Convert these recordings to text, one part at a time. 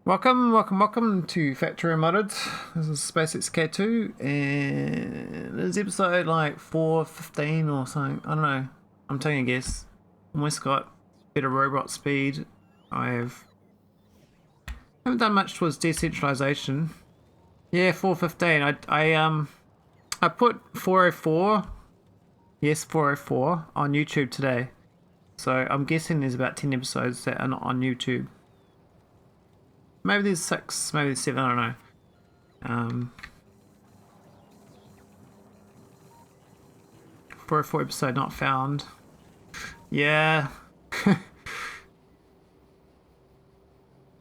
Welcome to Factorio Modded. This is SpaceXK2 and this is episode like 415 or something. I don't know. I'm taking a guess. Almost got better robot speed. Haven't done much towards decentralization. Yeah, 415. I put 404. Yes, 404 on YouTube today. So I'm guessing there's about 10 episodes that are not on YouTube. Maybe there's 6, maybe there's 7, I don't know. 404 episode not found. Yeah.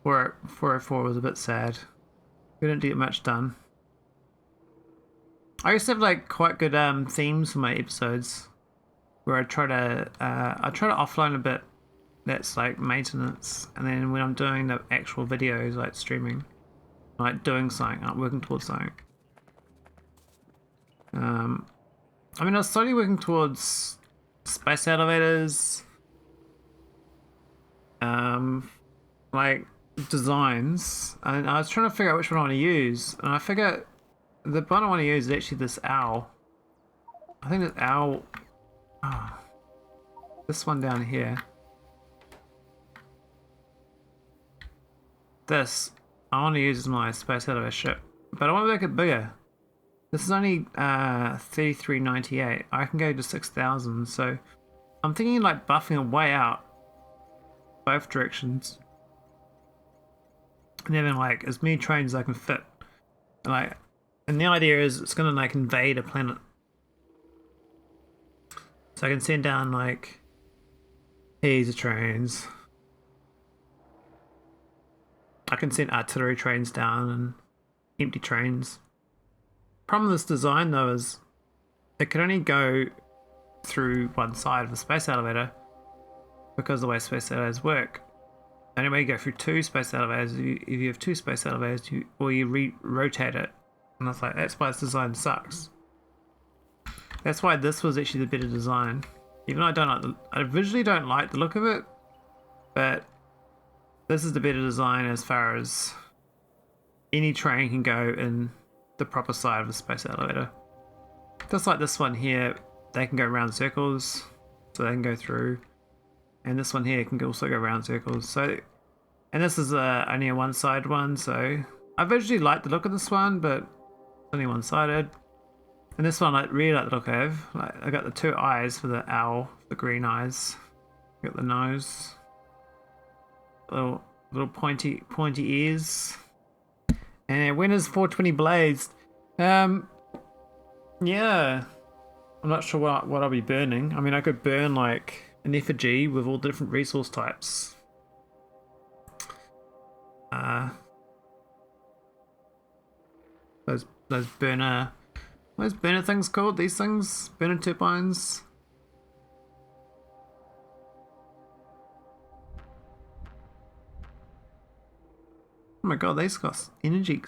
404 was a bit sad. We didn't get much done. I used to have like quite good themes for my episodes where I try to offload a bit. That's like maintenance, and then when I'm doing the actual videos, like streaming, like doing something, like working towards something. I mean, I was slowly working towards space elevators, like designs, and I was trying to figure out which one I want to use, and I figure the one I want to use is actually this owl. I think this owl, this one down here. This I want to use as my space elevator ship, but I want to make it bigger. This is only 3398. I can go to 6,000, so I'm thinking like buffing it way out both directions and having like as many trains as I can fit. And the idea is it's gonna like invade a planet, so I can send down like heaps of trains. I can send artillery trains down and empty trains. Problem with this design though is it can only go through one side of the space elevator because of the way space elevators work. The only way you go through two space elevators, if you have two space elevators, you rotate it. And that's why this design sucks. That's why this was actually the better design. Even though I visually don't like the look of it, but this is the better design as far as any train can go in the proper side of the space elevator. Just like this one here, they can go around circles, so they can go through. And this one here can also go around circles. So, and this is only a one-sided one, so I visually like the look of this one, but it's only one-sided. And this one I really like the look of. I got the two eyes for the owl, the green eyes. Got the nose. Little pointy ears. And when is 420 blazed? Yeah. I'm not sure what I'll be burning. I mean, I could burn like an effigy with all the different resource types. Those burner, what is burner things called? These things, burner turbines. Oh my god, they've got energy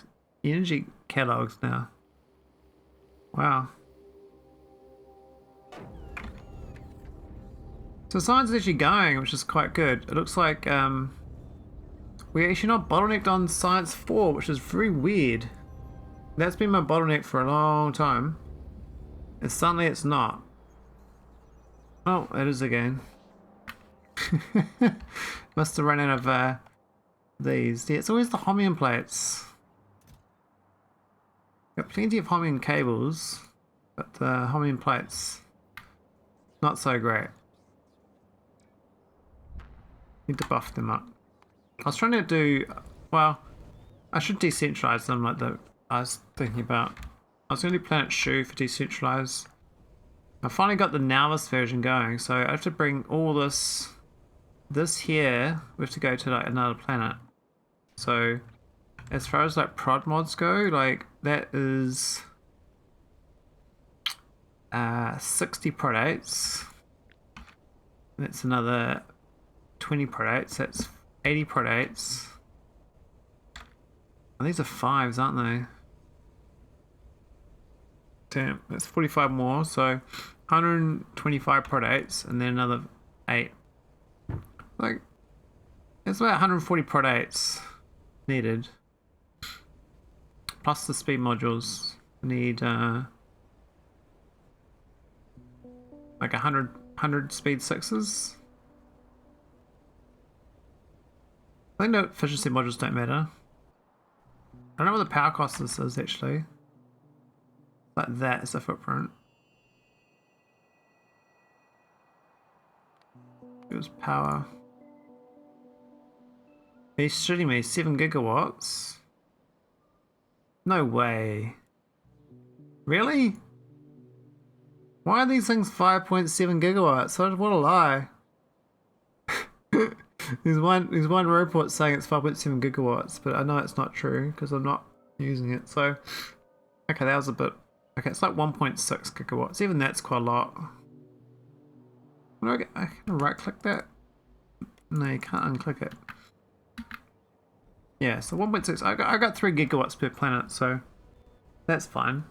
catalogs now. Wow. So science is actually going, which is quite good. It looks like we're actually not bottlenecked on science 4, which is very weird. That's been my bottleneck for a long time. And suddenly it's not. Oh, it is again. Must have run out of these. Yeah, it's always the Holmium plates. Got plenty of Holmium cables, but the Holmium plates, not so great. Need to buff them up. I was trying to do, well, I should decentralize them like I was thinking about. I was going to do Planet Shoe for decentralize. I finally got the nauvis version going, so I have to bring all this here, we have to go to like another planet. So as far as like prod mods go, like that is 60 prod 8s. That's another 20 prod 8s. That's 80 prod 8s. Oh, these are 5s, aren't they? Damn, that's 45 more. So 125 prod 8s and then another 8. Like, it's about 140 prod 8s. needed. Plus the speed modules. Need like 100 speed 6s. I think the efficiency modules don't matter. I don't know what the power cost this is actually. Like that is the footprint. It was power. He's shooting me 7 gigawatts. No way. Really? Why are these things 5.7 gigawatts? What a lie. There's one report saying it's 5.7 gigawatts, but I know it's not true because I'm not using it. So, okay, that was a bit. Okay, it's like 1.6 gigawatts. Even that's quite a lot. What do I get? I can right click that? No, you can't unclick it. Yeah, so 1.6. I got 3 gigawatts per planet, so that's fine.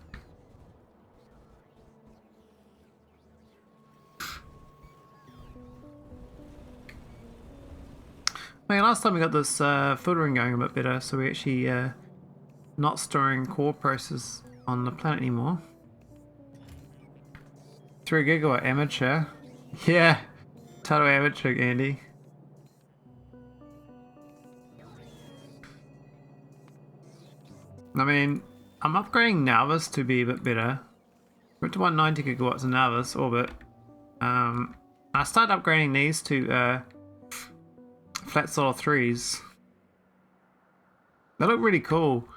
Okay, last time we got this filtering going a bit better, so we actually not storing core processes on the planet anymore. 3 gigawatt amateur. Yeah, total amateur, Andy. I mean, I'm upgrading nauvis to be a bit better. We're up to 190 gigawatts in nauvis orbit. I started upgrading these to flat solar 3s. They look really cool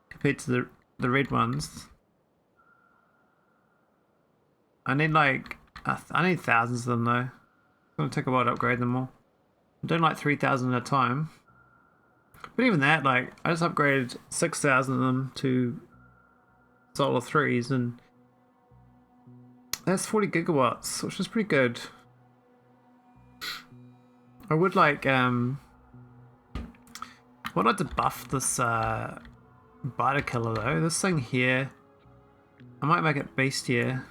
compared to the red ones. I need like I need thousands of them though. It's gonna take a while to upgrade them all. I'm doing like 3,000 at a time. But even that, like, I just upgraded 6,000 of them to solar 3s, and that's 40 gigawatts, which is pretty good. I would like, I'd like to buff this vita killer though. This thing here, I might make it beastier.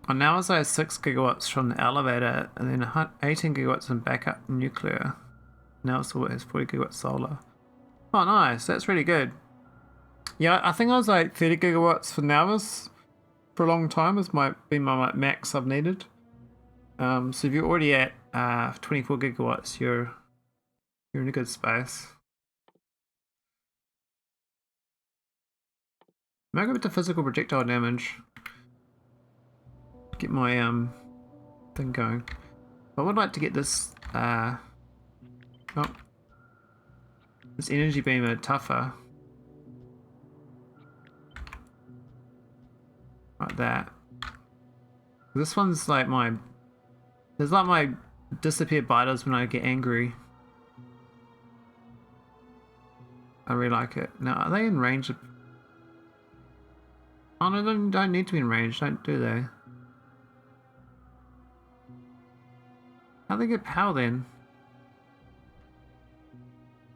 Oh, now I have 6 gigawatts from the elevator and then 18 gigawatts in backup nuclear. Now it's all has 40 gigawatts solar. Oh nice, that's really good. Yeah, I think I was like 30 gigawatts for nauvis for a long time as my max I've needed. So if you're already at 24 gigawatts, you're in a good space. Maybe go to physical projectile damage. Get my thing going. I would like to get this this energy beamer tougher. Like that. This one's like my disappear biters when I get angry. I really like it. Now are they in range of... Oh no, they don't need to be in range, don't do they? How do they get power then?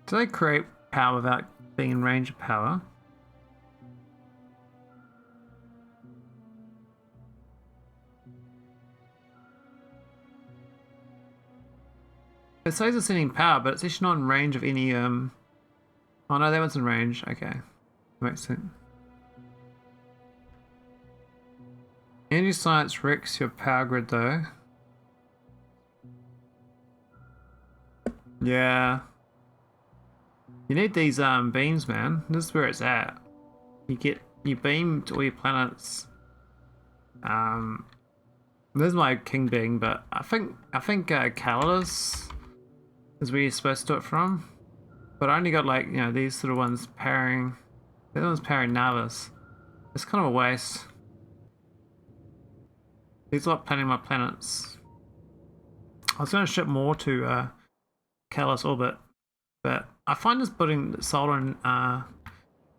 Do they create power without being in range of power? It says it's sending power, but it's actually not in range of any Oh no, that one's in range. Okay. Makes sense. Energy science wrecks your power grid though. Yeah. You need these beams, man. This is where it's at. You beam to all your planets. There's my king being, but I think Calidus is where you're supposed to do it from. But I only got like, you know, these sort of ones pairing. The other one's pairing nauvis. It's kind of a waste. These are like planning my planets. I was going to ship more to Calidus orbit, but I find just putting solar in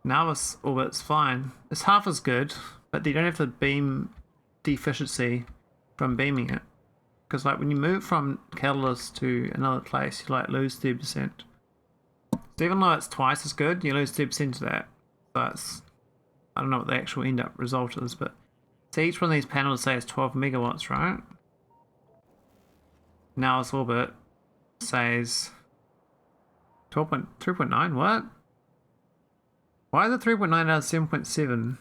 nauvis orbit's fine. It's half as good, but you don't have the beam deficiency from beaming it. Because like when you move from Calidus to another place, you like lose 30%. So even though it's twice as good, you lose 30% of that. So it's I don't know what the actual end up result is, but so each one of these panels says 12 megawatts, right? Now this orbit says 3.9. What? Why is it 3.9 out of 7.7?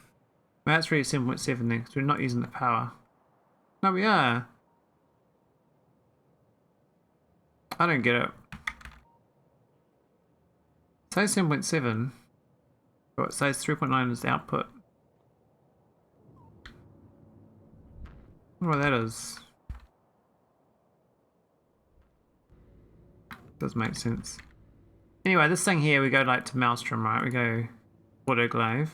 That's really 7.7 then, because we're not using the power. No, we are. I don't get it. It says 7.7, but it says 3.9 is the output. I wonder what that is. Does make sense. Anyway, this thing here, we go like to maelstrum, right? We go autoclave.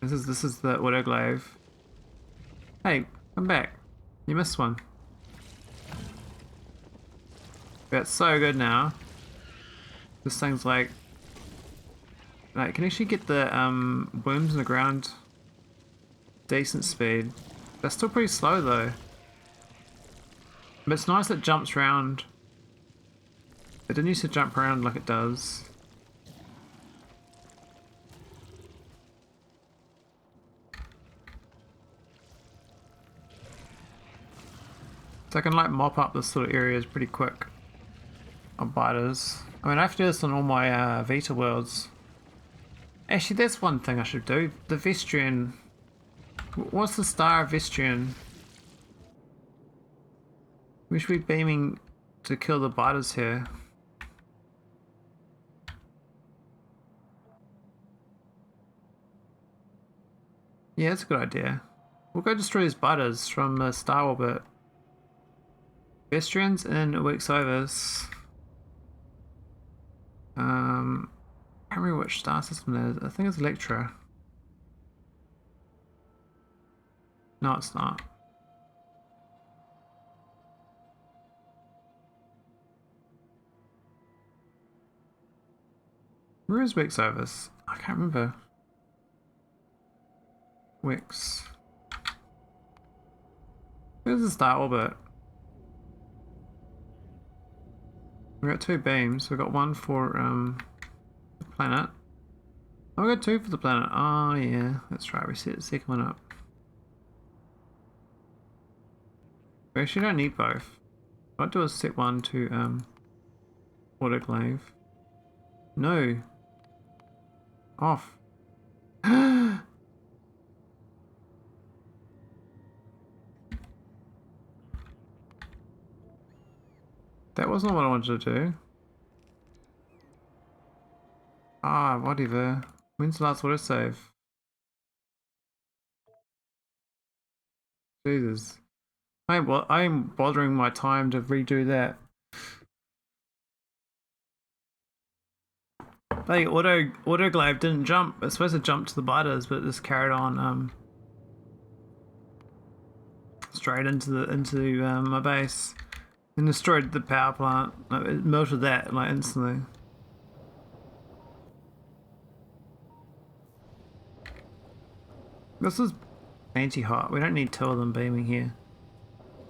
This is the autoclave. Hey, come back. You missed one. That's so good now. This thing's like it can actually get the worms in the ground decent speed. That's still pretty slow though. But it's nice that it jumps around. It didn't used to jump around like it does. So I can like mop up this sort of areas pretty quick on biters. I mean, I have to do this on all my Vita worlds. Actually, that's one thing I should do. The Vestrian. What's the star of Vestrian? We should be beaming to kill the biters here. Yeah, that's a good idea. We'll go destroy these biters from the star orbit. Vestrians in Weeks Overs. I can't remember which star system that is. I think it's Electra. No, it's not. Where is Weeks Overs? I can't remember. Wix. Where's the star orbit? We got 2 beams. We got one for the planet. Oh, we got 2 for the planet. Oh yeah, that's right. We set the second one up. We actually don't need both. What I'll do is set one to autoclave. No. Off. That wasn't what I wanted to do. Ah, whatever. When's the last autosave? Jesus. I'm bothering my time to redo that. Hey, autoclave didn't jump. It's supposed to jump to the biters, but it just carried on straight into my base. And destroyed the power plant. It melted that like instantly. This is anti-hot. We don't need 2 of them beaming here.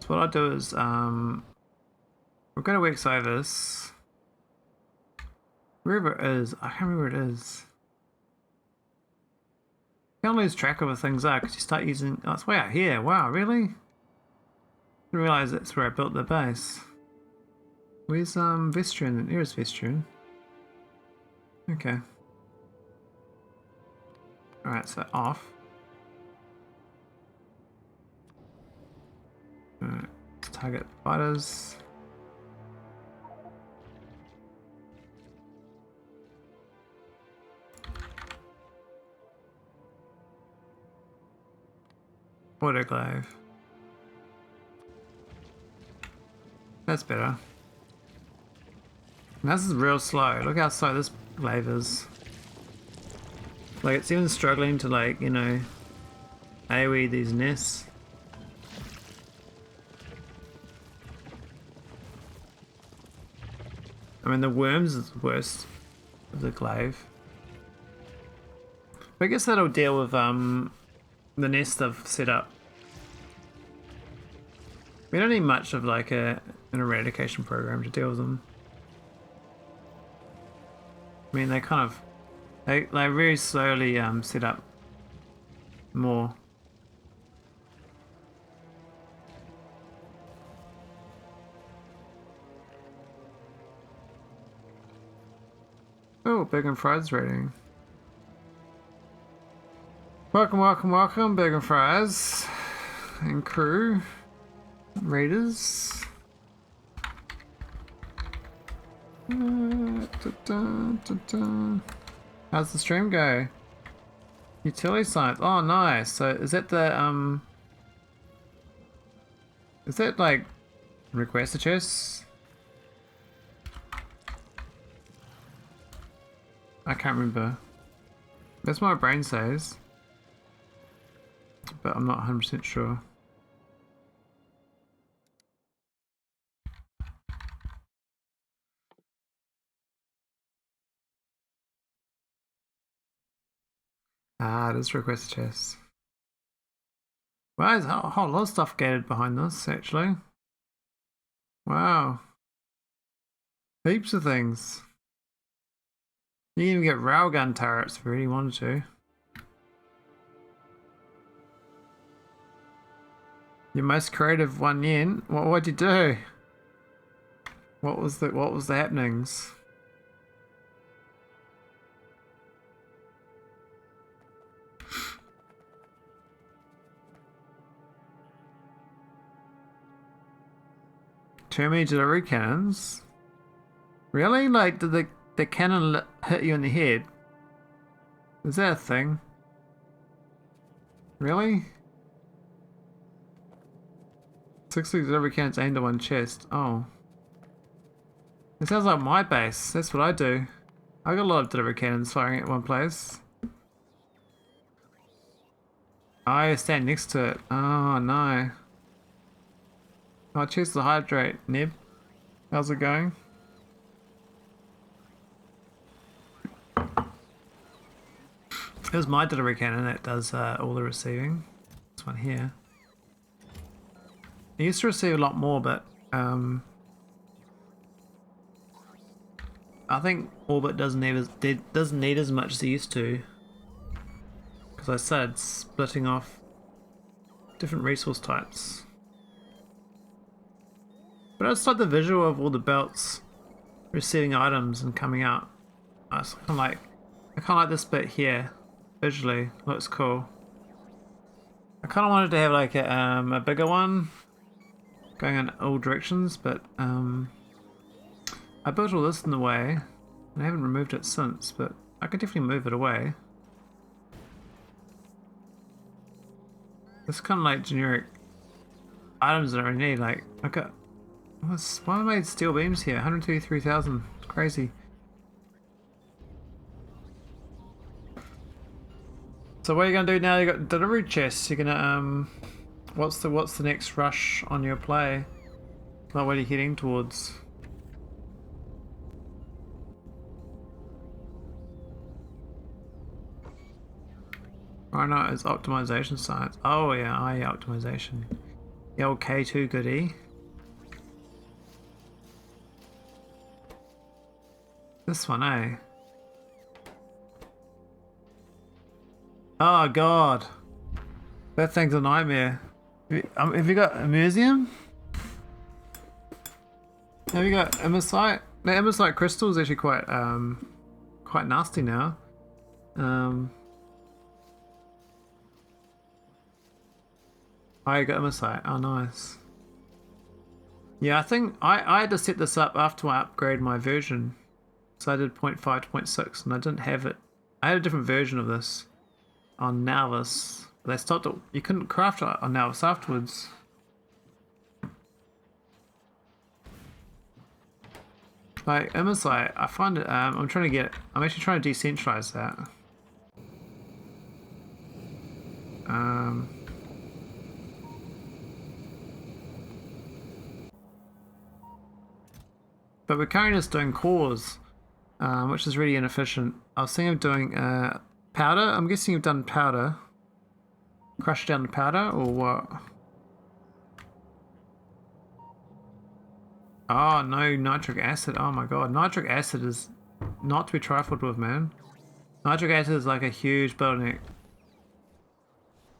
So what I'll do is we're gonna Weeks Overs. Wherever it is, I can't remember where it is. You can't lose track of where things are because you start using. Oh, it's way out here. Wow, really? Didn't realise that's where I built the base. Where's Vestrian? Here's Vestrian. Okay. Alright, so off. Alright, let's target fighters. Autoclave. That's better. And this is real slow. Look how slow this glaive is. Like, it's even struggling to, like, you know, AoE these nests. I mean, the worms is the worst of the glaive. But I guess that'll deal with the nest I've set up. We don't need much of like an eradication program to deal with them. I mean, they kind of They very slowly set up more. Oh, Big and Fries rating. Welcome, welcome, welcome, Big and Fries and crew, raiders. How's the stream go? Utility science. Oh, nice. So is that the is that like request a chest? I can't remember. That's what my brain says, but I'm not 100% sure. Ah, it is request a chest. Wow, there's a whole lot of stuff gated behind this, actually. Wow. Heaps of things. You can even get railgun turrets if you really wanted to. Your most creative 1 yen? What'd you do? What was the happenings? Too many delivery cannons? Really? Like, did the cannon hit you in the head? Is that a thing? Really? 60 delivery cannons aimed at one chest. Oh. It sounds like my base. That's what I do. I got a lot of delivery cannons firing at one place. I stand next to it. Oh no. Oh, cheers to hydrate, Neb. How's it going? It was my delivery cannon that does all the receiving. This one here. I used to receive a lot more, but I think orbit doesn't need as much as it used to. Because I started splitting off different resource types. But I just like the visual of all the belts receiving items and coming out. I kind of like this bit here. Visually, looks cool. I kind of wanted to have like a bigger one going in all directions, but I built all this in the way, and I haven't removed it since, but I could definitely move it away. It's kind of like generic items that I really need. Like, I got why am I made steel beams here? 133,000. It's crazy. So what are you gonna do now? You got delivery chests. You're gonna what's the next rush on your play? Like, what are you heading towards? Oh no, it's optimization science. Oh yeah, optimization. The old K2 goodie. This one, eh? Oh god. That thing's a nightmare. Have you got a museum? Have you got immersite? The immersite crystal is actually quite nasty now. I got immersite. Oh nice. Yeah, I think I had to set this up after I upgraded my version. So I did 0.5 to 0.6 and I didn't have it. I had a different version of this on nauvis. They stopped it. You couldn't craft it on nauvis afterwards. Like immersite, I find it. I'm actually trying to decentralize that. But we're currently just doing cores, which is really inefficient. I was thinking of doing powder. I'm guessing you've done powder. Crush down the powder or what? Oh no, nitric acid. Oh my god, nitric acid is not to be trifled with, man. Nitric acid is like a huge bottleneck.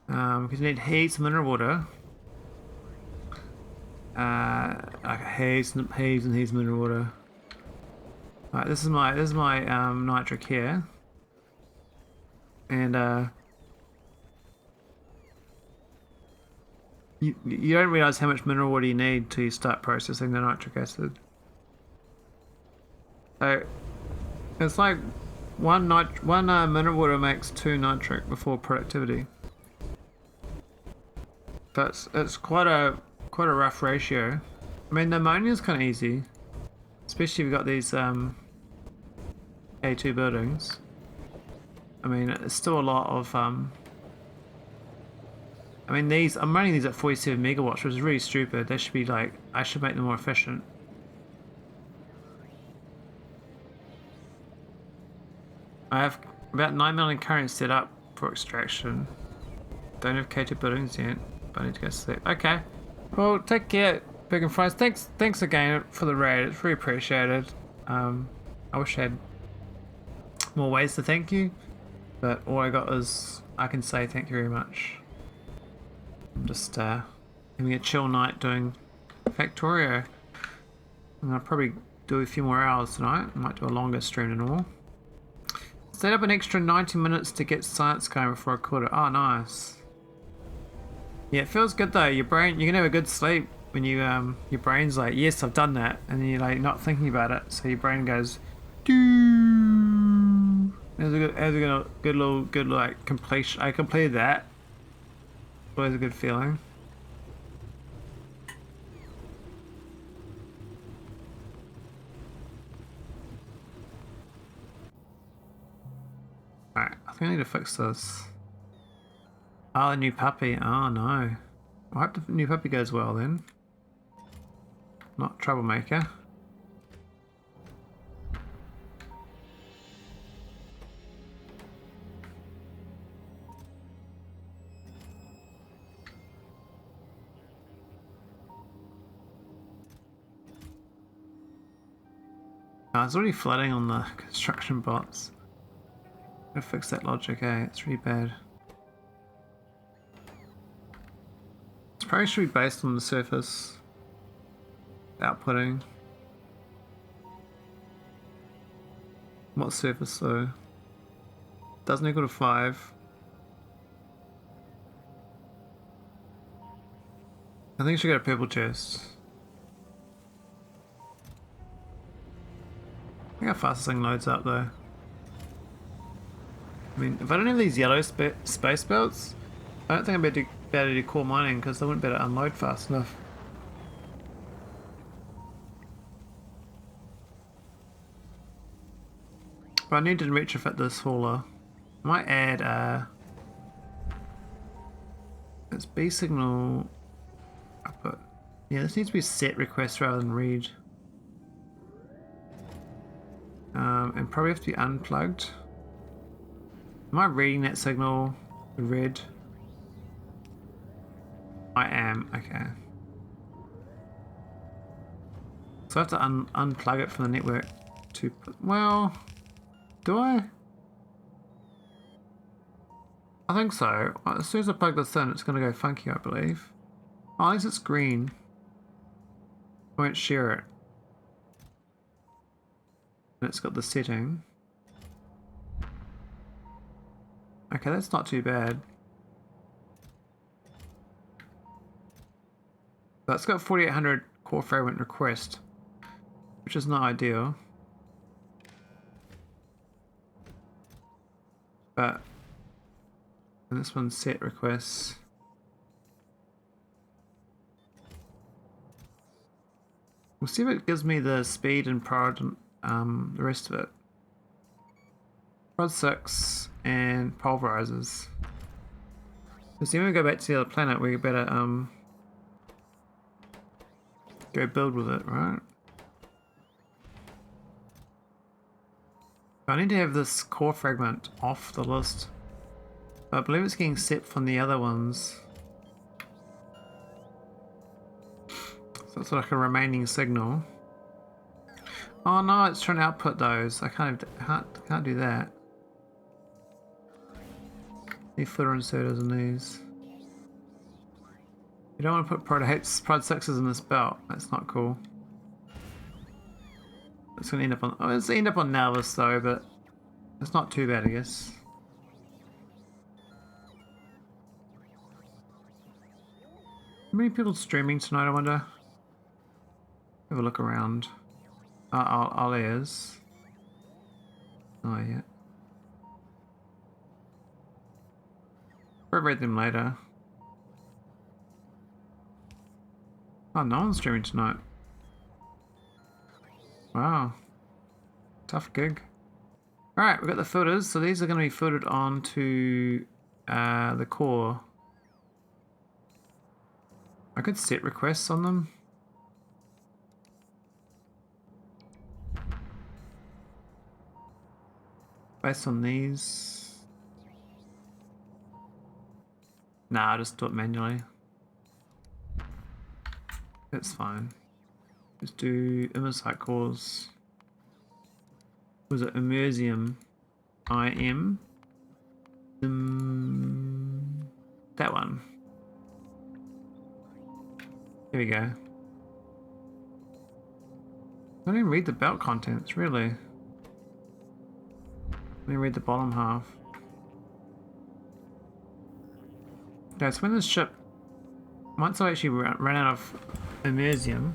Because you need heaps of mineral water. Like heaps and heaps and heaps of mineral water. Alright, this is my nitric here. And you don't realise how much mineral water you need to start processing the nitric acid. So it's like one mineral water makes 2 nitric before productivity. But it's quite a rough ratio. I mean, the ammonia is kind of easy, especially if you've got these A2 buildings. I mean, it's still a lot of I mean, I'm running these at 47 megawatts, which is really stupid. They should be like, I should make them more efficient. I have about 9 million current set up for extraction. Don't have K2 buildings yet, but I need to go sleep. Okay. Well, take care, Big and Fries. Thanks again for the raid. It's really appreciated. I wish I had more ways to thank you, but all I got is I can say thank you very much. I'm just having a chill night doing Factorio. I'm gonna probably do a few more hours tonight. I might do a longer stream than normal. Set up an extra 90 minutes to get science going before I call it. Oh, nice. Yeah, it feels good though. Your brain, you can have a good sleep when you your brain's like, yes, I've done that, and then you're like not thinking about it, so your brain goes, doo. There's a good like completion. I completed that. Always a good feeling. Alright, I think I need to fix this. Oh, a new puppy. Oh no. I hope the new puppy goes well then. Not troublemaker. Oh, it's already flooding on the construction bots. Gotta fix that logic, eh? It's really bad. It's probably should be based on the surface outputting. What surface though? Doesn't equal to 5. I think I should get a purple chest. I think how fast this thing loads up though. I mean, if I don't have these yellow space belts, I don't think I'd be able to do core mining because I wouldn't be able to unload fast enough. But I need to retrofit this hauler. I might add it's B signal output. Yeah, this needs to be set request rather than read. And probably have to be unplugged. Am I reading that signal? The red? I am, okay. So I have to unplug it from the network to put, well, do I? I think so. As soon as I plug this in, it's going to go funky, I believe. Oh, at least it's green. I won't share it. And it's got the setting. Okay, that's not too bad. But it's got 4800 core fragment request, which is not ideal. But and this one's set requests. We'll see if it gives me the speed and prod and the rest of it. Prod 6 and pulverizers. So when we go back to the other planet, we better go build with it, right? I need to have this core fragment off the list. I believe it's getting set from the other ones. So it's like a remaining signal. Oh no, it's trying to output those. I can't do that. Need footer inserters in these. You don't want to put prod 6s in this belt. That's not cool. It's gonna end up on. Oh, it's gonna end up on nauvis though, but it's not too bad, I guess. How many people streaming tonight, I wonder? Have a look around. All is. Oh, yeah. We'll read them later. Oh, no one's streaming tonight. Wow. Tough gig. Alright, we've got the filters. So these are going to be filtered onto the core. I could set requests on them. Based on these. Nah, I'll just do it manually. That's fine. Just do immersite cores. Was it immersium? IM? That one. Here we go. I don't even read the belt contents, really. Let me read the bottom half. Okay, so when this ship, once I actually run out of immersium,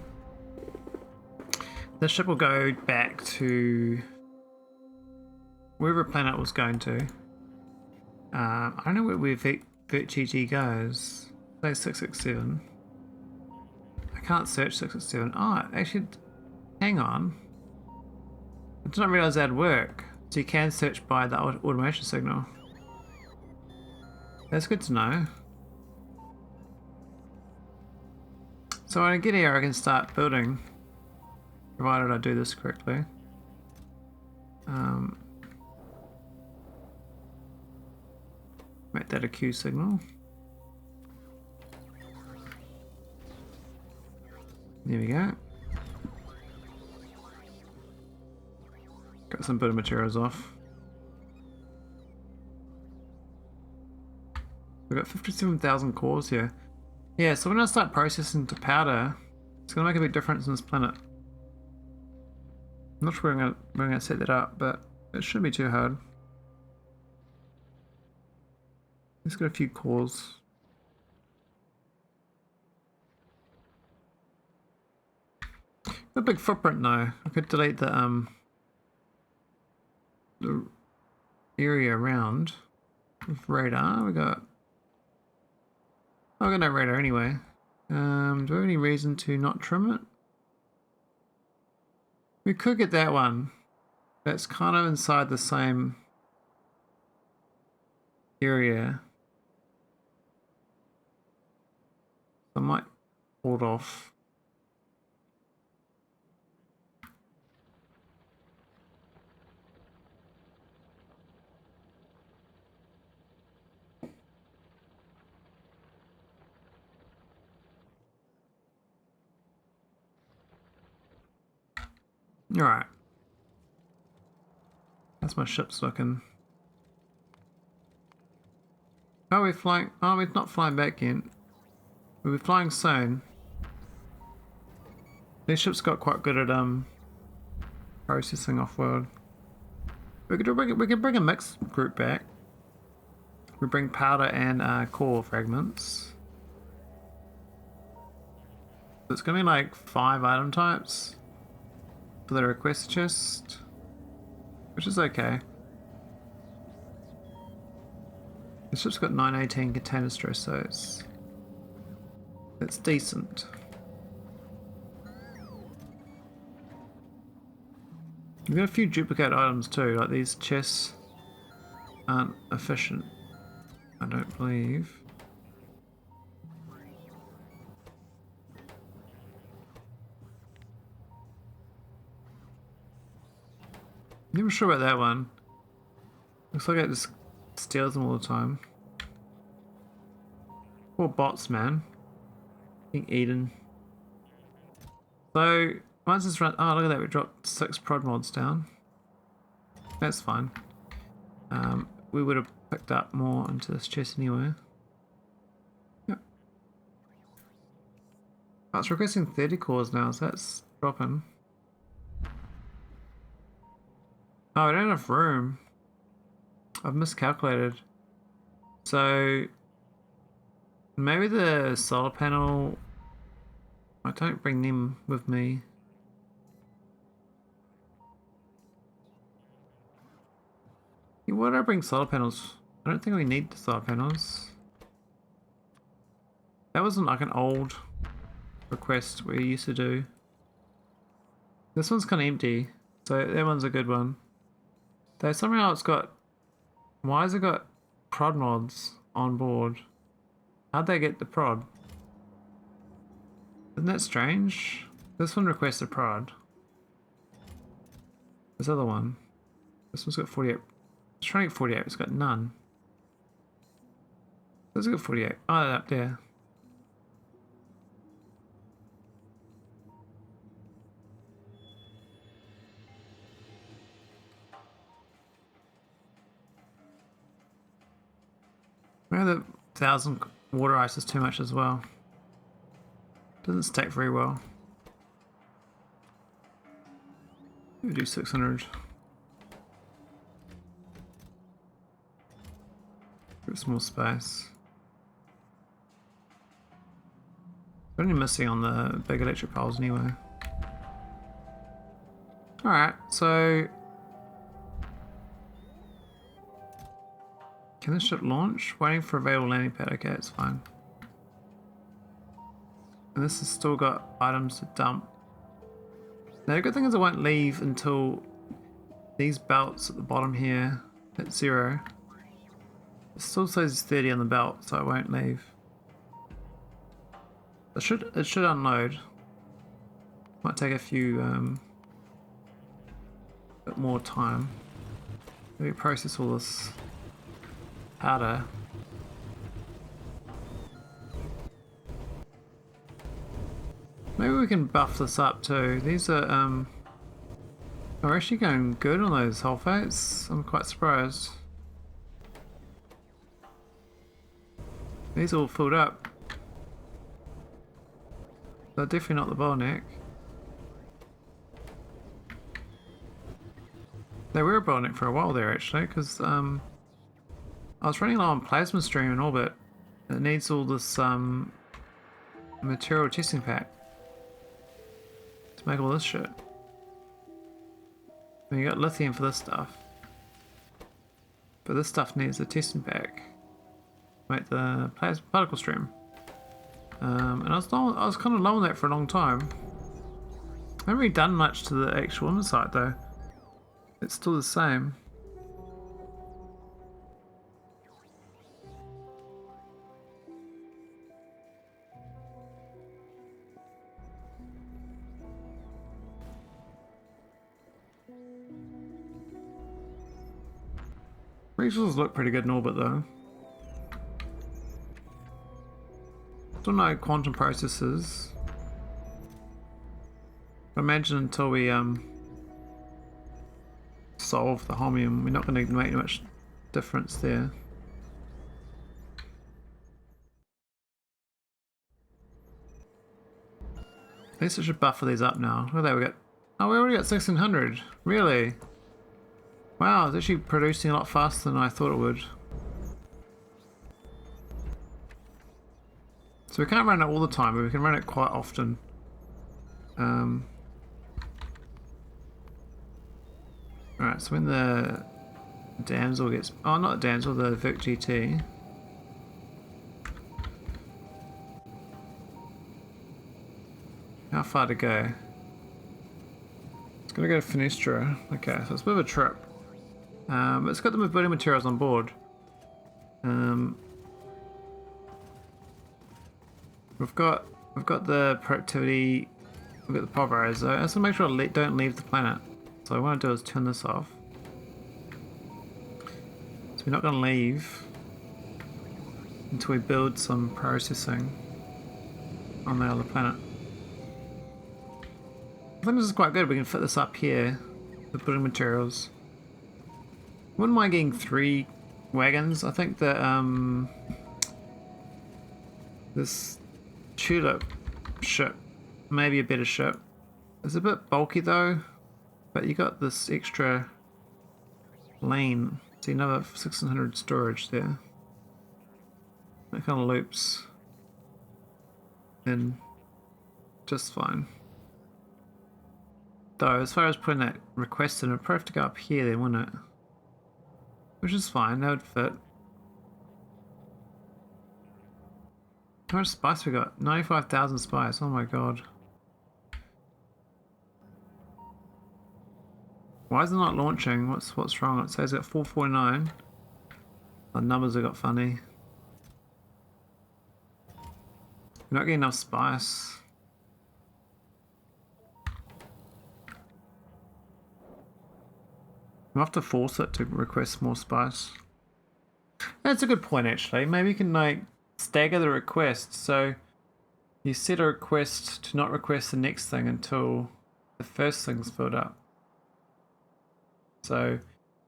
the ship will go back to wherever planet it was going to. I don't know where Vert GG goes. Say 667. I can't search 667. Oh, actually, hang on. I did not realize that'd work. So you can search by the automation signal. That's good to know. So when I get here, I can start building, provided I do this correctly. Make that a Q signal. There we go. Got some building materials off. We've got 57,000 cores here. Yeah, so when I start processing to powder, it's going to make a big difference in this planet. I'm not sure where I'm going to set that up, but it shouldn't be too hard. Let's get a few cores. A big footprint though. I could delete the area around with radar. We got. I've got no radar anyway. Do I have any reason to not trim it? We could get that one. That's kind of inside the same area. I might hold off. Alright. That's my ship's looking. Oh, we're flying. Oh, we're not flying back yet. We'll be flying soon. These ships got quite good at processing off-world. We could bring a mixed group back. We bring powder and core fragments. So it's gonna be like 5 item types for the request chest, which is okay. The ship's got 918 container stress, so it's decent. We've got a few duplicate items too, like these chests aren't efficient, I don't believe. Never sure about that one. Looks like it just steals them all the time. Poor bots, man. I think Eden. So once it's run, oh look at that, we dropped 6 prod mods down. That's fine. we would have picked up more into this chest anyway. Yep. Oh, it's requesting 30 cores now, so that's dropping. Oh, we don't have room. I've miscalculated. So maybe the solar panel, I don't bring them with me. Yeah, why do I bring solar panels? I don't think we need the solar panels. That wasn't like an old request we used to do. This one's kind of empty, so that one's a good one. Though somehow it's got, why has it got prod mods on board? How'd they get the prod? Isn't that strange? This one requests a prod. This other one. This one's got 48. It's trying to get 48, it's got none. This has got 48. Oh, up there. Maybe the 1000 water ice is too much as well. Doesn't stack very well. We do 600. Give some more space. We're only missing on the big electric poles anyway. Alright, so can this ship launch? Waiting for available landing pad. Okay, it's fine. And this has still got items to dump. Now the good thing is it won't leave until these belts at the bottom here hit 0. It still says 30 on the belt, so it won't leave. It should unload. Might take a few bit more time. Maybe process all this powder. Maybe we can buff this up too. These are actually going good on those sulfates. I'm quite surprised. These are all filled up. They're definitely not the bottleneck. They were a bottleneck for a while there actually, because I was running low on plasma stream in orbit. It needs all this material testing pack to make all this shit. And you got lithium for this stuff, but this stuff needs a testing pack to make the plasma particle stream. And I was kind of low on that for a long time. I haven't really done much to the actual immersite though. It's still the same. Resources look pretty good in orbit though. Still no quantum processes. I imagine until we solve the Holmium, we're not going to make much difference there. At least I should buffer these up now. Oh, there we go. Oh, we already got 1600. Really? Wow, it's actually producing a lot faster than I thought it would. So we can't run it all the time, but we can run it quite often. Alright, so when the damsel gets... Oh, not the damsel, the Vic GT. How far to go? It's gonna go to Fenestra. Okay, so it's a bit of a trip. But it's got the building materials on board. We've got the productivity, we've got the pulverizer. I just want to make sure I don't leave the planet. So what I want to do is turn this off. So we're not going to leave until we build some processing on the other planet. I think this is quite good. We can fit this up here, the building materials. Wouldn't mind getting 3 wagons. I think that this tulip ship may be a better ship. It's a bit bulky though, but you got this extra lane. See, another 1600 storage there. That kind of loops in just fine. Though, as far as putting that request in, it'd probably have to go up here then, wouldn't it? Which is fine, that would fit. How much spice we got? 95,000 spice, oh my god. Why is it not launching? What's wrong? It says at 449. The numbers have got funny. We're not getting enough spice. We'll have to force it to request more spice. That's a good point actually. Maybe you can like stagger the requests. So you set a request to not request the next thing until the first thing's filled up. So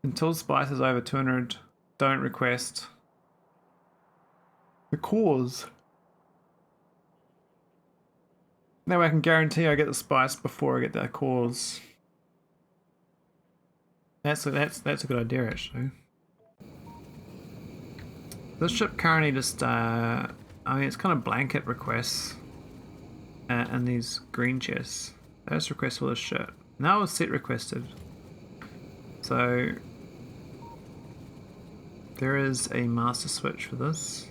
until spice is over 200, don't request the cores. That way I can guarantee I get the spice before I get the cores. That's a good idea actually. This ship currently just I mean it's kind of blanket requests and these green chests. Those requests for this ship. Now it's set requested. So there is a master switch for this.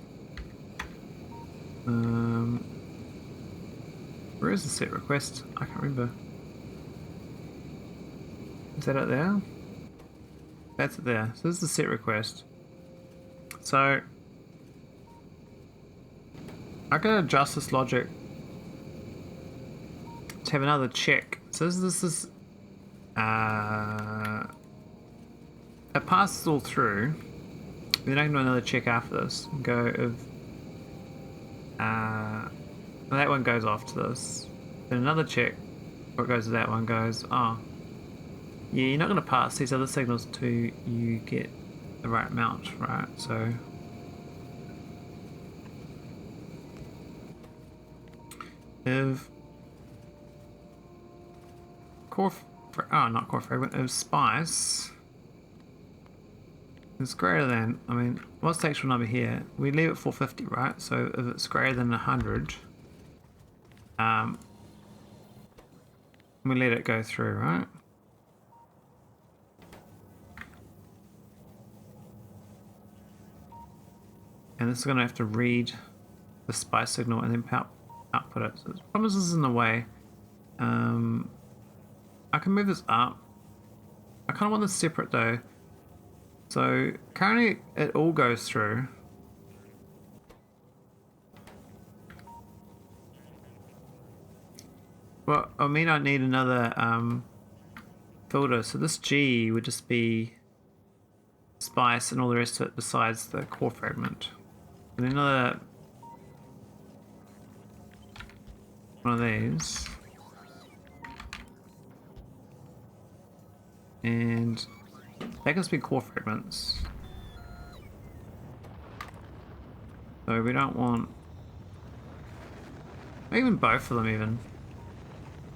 Where is the set request? I can't remember. Is that it there? That's it there. So this is the set request. So I can adjust this logic to have another check. So this is it passes all through. Then I can do another check after this and go if well, that one goes off to this. Then another check what goes to that one goes, oh yeah, you're not going to pass these other signals till you get the right amount, right? So if not core fragment, if spice is greater than, I mean, what's the actual number here? We leave it 450, right? So if it's greater than 100, we let it go through, right? And this is going to have to read the spice signal and then output it. So the problem is this is in the way. I can move this up. I kind of want this separate though. So currently it all goes through. Well, I mean I need another filter. So this G would just be spice and all the rest of it besides the core fragment. And another one of these. And that can be core fragments. So we don't want even both of them even.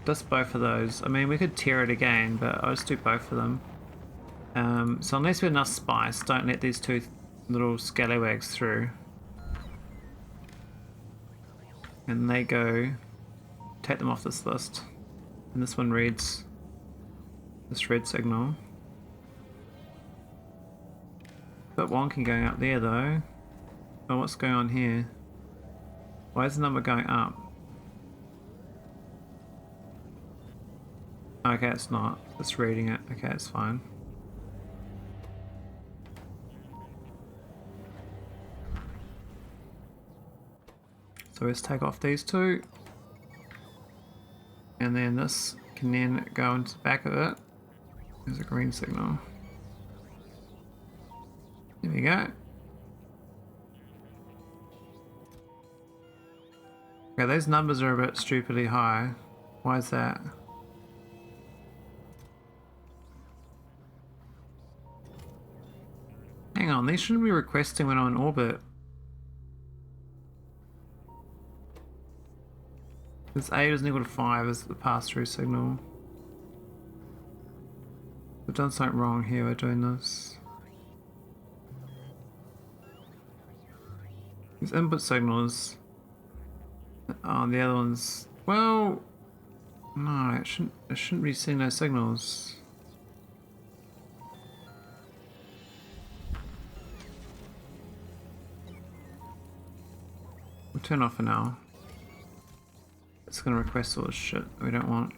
Just both of those. I mean we could tear it again, but I'll just do both of them. So unless we have enough spice, don't let these two little scallywags through. And they go, take them off this list. And this one reads this red signal. Bit wonky going up there though. Oh, what's going on here? Why is the number going up? Okay, it's not. It's reading it. Okay, it's fine. So let's take off these two. And then this can then go into the back of it. There's a green signal. There we go. Okay, those numbers are a bit stupidly high. Why is that? Hang on. on. These shouldn't be requesting when I'm in orbit. This 8 is equal to 5 is the pass-through signal. We've done something wrong here by doing this. These input signals. Oh, the other ones. Well, no, it shouldn't be seeing those signals. We'll turn off for now. It's gonna request all this shit that we don't want.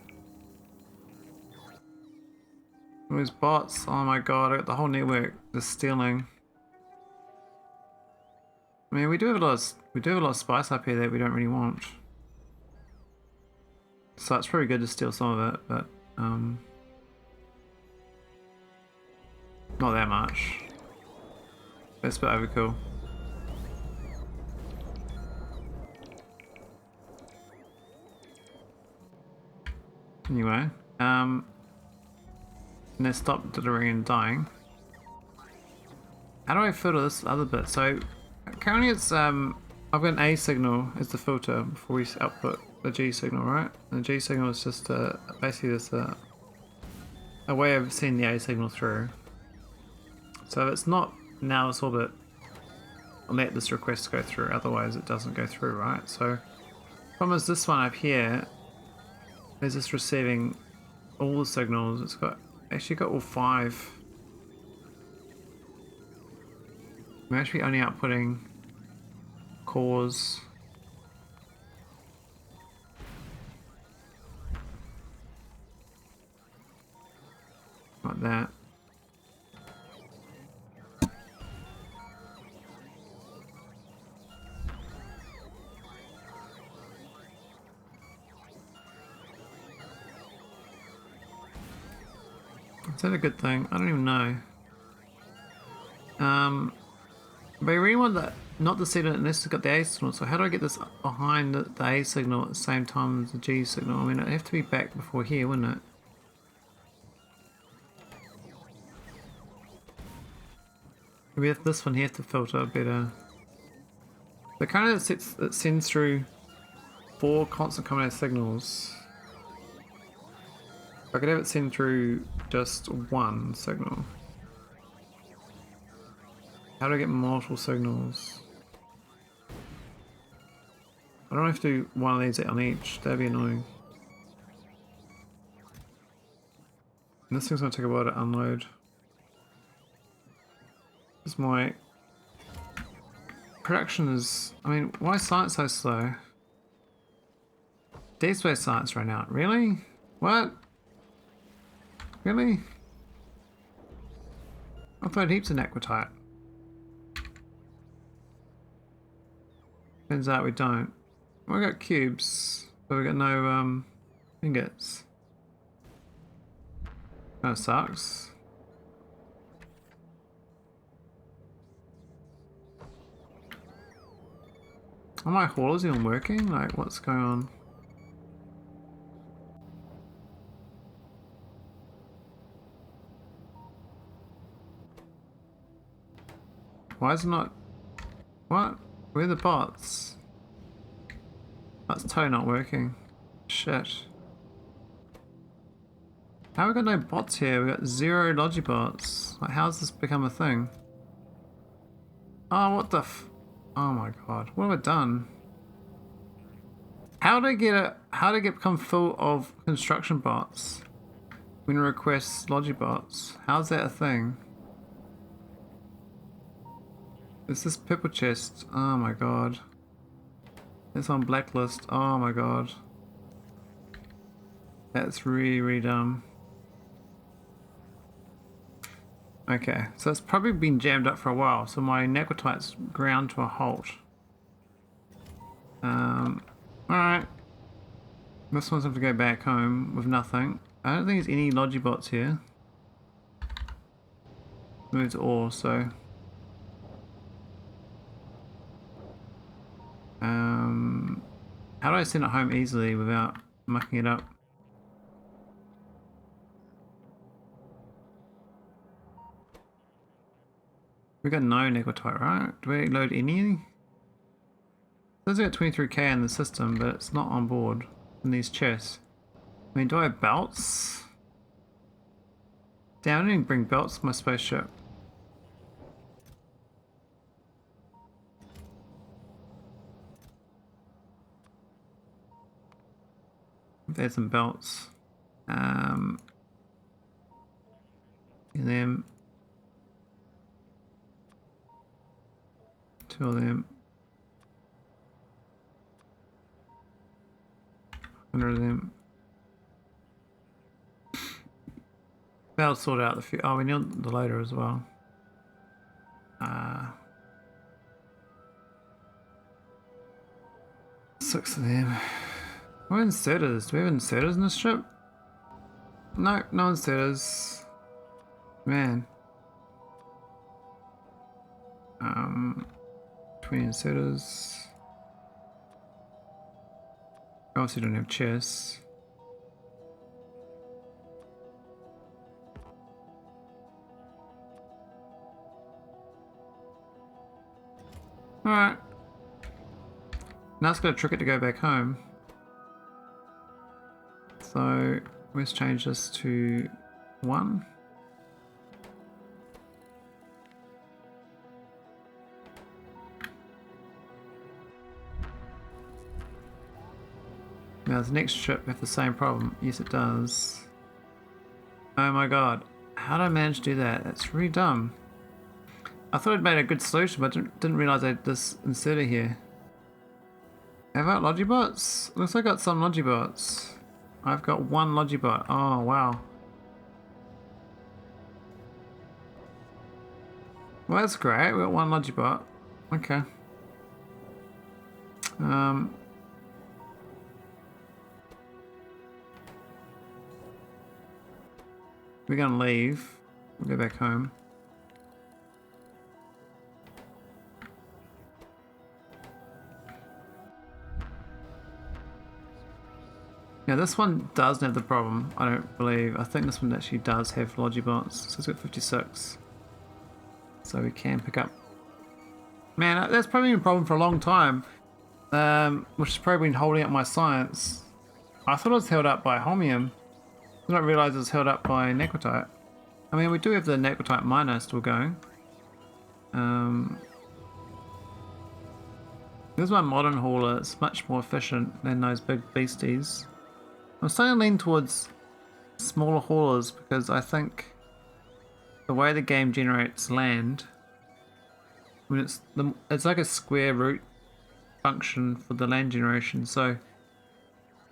Those bots, oh my god, I got the whole network just stealing. I mean, we do have a lot of spice up here that we don't really want. So it's probably good to steal some of it, but not that much. That's a bit overkill. Anyway, and then stop delivering and dying. How do I filter this other bit? So currently it's I've got an A signal as the filter before we output the G signal, right? And the G signal is just basically just a way of seeing the A signal through. So if it's not now this orbit, I'll let this request go through, otherwise it doesn't go through, right? So problem is this one up here is just receiving all the signals. It's actually got all 5. I'm actually only outputting cores. Like that. Is that a good thing? I don't even know. But I really want that not to see it unless it's got the A signal. So how do I get this behind the A signal at the same time as the G signal? I mean, it'd have to be back before here, wouldn't it? Maybe if this one here to filter better. But kind of it sends through 4 constant combinated signals. I could have it send through just 1 signal. How do I get multiple signals? I don't have to do one of these on each, that'd be annoying. And this thing's gonna take a while to unload. This is my production is, I mean, why is science so slow? Deep Space Science right now, really? What? Really? I thought heaps of aquatite. Turns out we don't. We got cubes, but we got no ingots. That sucks. Are my haulers even working? Like, what's going on? Why is it not? What? Where are the bots? That's totally not working. Shit. How have we got no bots here? We got 0 logibots. Like, how's this become a thing? Oh, what the oh my god. What have I done? How did I become full of construction bots when I request logibots? How's that a thing? Is this purple chest? Oh my god. It's on blacklist. Oh my god. That's really, really dumb. Okay, so it's probably been jammed up for a while, so my aquatite's ground to a halt. Alright. This one's have to go back home with nothing. I don't think there's any logibots here. Move to ore, so... how do I send it home easily without mucking it up? We got no nequitite, right? Do we load any? It says we got 23k in the system, but it's not on board in these chests. I mean, do I have belts? Damn, I didn't even bring belts to my spaceship. There's some belts. And then 2 of them. 100 of them. That'll sort out the few. Oh, we need the loader as well. 6 of them. What inserters? Do we have inserters in this ship? No, no inserters. Man. 20 inserters. Obviously don't have chests. Alright. Now it's going to trick it to go back home. So let's change this to 1. Now does the next ship have the same problem? Yes it does. Oh my god. How did I manage to do that? That's really dumb. I thought I'd made a good solution, but didn't realise I had this inserter here. Have I got Logibots? Looks like I got some Logibots. I've got 1 Logibot. Oh wow. Well that's great, we got 1 Logibot. Okay. We're gonna leave. We'll go back home. Now this one doesn't have the problem, I don't believe. I think this one actually does have Logibots, so it's got 56. So we can pick up. Man, that's probably been a problem for a long time, which has probably been holding up my science. I thought it was held up by Holmium. I did not realise it was held up by nequitite. I mean, we do have the nequitite miner still going. This is my modern hauler. It's much more efficient than those big beasties. I'm starting to lean towards smaller haulers because I think the way the game generates land, I mean it's like a square root function for the land generation. So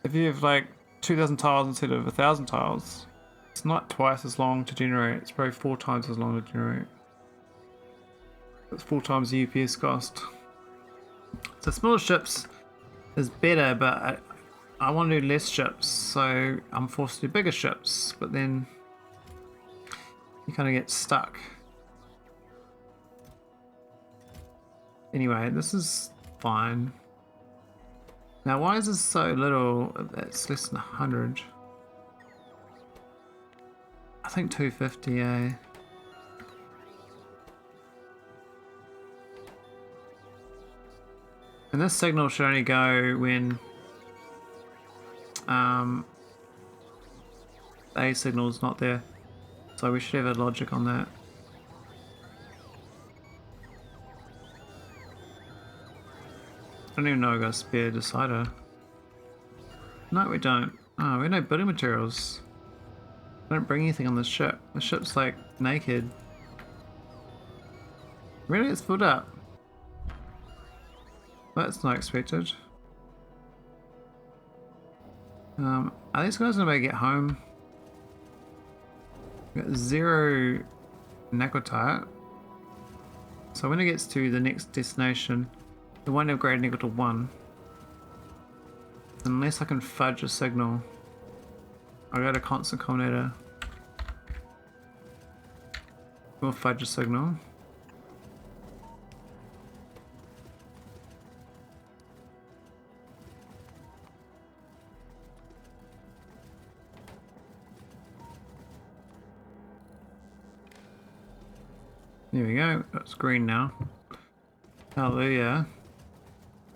if you have like 2,000 tiles instead of 1,000 tiles, it's not twice as long to generate. It's probably 4 times as long to generate. It's 4 times the UPS cost. So smaller ships is better, but I want to do less ships, so I'm forced to do bigger ships, but then you kind of get stuck. Anyway, this is fine. Now why is this so little? It's less than 100. I think 250, eh? And this signal should only go when the A signal is not there. So we should have a logic on that. I don't even know I got a spare decider. No, we don't. Oh, we have no building materials. I don't bring anything on the ship. The ship's like naked. Really? It's filled up? That's not expected. Are these guys gonna be able to get home? We got 0 nequitite. So when it gets to the next destination, it won't upgrade nickel to 1. Unless I can fudge a signal. I'll go to constant combinator. We'll fudge a signal. There we go. It's green now. Hallelujah.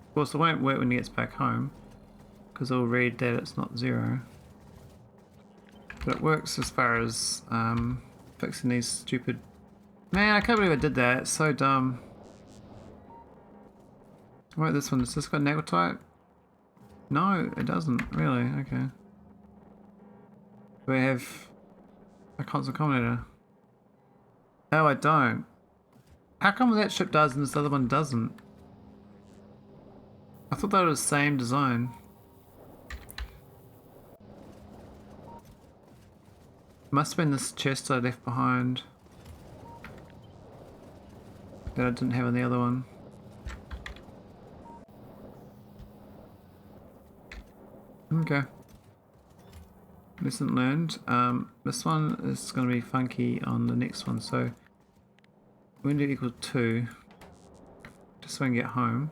Of course, it won't work when he gets back home, because it'll read that it's not 0. But it works as far as fixing these stupid... Man, I can't believe I did that. It's so dumb. Wait, this one, does this got nageltite? No, it doesn't. Really? Okay. Do I have a constant combinator? Oh, I don't. How come that ship does and this other one doesn't? I thought they were the same design. Must have been this chest I left behind that I didn't have in the other one. Okay. Lesson learned. This one is going to be funky on the next one, so we're going to do equal 2 just so I can get home.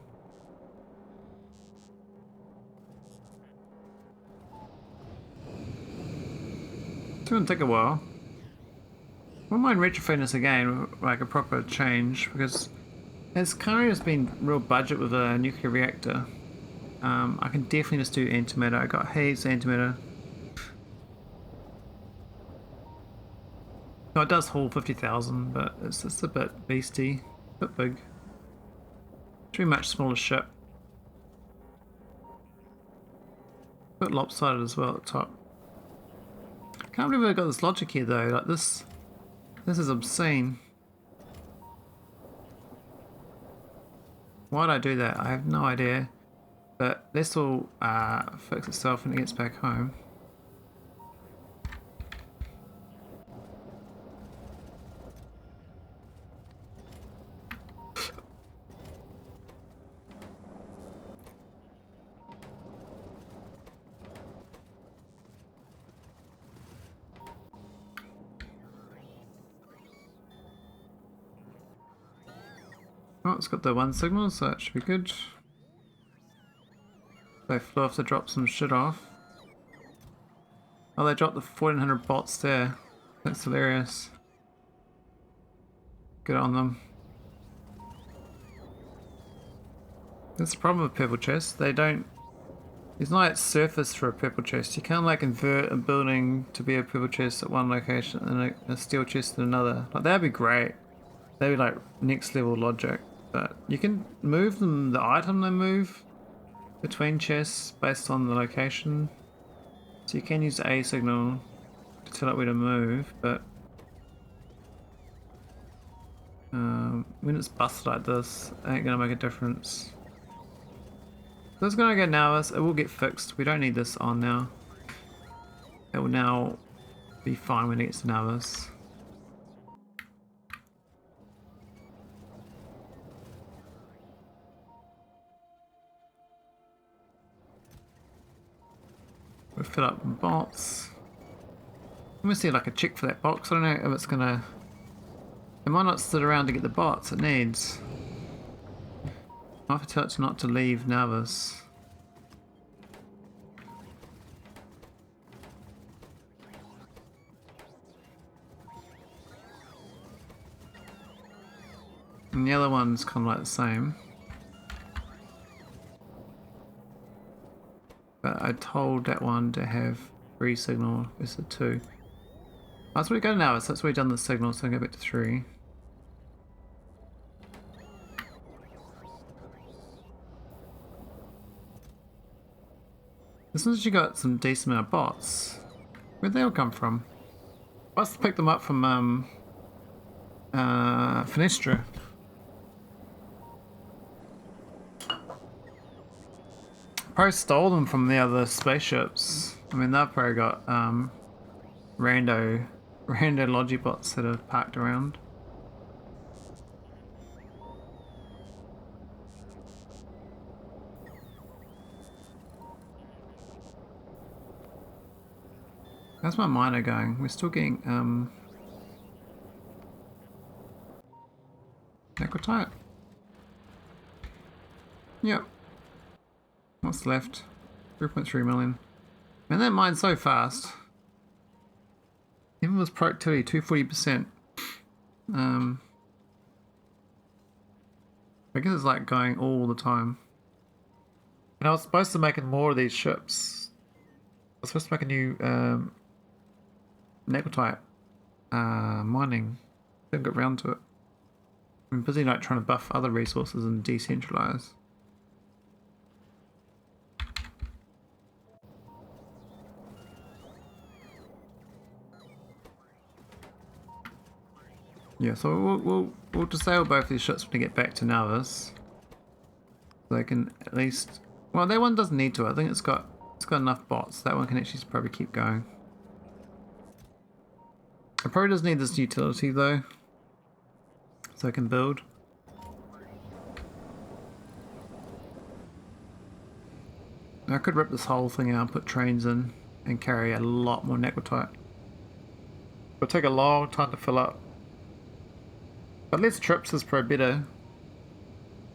It's going to take a while. I wouldn't mind retrofitting this again, like a proper change, because as currently has been real budget with a nuclear reactor. I can definitely just do antimatter. I got heaps of antimatter. No, it does haul 50,000, but it's just a bit beastie, a bit big. Pretty much smaller ship. A bit lopsided as well at the top. Can't believe I got this logic here though. Like this is obscene. Why'd I do that? I have no idea. But this will fix itself when it gets back home. Oh, it's got the 1 signal, so that should be good. They flew off to drop some shit off. Oh, they dropped the 1400 bots there. That's hilarious. Good on them. That's the problem with purple chests. They don't... There's not like surface for a purple chest. You can't like invert a building to be a purple chest at one location and a steel chest at another. Like that'd be great. That'd be like next level logic. But you can move them, the item they move between chests based on the location. So you can use the A signal to tell it where to move, but when it's busted like this, it ain't gonna make a difference. So it's gonna go nauvis, it will get fixed. We don't need this on now. It will now be fine when it gets to nauvis. We'll fill up bots. Let me see like a check for that box. I don't know if it's gonna... It might not sit around to get the bots it needs. I have to tell it not to leave nauvis. And the other one's kind of like the same. But I told that one to have 3 signal instead of 2. That's where we go now, so that's where we've done the signal, so I go back to 3. This one's actually got some decent amount of bots. Where'd they all come from? I must have picked them up from Fenestra. Probably stole them from the other spaceships. I mean, they've probably got rando logibots that have parked around. How's my miner going? We're still getting necrotite. Yep. What's left? 3.3 million. Man, that mine's so fast. Even with productivity, 240%. I guess it's like going all the time. And I was supposed to make more of these ships. I was supposed to make a new nickel type mining. Didn't get around to it. I'm busy like trying to buff other resources and decentralize. Yeah, so we'll disable both these ships when we get back to nauvis. So they can at least, well, that one doesn't need to. I think it's got enough bots. That one can actually probably keep going. It probably does need this utility though, so I can build. I could rip this whole thing out, put trains in, and carry a lot more necrotite. It'll take a long time to fill up. But less trips is probably better,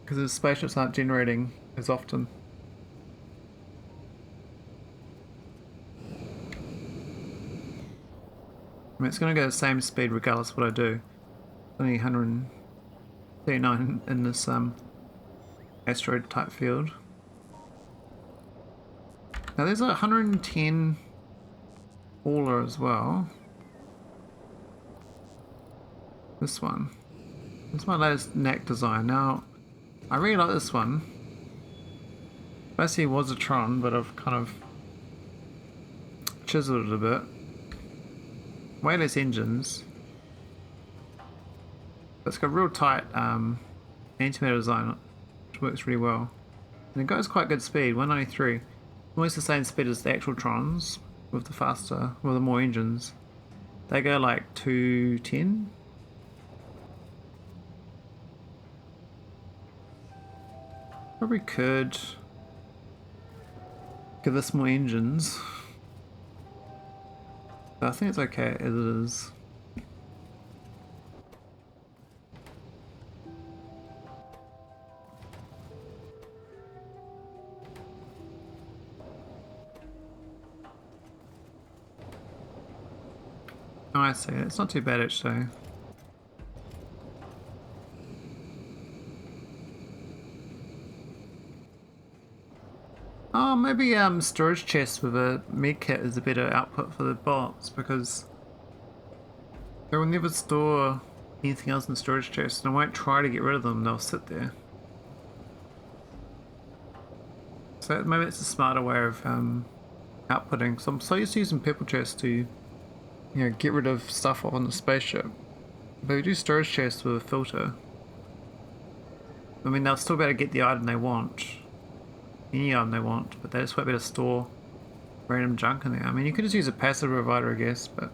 because the spaceships aren't generating as often. I mean, it's going to go the same speed regardless of what I do. Only 139 in this asteroid type field. Now there's a 110 hauler as well. This one. This is my latest neck design. Now, I really like this one. Basically it was a Tron, but I've kind of chiseled it a bit. Way less engines. It's got real tight antimatter design, which works really well. And it goes quite good speed, 193. Almost the same speed as the actual Trons, with the more engines. They go like 210. Probably could give this more engines. But I think it's okay as it is. Oh, I see. It's not too bad actually. Oh, maybe storage chests with a med kit is a better output for the bots, because they will never store anything else in the storage chests, and I won't try to get rid of them, they'll sit there. So maybe it's a smarter way of outputting. So I'm so used to using purple chests to, you know, get rid of stuff on the spaceship. But we do storage chests with a filter. I mean, they'll still be able to get the item they want. Any item they want, but they just won't be able to store random junk in there. I mean, you could just use a passive provider, I guess, but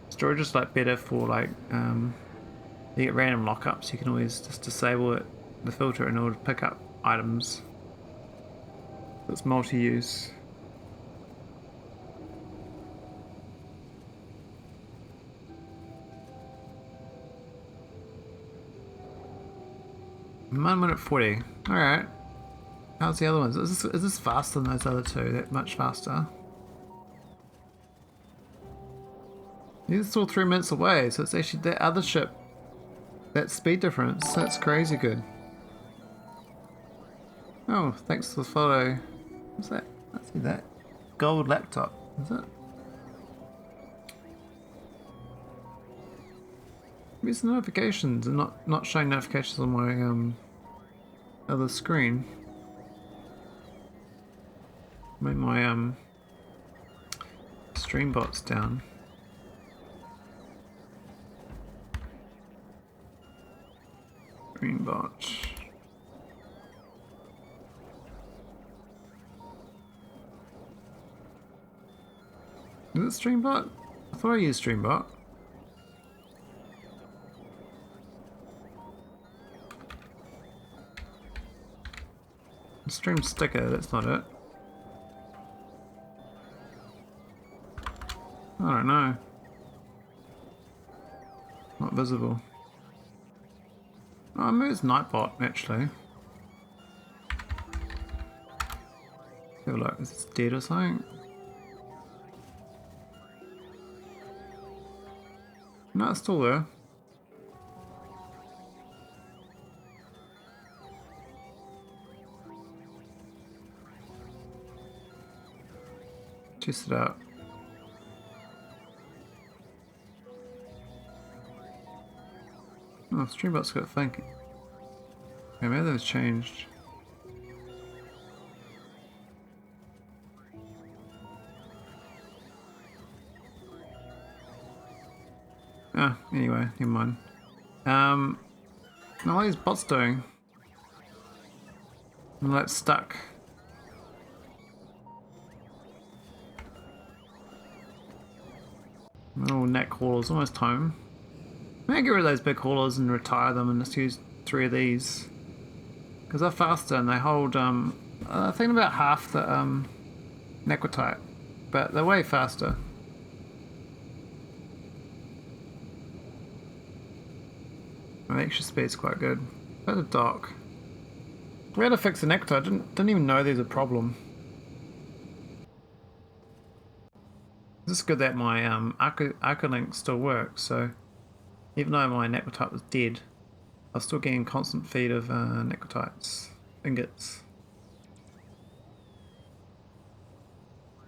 storage is like better for like you get random lockups. You can always just disable it, the filter, in order to pick up items. It's multi-use. One minute 40. All right. How's the other ones? Is this faster than those other two? That much faster? These are still 3 minutes away, so it's actually that other ship. That speed difference. That's crazy good. Oh, thanks for the photo. What's that? Let's see that. Gold laptop. Is it? Maybe it's notifications and not showing notifications on my other screen. Make my stream bots down. Stream bot. Is it stream bot? I thought I used stream bot. Stream sticker, that's not it. I don't know. Not visible. Oh, maybe it's Nightbot, actually. I feel like it's dead or something. No, it's still there. Test it out. Oh, Streambot's got thinking. Okay, maybe they've changed. Ah, anyway, never mind. Now what are these bots doing? I'm like stuck. Oh, neck haulers, almost time. Maybe get rid of those big haulers and retire them and just use 3 of these. Because they're faster and they hold, I think about half the necrotite, but they're way faster. The extra speed's quite good. That's a dock. We had to fix the necrotite, didn't even know there's a problem. It's just good that my Arcolink still works, so even though my necrotite was dead, I was still getting constant feed of necrotites, ingots.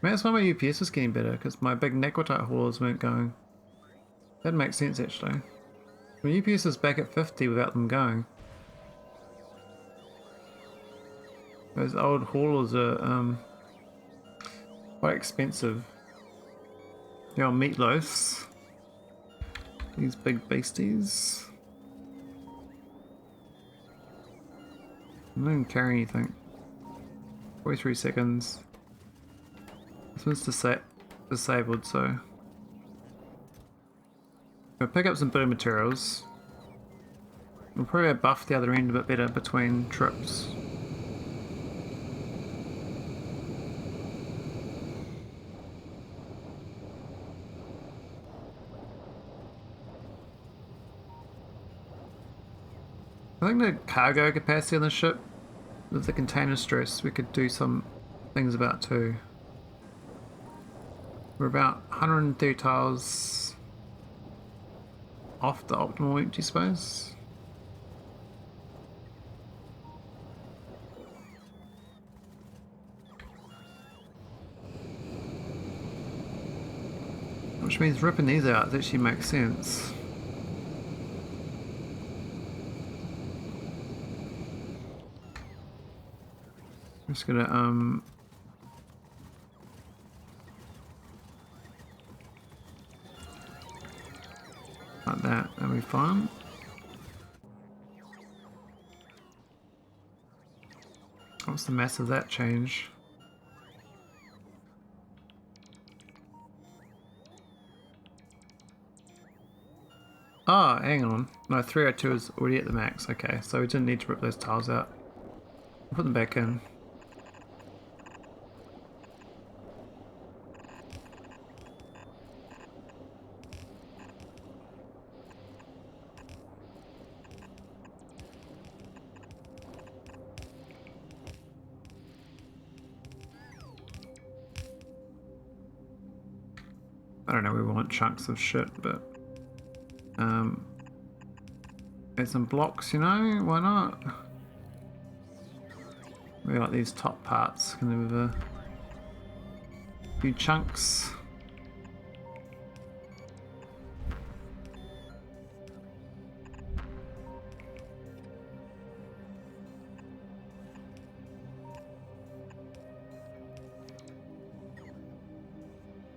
Maybe that's why my UPS was getting better, because my big necrotite haulers weren't going. That makes sense actually. My UPS is back at 50 without them going. Those old haulers are quite expensive. The old meatloafs. These big beasties. I don't even carry anything. 43 seconds. This one's disabled, so we'll pick up some building materials. We'll probably buff the other end a bit better between trips. I think the cargo capacity on the ship, with the container stress, we could do some things about too. We're about 130 tiles off the optimal empty space. Which means ripping these out actually makes sense. I'm just gonna like that, that'll be fine. What's the mass of that change? Oh, hang on. No, 302 is already at the max. Okay, so we didn't need to rip those tiles out. I'll put them back in. I don't know, we want chunks of shit, but there's some blocks, you know, why not? We like these top parts, can have a few chunks.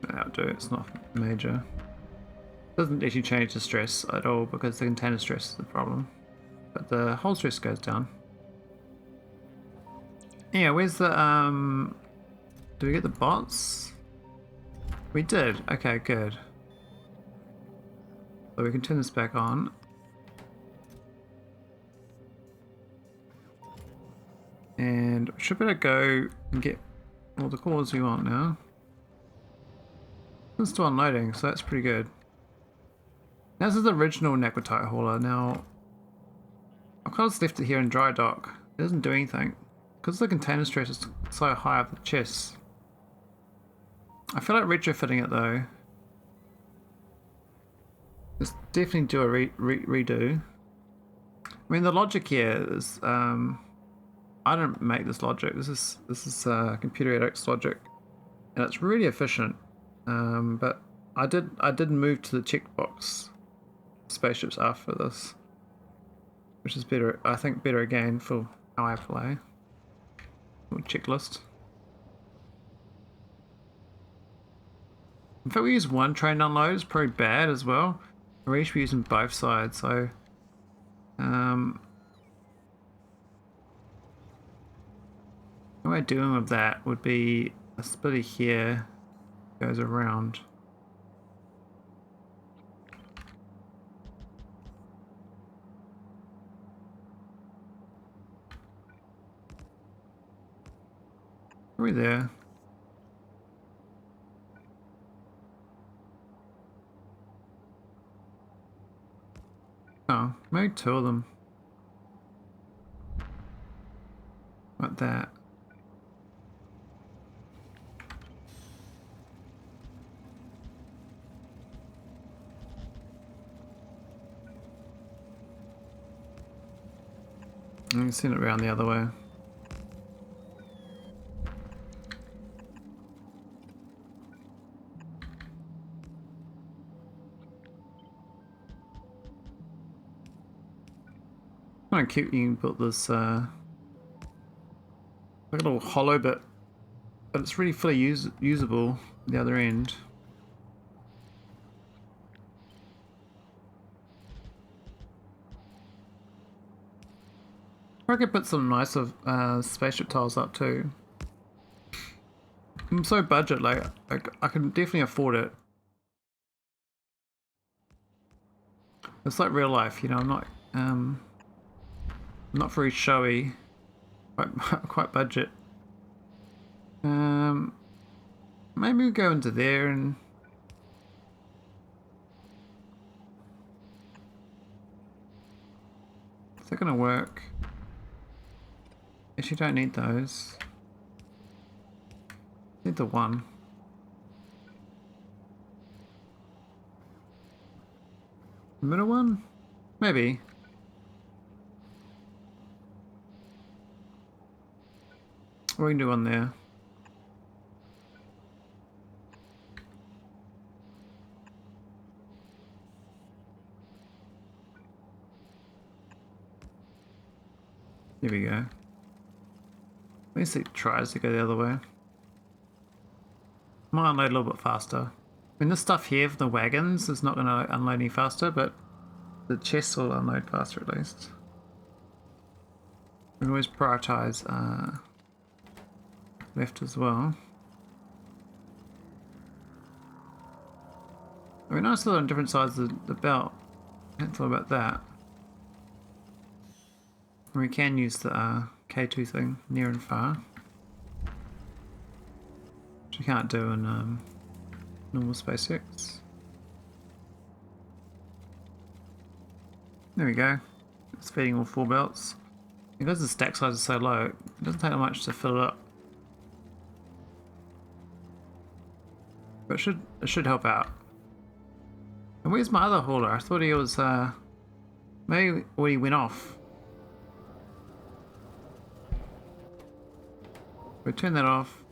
That'll do, it's not major. Doesn't actually change the stress at all because the container stress is the problem. But the whole stress goes down. Yeah, where's the do we get the bots? We did, okay, good. So we can turn this back on. And we should better go and get all the cores we want now. It's still unloading, so that's pretty good. Now this is the original necrotite hauler. Now, I've kind of just left it here in dry dock. It doesn't do anything. Because the container stress is so high up the chests. I feel like retrofitting it though. Just definitely do a redo. I mean, the logic here is, I didn't make this logic. This is computer edX logic. and it's really efficient. But I did move to the checkbox spaceships after this, which is better. I think better again for how I play. Or checklist. In fact, we use one train unload, it's probably bad as well. We should be using both sides, so the way of doing with that would be a splitter here goes around. Are we there? Oh, maybe two of them. Like that. You can send it around the other way. Kind of cute you can put this like a little hollow bit, but it's really fully usable at the other end. I could put some nicer spaceship tiles up too. I'm so budget, like I can definitely afford it. It's like real life, you know. I'm not very showy, quite budget. Maybe we go into there and is that gonna work? Actually, don't need those. Need the one. The middle one? Maybe. We can do one there. Here we go. At least it tries to go the other way. Might unload a little bit faster. I mean, this stuff here for the wagons is not going to unload any faster, but the chests will unload faster at least. We can always prioritize left as well. I mean, nice on different sides of the belt. I hadn't thought about that. And we can use the K2 thing, near and far. Which you can't do in normal SpaceX. There we go. It's feeding all 4 belts. Because the stack size is so low, it doesn't take that much to fill it up. But it should help out. And where's my other hauler? I thought he was maybe he went off. We turn that off.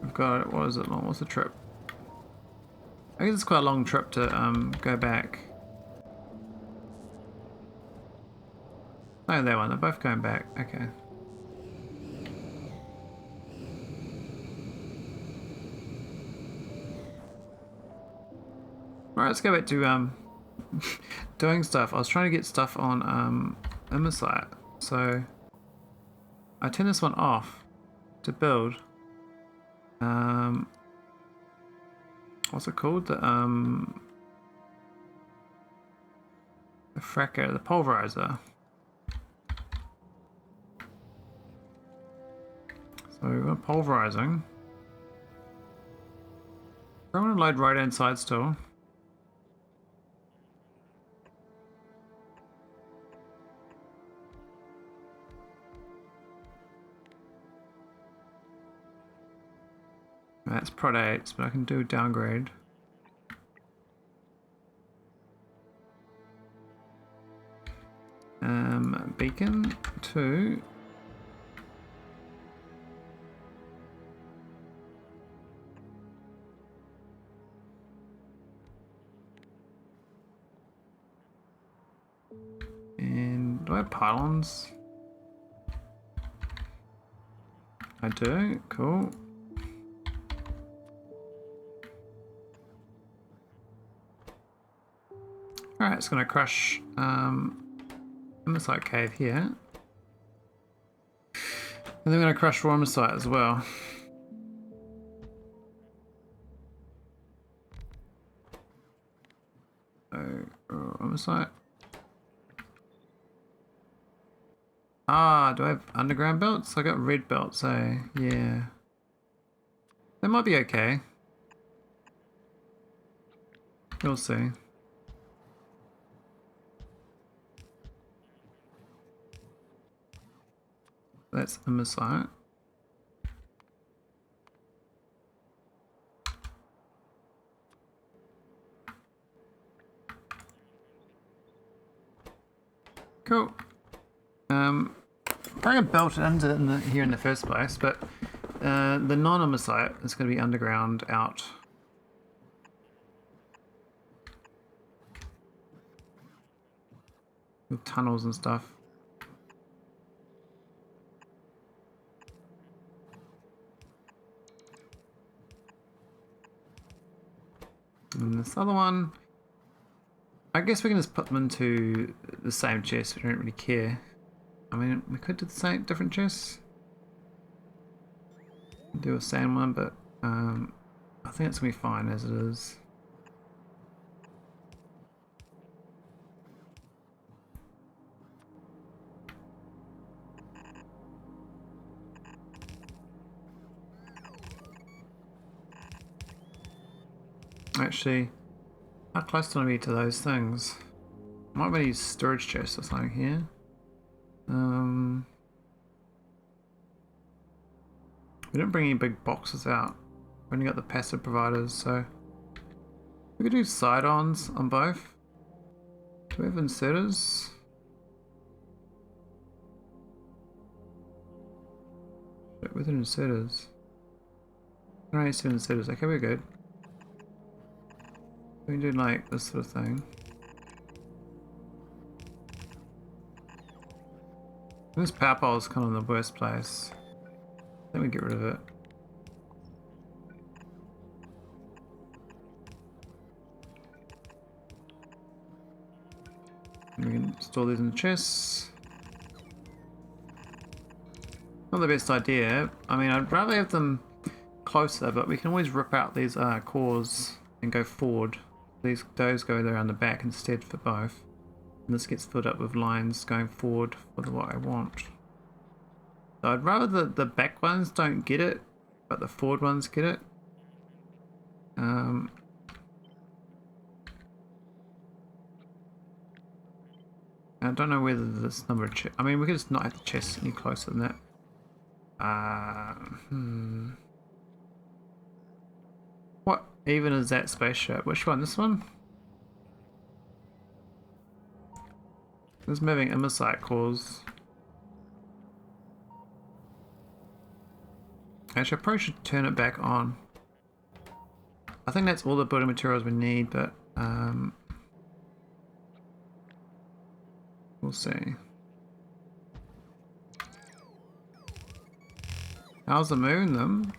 We've got, what is it long? What's the trip? I guess it's quite a long trip to go back. Oh, that one. They're both going back. Okay. Alright, let's go back to doing stuff. I was trying to get stuff on immersite. So I turn this one off to build. What's it called? The fracker, the pulverizer. So we're pulverizing. I want to load right hand side still. That's prod 8s, but I can do downgrade. Beacon to and do I have pylons? I do, cool. Alright, it's gonna crush immersite cave here. And then we're gonna crush raw immersite as well. So raw immersite. Ah, do I have underground belts? I got red belts, so yeah. That might be okay. We'll see. That's immersite. Cool. Probably built it into here in the first place, but the non-immersite is going to be underground out. With tunnels and stuff. And this other one, I guess we can just put them into the same chest. We don't really care. I mean, we could do the same different chests. Do a sand one, but I think it's gonna be fine as it is. Actually, how close do I be to those things? Might be these storage chests or something here. We didn't bring any big boxes out. We only got the passive providers, so we could do side-ons on both. Do we have inserters? With inserters. I don't see inserters. Okay, we're good. We can do like this sort of thing. This power pole is kind of in the worst place. Let me get rid of it. And we can store these in the chests. Not the best idea. I mean, I'd rather have them closer, but we can always rip out these cores and go forward. Those go around the back instead for both. And this gets filled up with lines going forward for what I want. So I'd rather the back ones don't get it, but the forward ones get it. I don't know whether this number of chests. I mean, we could just not have the chests any closer than that. What even is that spaceship? Which one? This one? This moving immersite cores. Actually, I probably should turn it back on. I think that's all the building materials we need, but we'll see. How's the moving them?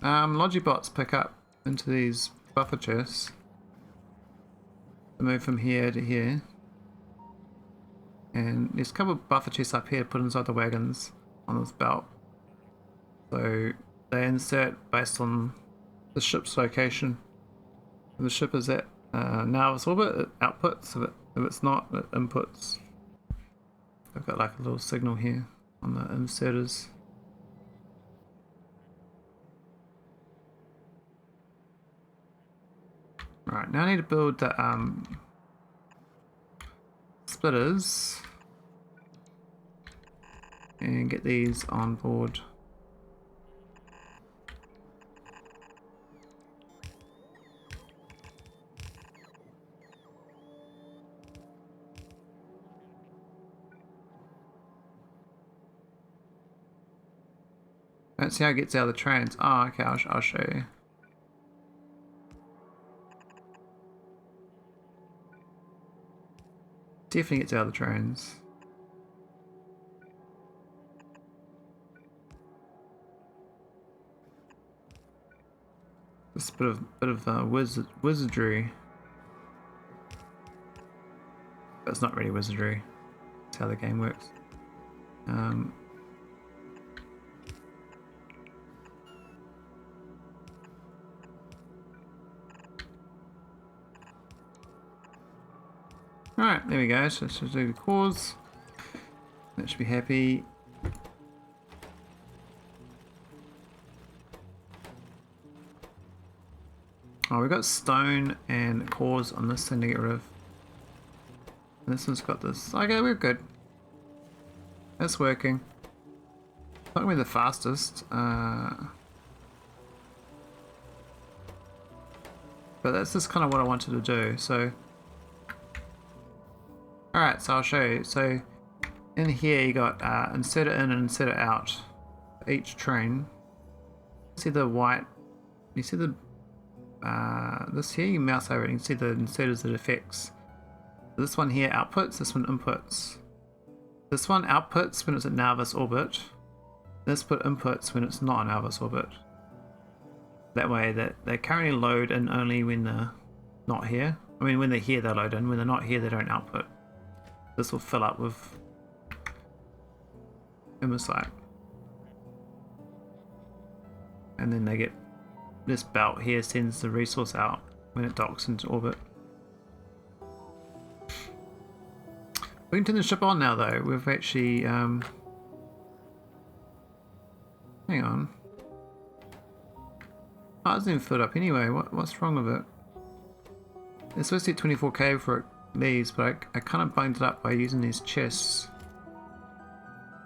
Logibots pick up into these buffer chests. They move from here to here. And there's a couple of buffer chests up here to put inside the wagons on this belt. So they insert based on the ship's location. If the ship is at nauvis orbit, it outputs. If it's not, it inputs. I've got like a little signal here on the inserters. Alright, now I need to build the splitters and get these on board. Don't see how it gets out of the trains. Oh, okay, I'll show you. Definitely gets out of the trains. Just a bit of wizardry. But it's not really wizardry. That's how the game works. Alright, there we go. So let's do the cores. That should be happy. Oh, we've got stone and cores on this thing to get rid of. And this one's got this. Okay, we're good. That's working. Not gonna be the fastest. But that's just kind of what I wanted to do. So, alright, so I'll show you. So, in here you got insert it in and insert it out. Each train. See the white? You see the this here? You mouse over it. You can see the inserters that affects. This one here outputs. This one inputs. This one outputs when it's at nauvis orbit. This put inputs when it's not a nauvis orbit. That way that they currently load in only when they're not here. I mean, when they're here they load in. When they're not here they don't output. This will fill up with immersite. And then they get this belt here sends the resource out when it docks into orbit. We can turn the ship on now though. We've actually hang on. Oh, it doesn't even fill up anyway. What's wrong with it? It's supposed to get 24k for these, but I kind of bunged it up by using these chests.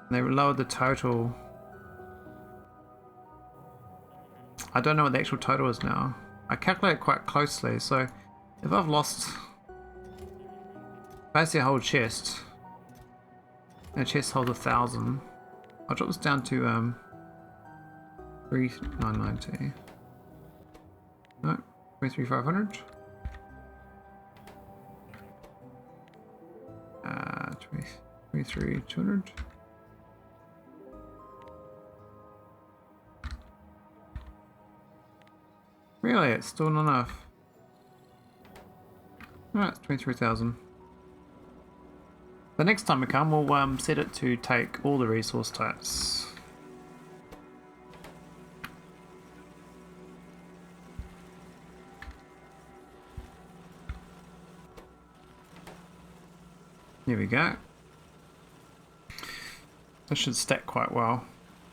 And they lowered the total. I don't know what the actual total is now. I calculate quite closely, so if I've lost basically a whole chest, and a chest holds 1,000, I'll drop this down to 3,990. No, 23,500. 23,200. Really, it's still not enough. Alright, it's 23,000. The next time we come, we'll set it to take all the resource types. Here we go. This should stack quite well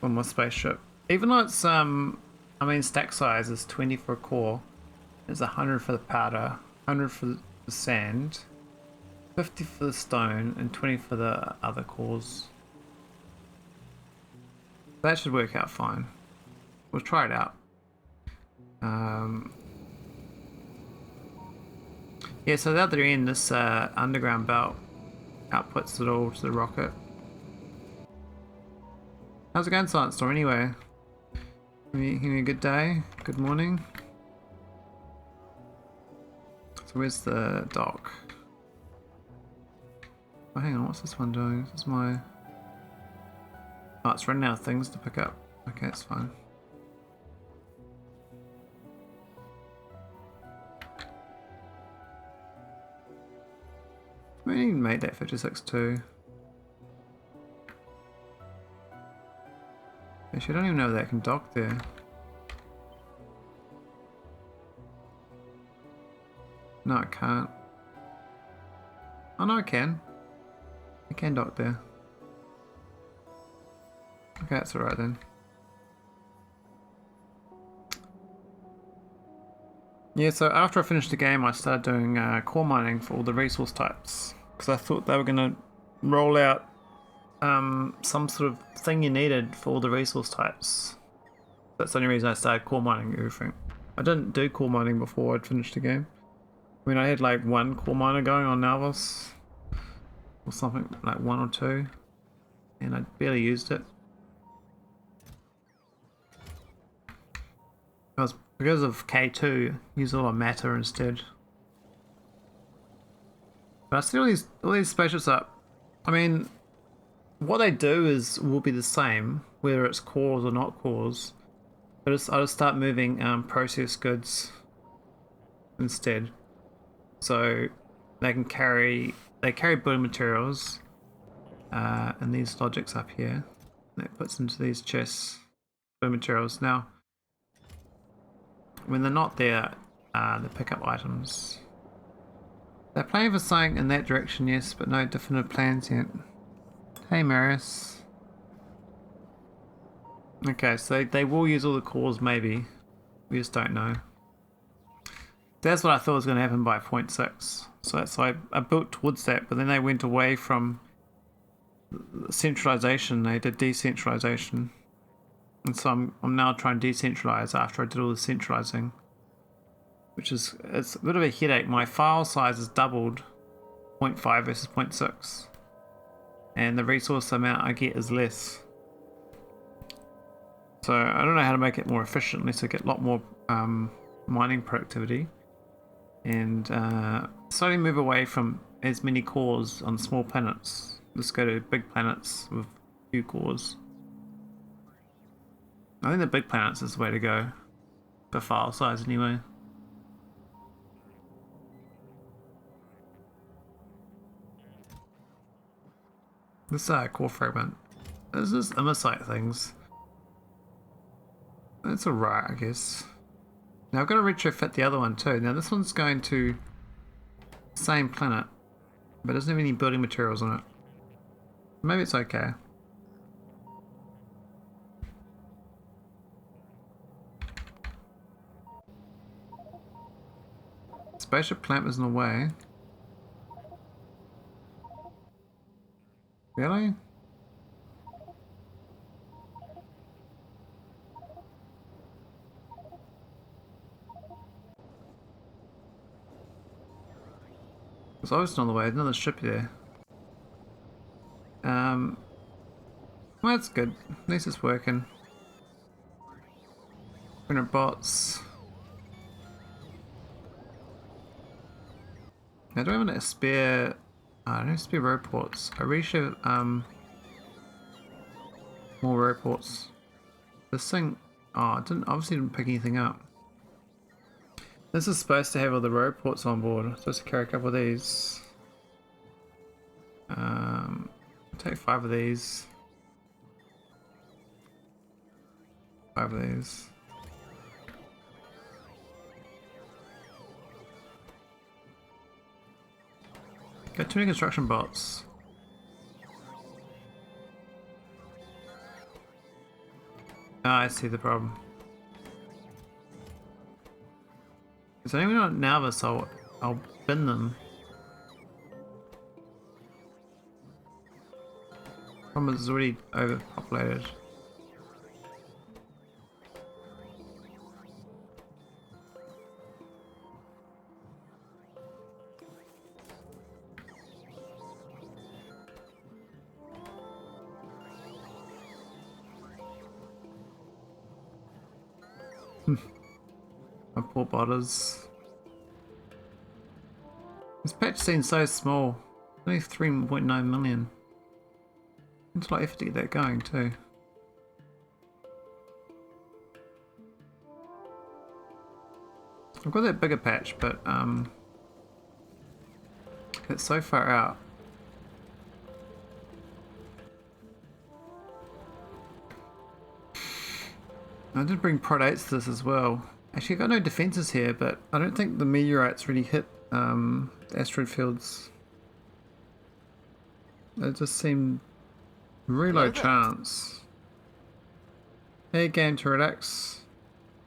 on my spaceship. Even though it's I mean stack size is 20 for a core, there's 100 for the powder, 100 for the sand, 50 for the stone, and 20 for the other cores. That should work out fine. We'll try it out. Yeah, so the other end, this underground belt outputs it all to the rocket. How's it going, Silent Storm, anyway? Give me a good day, good morning. So where's the dock? Oh, hang on, what's this one doing? This is my... Oh, it's running out of things to pick up. Okay, it's fine. We need to make that 56 too. Actually, I don't even know if that can dock there. No, it can't. Oh no, it can. It can dock there. Okay, that's alright then. Yeah, so after I finished the game, I started doing core mining for all the resource types. Because I thought they were going to roll out some sort of thing you needed for all the resource types. That's the only reason I started core mining everything. I didn't do core mining before I'd finished the game. I mean, I had like one core miner going on nauvis. Or something, like one or two. And I barely used it. Because of K2, use a lot of matter instead. But I see all these spaceships up. I mean, what they do will be the same, whether it's cores or not cores. I'll just start moving processed goods instead. So they carry building materials and these logics up here. That puts into these chests building materials. Now, when they're not there, they pick up items. They're planning for something in that direction, yes, but no definitive plans yet. Hey, Marius. Okay, so they will use all the cores, maybe. We just don't know. That's what I thought was going to happen by 0.6. So I built towards that, but then they went away from centralization. They did decentralization. And so I'm now trying to decentralize after I did all the centralizing. It's a bit of a headache. My file size is doubled 0.5 versus 0.6. And the resource amount I get is less. So I don't know how to make it more efficient unless I get a lot more mining productivity. And slowly move away from as many cores on small planets. Let's go to big planets with few cores. I think the big planets is the way to go. For file size anyway. This core fragment. This is immersite things. That's alright, I guess. Now I've got to retrofit the other one too. Now this one's going to the same planet, but doesn't have any building materials on it. Maybe it's okay. Spaceship plant is in the way. Really? It's obviously on the way. Another ship there. Well, that's good. At least it's working. 100 bots. I don't have a spare. I don't have spare roports. I really should more roports. This thing. Oh, it obviously didn't pick anything up. This is supposed to have all the roports on board. I'm supposed to carry a couple of these. Take 5 of these. 5 of these. Got too many construction bots. Ah, I see the problem. Is anyone on nauvis? I'll bin them. Problem is already overpopulated. My poor botters. This patch seems so small. Only 3.9 million. It's a lot of effort to get that going too. I've got that bigger patch, but it's so far out. I did bring Prod 8s to this as well. Actually, I've got no defenses here, but I don't think the meteorites really hit the asteroid fields. They just seem really low chance. Hey, game to relax.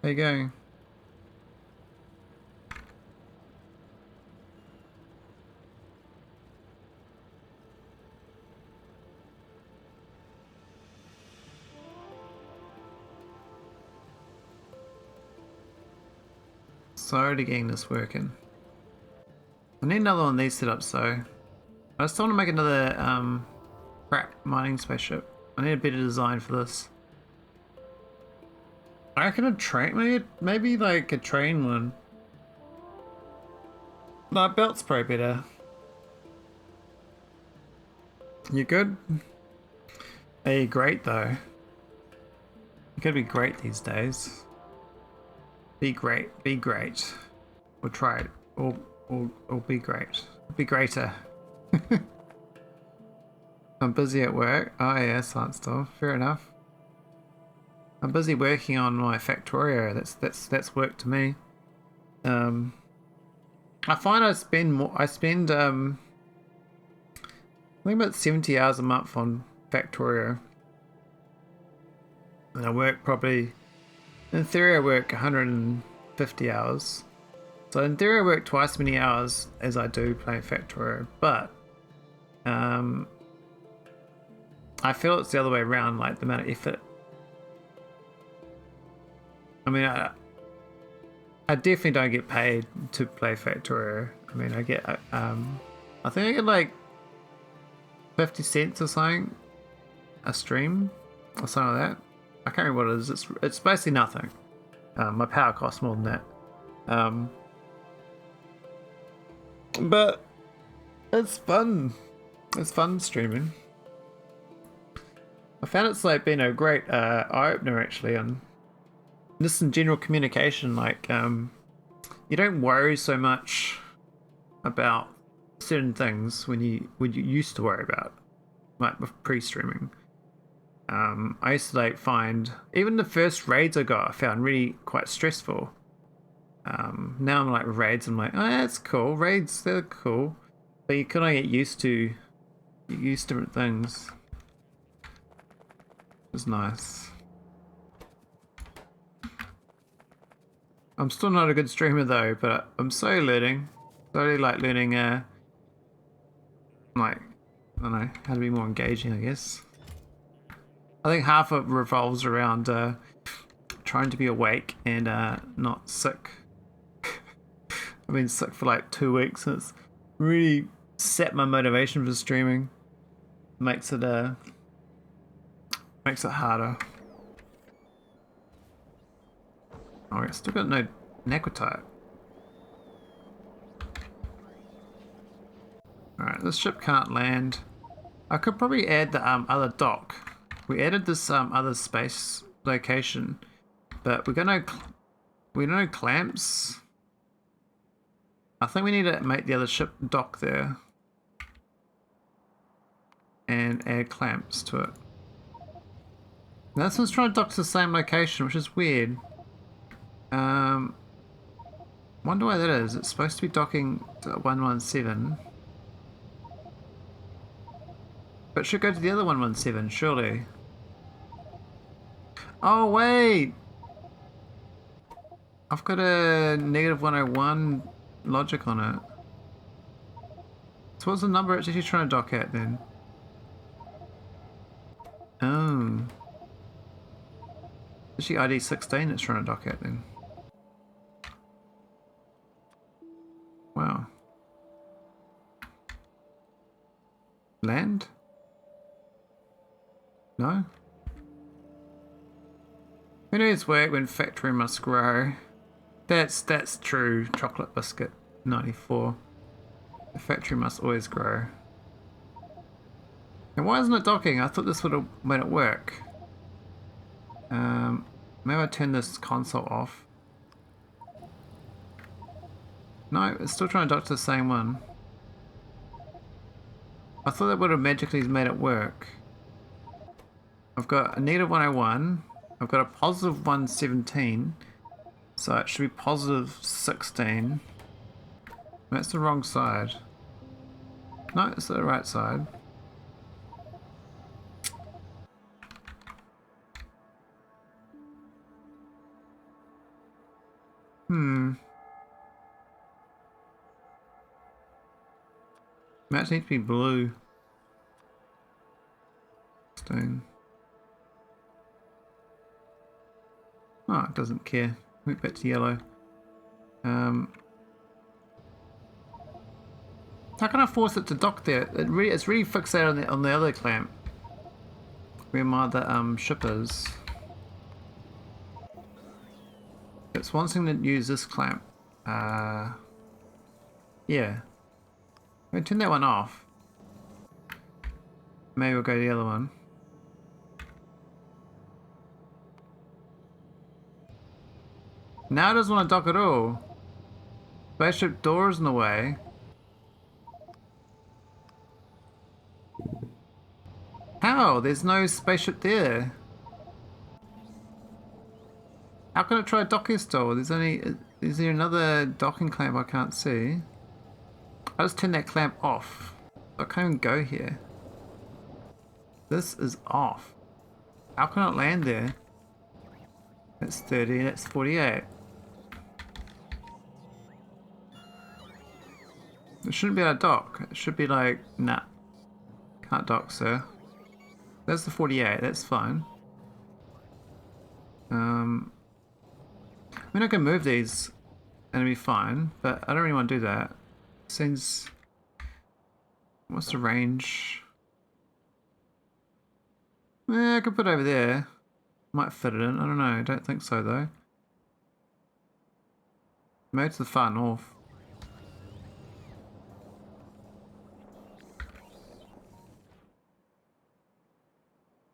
How you going? Sorry to getting this working. I need another one of these setups, so I still want to make another crap mining spaceship. I need a better design for this. I reckon a train, maybe like a train one. No, belt's probably better. You good? Are you great though? You gotta be great these days. Be great, be great. We'll try it. Or be great. Be greater. I'm busy at work. Oh yeah, science stuff. Fair enough. I'm busy working on my Factorio. That's work to me. I find I spend more. I think about 70 hours a month on Factorio, and I work probably. In theory, I work 150 hours. So in theory, I work twice as many hours as I do playing Factorio, but I feel it's the other way around. Like the amount of effort. I mean, I definitely don't get paid to play Factorio. I mean, I get, I think I get like 50 cents or something a stream or something like that. I can't remember what it is. It's basically nothing. My power costs more than that. But it's fun. It's fun streaming. I found it's like been a great eye opener actually on just in general communication. Like you don't worry so much about certain things when you used to worry about, like with pre-streaming. I used to like find even the first raids I got, I found really quite stressful. Now I'm like with raids, I'm like, oh, that's cool. Raids, they're cool, but you kind of get used to different things. It's nice. I'm still not a good streamer though, but I'm slowly learning. Slowly like learning like, I don't know, how to be more engaging, I guess. I think half of it revolves around trying to be awake and not sick. I've been sick for like 2 weeks and it's really set my motivation for streaming. Makes it harder. Oh, I still got no Nequitite. Alright, this ship can't land. I could probably add the other dock. We added this other space location, but we got no clamps. I think we need to make the other ship dock there and add clamps to it. Now this one's trying to dock to the same location, which is weird. Wonder why that is. It's supposed to be docking to 117. But it should go to the other 117, surely. Oh wait! I've got a negative 101 logic on it. So what's the number it's actually trying to dock at then? Oh. It's actually ID 16 it's trying to dock at then. Wow. Land? No? Who needs work when factory must grow? That's true, Chocolate Biscuit 94. The factory must always grow. And why isn't it docking? I thought this would have made it work. Maybe I turn this console off. No, it's still trying to dock to the same one. I thought that would have magically made it work. I've got a negative 101. I've got a positive 117. So it should be positive 16. That's the wrong side. No, it's the right side. Maps need to be blue. Stone. Oh, it doesn't care. Move back to yellow. How can I force it to dock there? It's really fixated on the other clamp. Where my other ship is. It's wanting to use this clamp. Yeah. I'm gonna turn that one off. Maybe we'll go to the other one. Now it doesn't want to dock at all. Spaceship door's in the way. How? There's no spaceship there. How can it try docking still? There's only... Is there another docking clamp I can't see? I just turned that clamp off. I can't even go here. This is off. How can it land there? That's 30, that's 48. It shouldn't be able to dock. It should be like, nah. Can't dock, sir. That's the 48, that's fine. I mean, I can move these and it'll be fine, but I don't really want to do that. Since... What's the range? I could put it over there. Might fit it in, I don't know, I don't think so though. Maybe to the far north.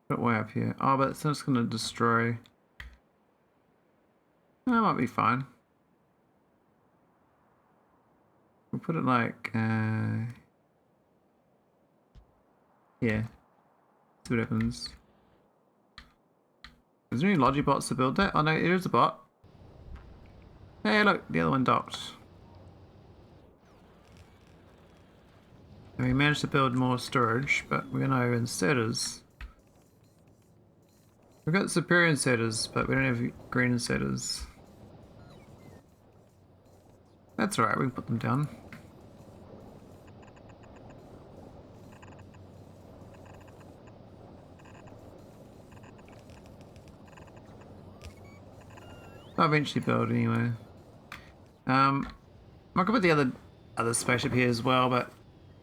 Put it way up here. Oh, but it's just going to destroy... That might be fine. We'll put it like... yeah. See what happens. Is there any Logibots to build that? Oh no, there is a bot. Hey look, the other one docked. And we managed to build more storage, but we're gonna have inserters. We've got superior inserters, but we don't have green inserters. That's alright, we can put them down. I'll eventually build anyway. I could put the other spaceship here as well, but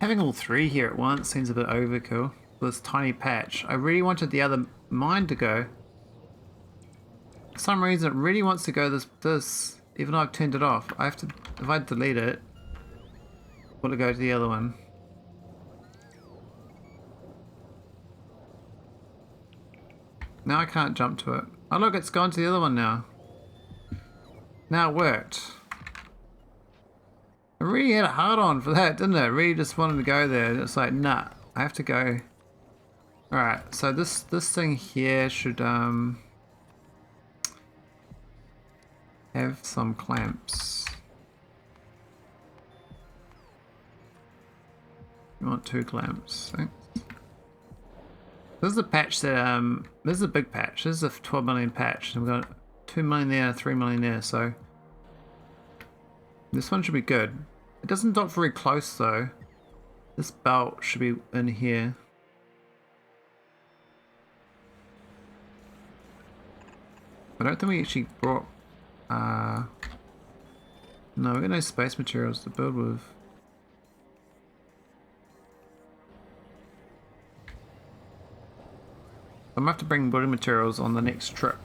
having all three here at once seems a bit overkill. For this tiny patch. I really wanted the other mine to go. For some reason it really wants to go this, even though I've turned it off. I have to, if I delete it, will it go to the other one? Now I can't jump to it. Oh look, it's gone to the other one now. Now it worked. I really had a hard on for that, didn't it? I really just wanted to go there. It's like, nah, I have to go. Alright, so this thing here should have some clamps. You want 2 clamps, thanks. This is a patch that this is a big patch. This is a 12 million patch. And we've got 2 million there, 3 million there, so this one should be good. It doesn't dock very close though. This belt should be in here. I don't think we actually brought no, we got no space materials to build with. I'm gonna have to bring building materials on the next trip.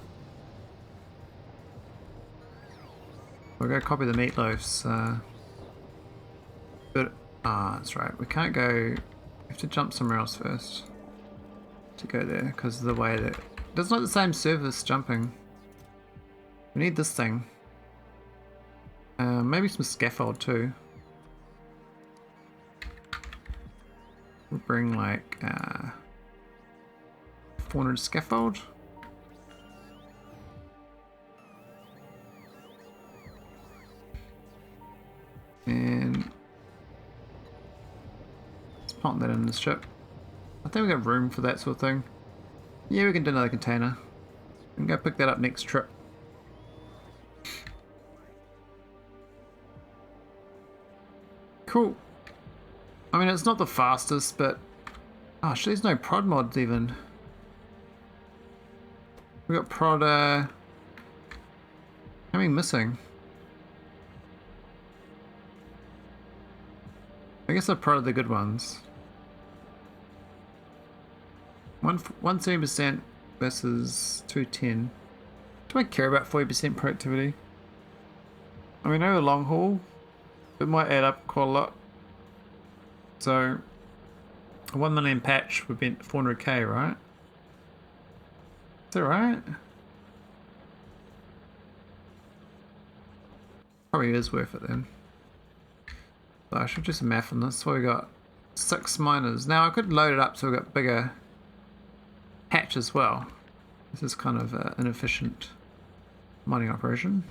We'll go copy the meatloafs. But that's right. We can't go. We have to jump somewhere else first to go there because of the way that it's not the same surface jumping. We need this thing. Maybe some scaffold too. We'll bring like 400 scaffold. And let's plant that in the ship. I think we got room for that sort of thing. Yeah, we can do another container. We can go pick that up next trip. Cool. I mean, it's not the fastest, but oh shit, there's no prod mods even. We got prod. How many missing? I guess I've prodded the good ones. 170% versus 210. Do I care about 40% productivity? I mean, over the long haul, it might add up quite a lot. So, a 1 million patch would be 400k, right? Is that right? Probably is worth it then. So I should do some math on this. So we got 6 miners. Now I could load it up so we've got bigger hatch as well. This is kind of an inefficient mining operation.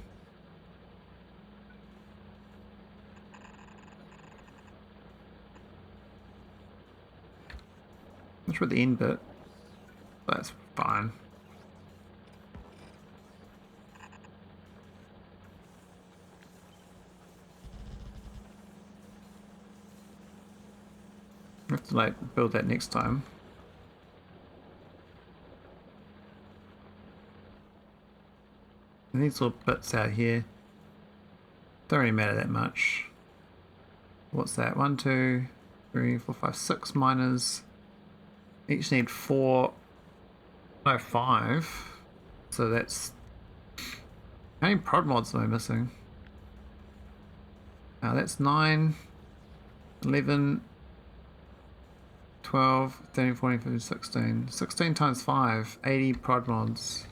Not sure the end bit, but that's fine. I have to like build that next time. And these little bits out here don't really matter that much. What's that? 1, 2, 3, 4, 5, 6 miners. Each need 4, no 5. So that's, how many prod mods am I missing? That's 9, 11, 12, 13, 14, 15, 16. 16 times 5, 80 prod mods.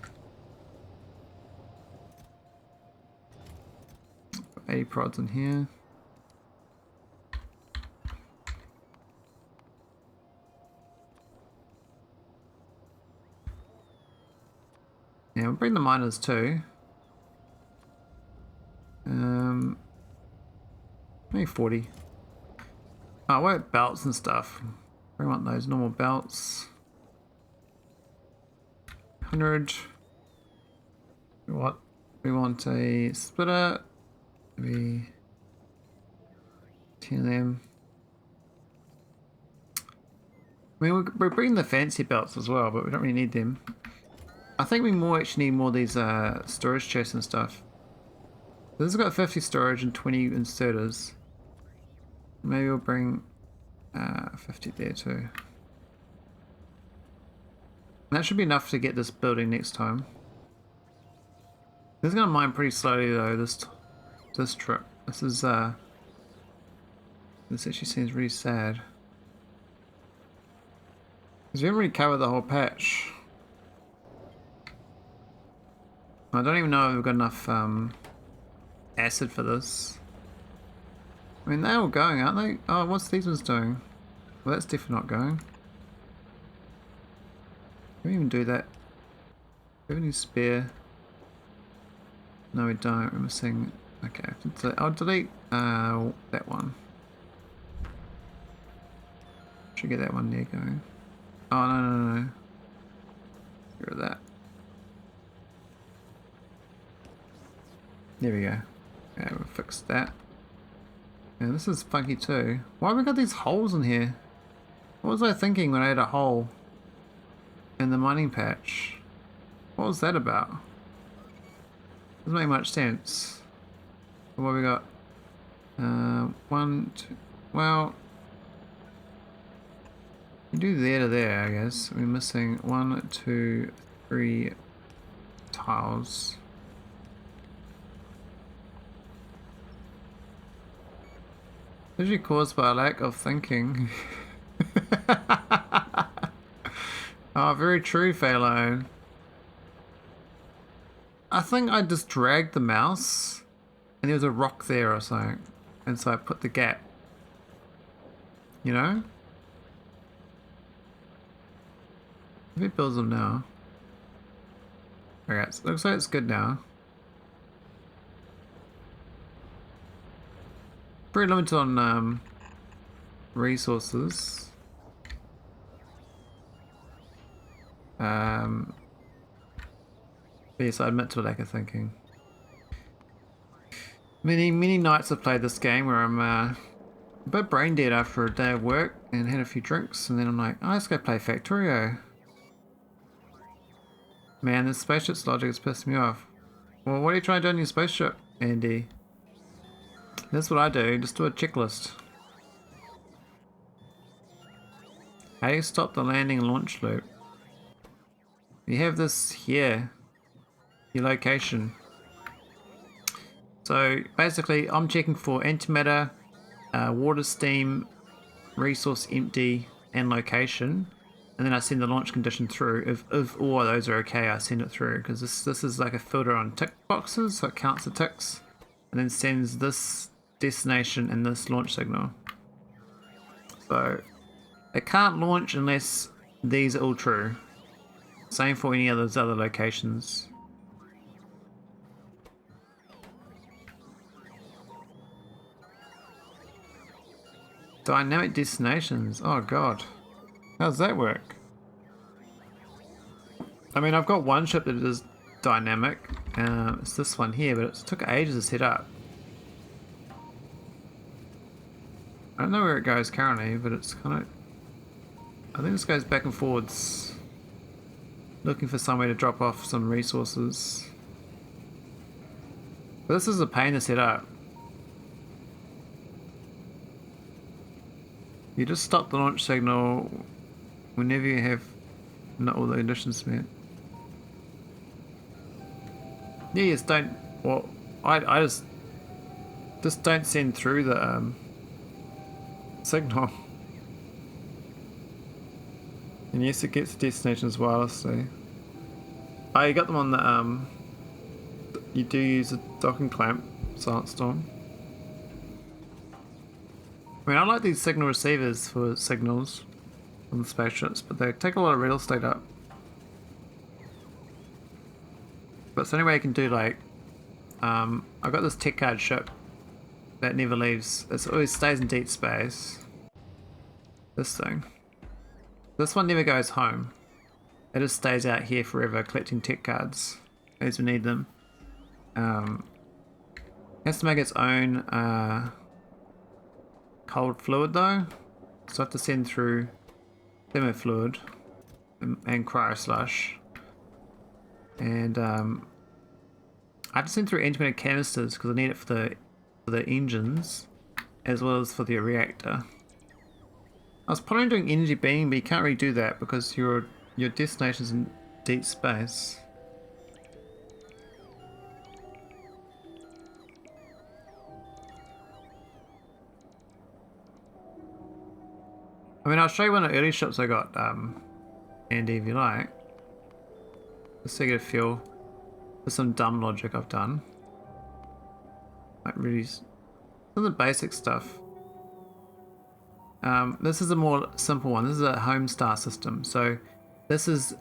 80 prods in here. Yeah, we'll bring the miners too. Maybe 40. Oh, what about belts and stuff? We want those normal belts. 100. What? We want a splitter. Maybe 10 of them. I mean, we're bringing the fancy belts as well, but we don't really need them. I think we actually need more of these storage chests and stuff. This has got 50 storage and 20 inserters. Maybe we'll bring 50 there too. And that should be enough to get this building next time. This is going to mine pretty slowly though, this trip. This is this actually seems really sad. Because we haven't really covered the whole patch. I don't even know if we've got enough acid for this. I mean, they're all going, aren't they? Oh, what's these ones doing? Well, that's definitely not going. Can we even do that? Do we have any spare? No, we don't. We're missing. Okay, I'll delete that one. Should get that one there going. Oh, no. Get rid of that. There we go. Yeah, we'll fix that. Yeah, this is funky too. Why have we got these holes in here? What was I thinking when I had a hole in the mining patch? What was that about? Doesn't make much sense. What have we got? 1, 2. Well, you do there to there, I guess. We're missing 1, 2, 3 tiles. Usually caused by a lack of thinking. Oh, very true, Phalone. I think I just dragged the mouse and there was a rock there or something. And so I put the gap. You know? If it builds them now. Okay, so it looks like it's good now. Pretty limited on resources. Yes, I admit to a lack of thinking. Many nights I've played this game where I'm a bit brain dead after a day of work and had a few drinks, and then I'm like, oh, let's go play Factorio. Man, this spaceship's logic is pissing me off. Well, what are you trying to do on your spaceship, Andy? That's what I do, just do a checklist. How do you stop the landing and launch loop? You have this here. Your location. So basically, I'm checking for antimatter, water, steam, resource empty, and location, and then I send the launch condition through. If all of those are okay, I send it through, because this is like a filter on tick boxes, so it counts the ticks, and then sends this destination and this launch signal. So it can't launch unless these are all true. Same for any of those other locations. Dynamic destinations. Oh god. How does that work? I mean, I've got one ship that is dynamic. It's this one here, but it took ages to set up. I don't know where it goes currently, but it's kind of... I think this goes back and forwards. Looking for somewhere to drop off some resources. But this is a pain to set up. You just stop the launch signal whenever you have not all the conditions met. Yeah, just don't... Well, I just don't send through the signal. And yes, it gets the destinations wirelessly. Oh, you got them on the you do use a docking clamp, Silent Storm. I mean, I like these signal receivers for signals on the spaceships, but they take a lot of real estate up. But it's the only way you can do, like, I've got this tech card ship that never leaves. It always stays in deep space. This thing. This one never goes home. It just stays out here forever collecting tech cards as we need them. It has to make its own cold fluid though, so I have to send through thermofluid and cryo slush. And I have to send through antimatter canisters because I need it for the engines as well as for the reactor. I was planning on doing energy beaming, but you can't really do that because your destination's in deep space. I mean, I'll show you one of the early ships I got, Andy, if you like. Just to get a feel for some dumb logic I've done. Like really, some of the basic stuff. This is a more simple one. This is a home star system. So this is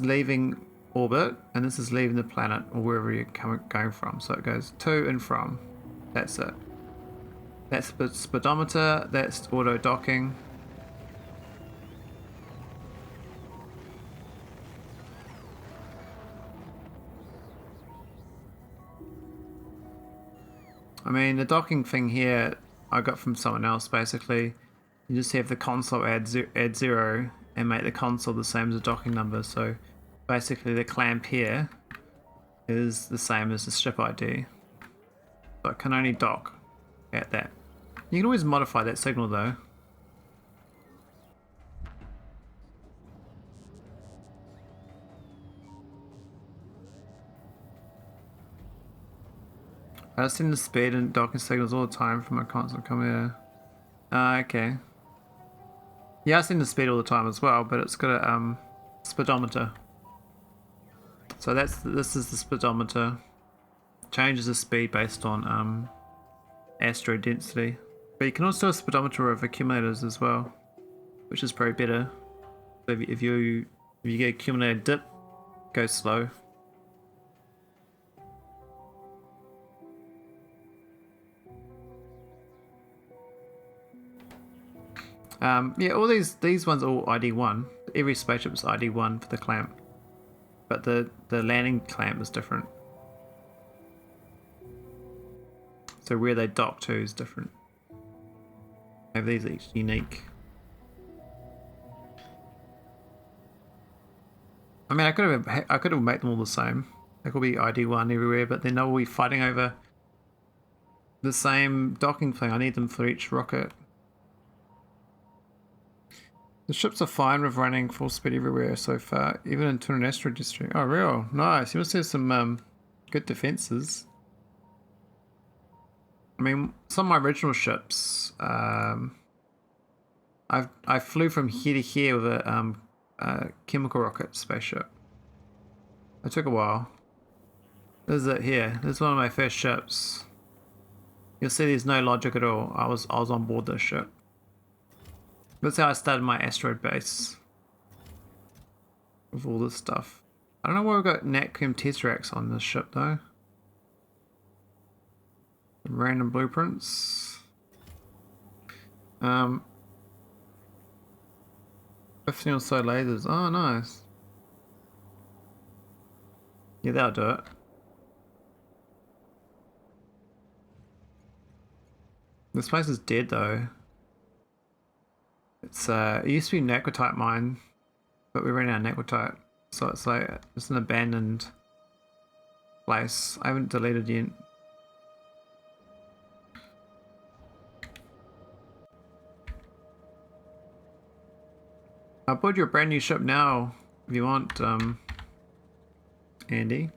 leaving orbit, and this is leaving the planet or wherever you're going from. So it goes to and from. That's it. That's the speedometer. That's auto docking. I mean, the docking thing here I got from someone else. Basically, you just have the console add 0 and make the console the same as the docking number. So basically the clamp here is the same as the ship ID. So I can only dock at that. You can always modify that signal though. I send the speed and docking signals all the time from my console coming here. Okay. Yeah, I send the speed all the time as well, but it's got a speedometer. So this is the speedometer. Changes the speed based on asteroid density. But you can also do a speedometer of accumulators as well, which is probably better. So if you get accumulator dip, go slow. Yeah, all these ones are all ID1. Every spaceship is ID1 for the clamp, but the landing clamp is different. So where they dock to is different. Maybe these are each unique. I mean, I could have made them all the same. They could be ID1 everywhere, but then they'll be fighting over the same docking thing. I need them for each rocket. The ships are fine with running full speed everywhere so far, even into an asteroid district. Oh, real? Nice. You must have some good defenses. I mean, some of my original ships, I flew from here to here with a chemical rocket spaceship. It took a while. This is it here. This is one of my first ships. You'll see there's no logic at all. I was on board this ship. That's how I started my asteroid base. With all this stuff. I don't know why we've got Natchem Tesseracts on this ship though. Random blueprints. 15 or so lasers. Oh, nice. Yeah, that'll do it. This place is dead though. It's it used to be Naquitite mine, but we ran out of Naquitite, so it's like it's an abandoned place. I haven't deleted yet. I'll build you a brand new ship now if you want, Andy.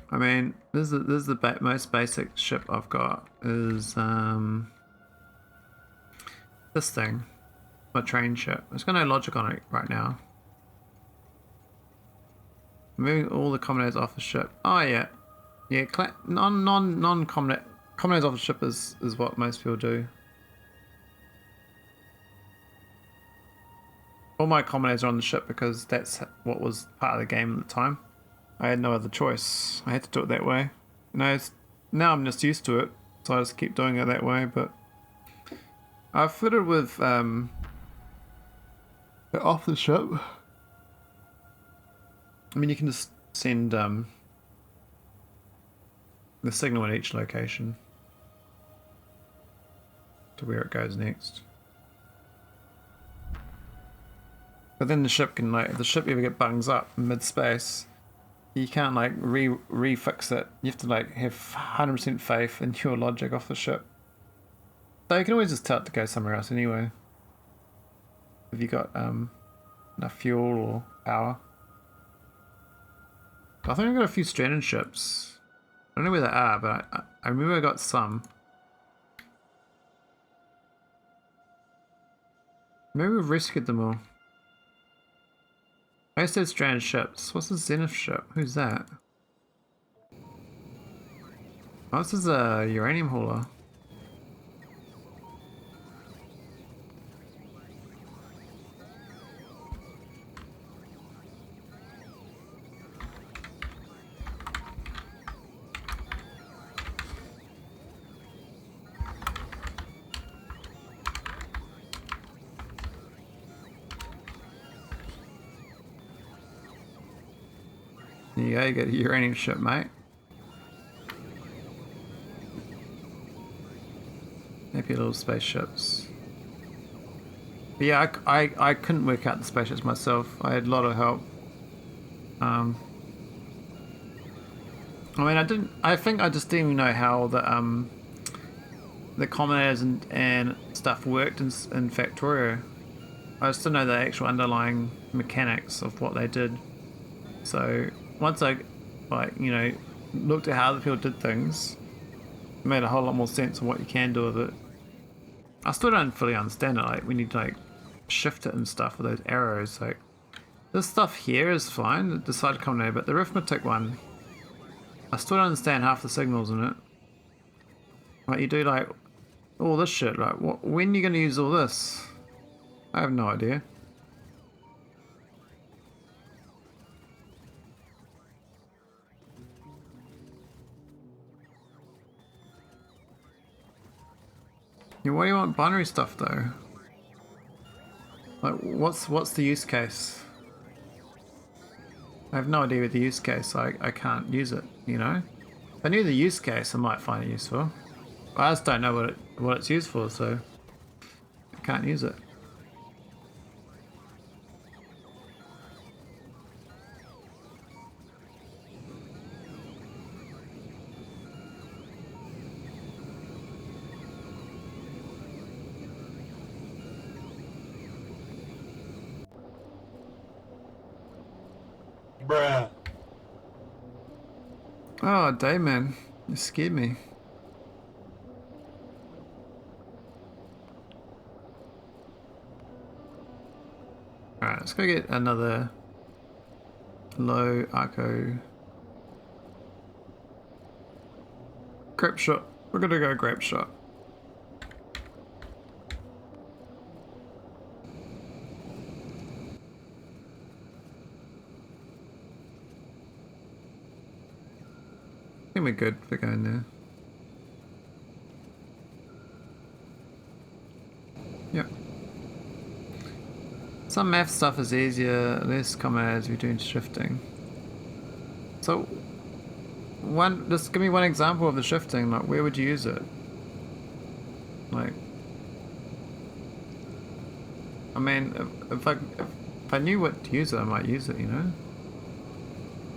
I mean, this is the most basic ship I've got is this thing, my train ship. It's got no logic on it right now. I'm moving all the commoners off the ship. Oh yeah, yeah. Commoners off the ship is what most people do. All my commoners are on the ship because that's what was part of the game at the time. I had no other choice. I had to do it that way. Now I'm just used to it, so I just keep doing it that way. But I've fitted with off the ship. I mean, you can just send the signal at each location to where it goes next. But then the ship can, like, if the ship ever get bungs up in mid-space, you can't like refix it. You have to like have 100% faith in your logic off the ship. So you can always just tell it to go somewhere else anyway. If you got enough fuel or power. I think I got a few stranded ships. I don't know where they are, but I remember I got some. Maybe we've rescued them all. I said stranded ships. What's the Zenith ship? Who's that? Oh, this is a uranium hauler. There you go, you get a uranium ship, mate. Happy little spaceships. But yeah, I couldn't work out the spaceships myself. I had a lot of help. I mean, I think I just didn't even know how the commoners and stuff worked in Factorio. I just didn't know the actual underlying mechanics of what they did. So once I, like, you know, looked at how the people did things, it made a whole lot more sense of what you can do with it. I still don't fully understand it. Like, we need to like shift it and stuff with those arrows. Like, this stuff here is fine, the side commoner, but the arithmetic one, I still don't understand half the signals in it. Like, you do like all this shit. Like, when are you going to use all this? I have no idea. Yeah, why do you want binary stuff though? Like, what's the use case? I have no idea with the use case, so I can't use it, you know? If I knew the use case, I might find it useful. But I just don't know what it's used for, so I can't use it. Bruh. Oh, Dayman, you scared me. Alright, let's go get another low arco grape shot. We're gonna go grape shot. I think we're good for going there. Yep. Some math stuff is easier, less common as we're doing shifting. So, just give me one example of the shifting. Like, where would you use it? Like, I mean, if I knew what to use it, I might use it. You know.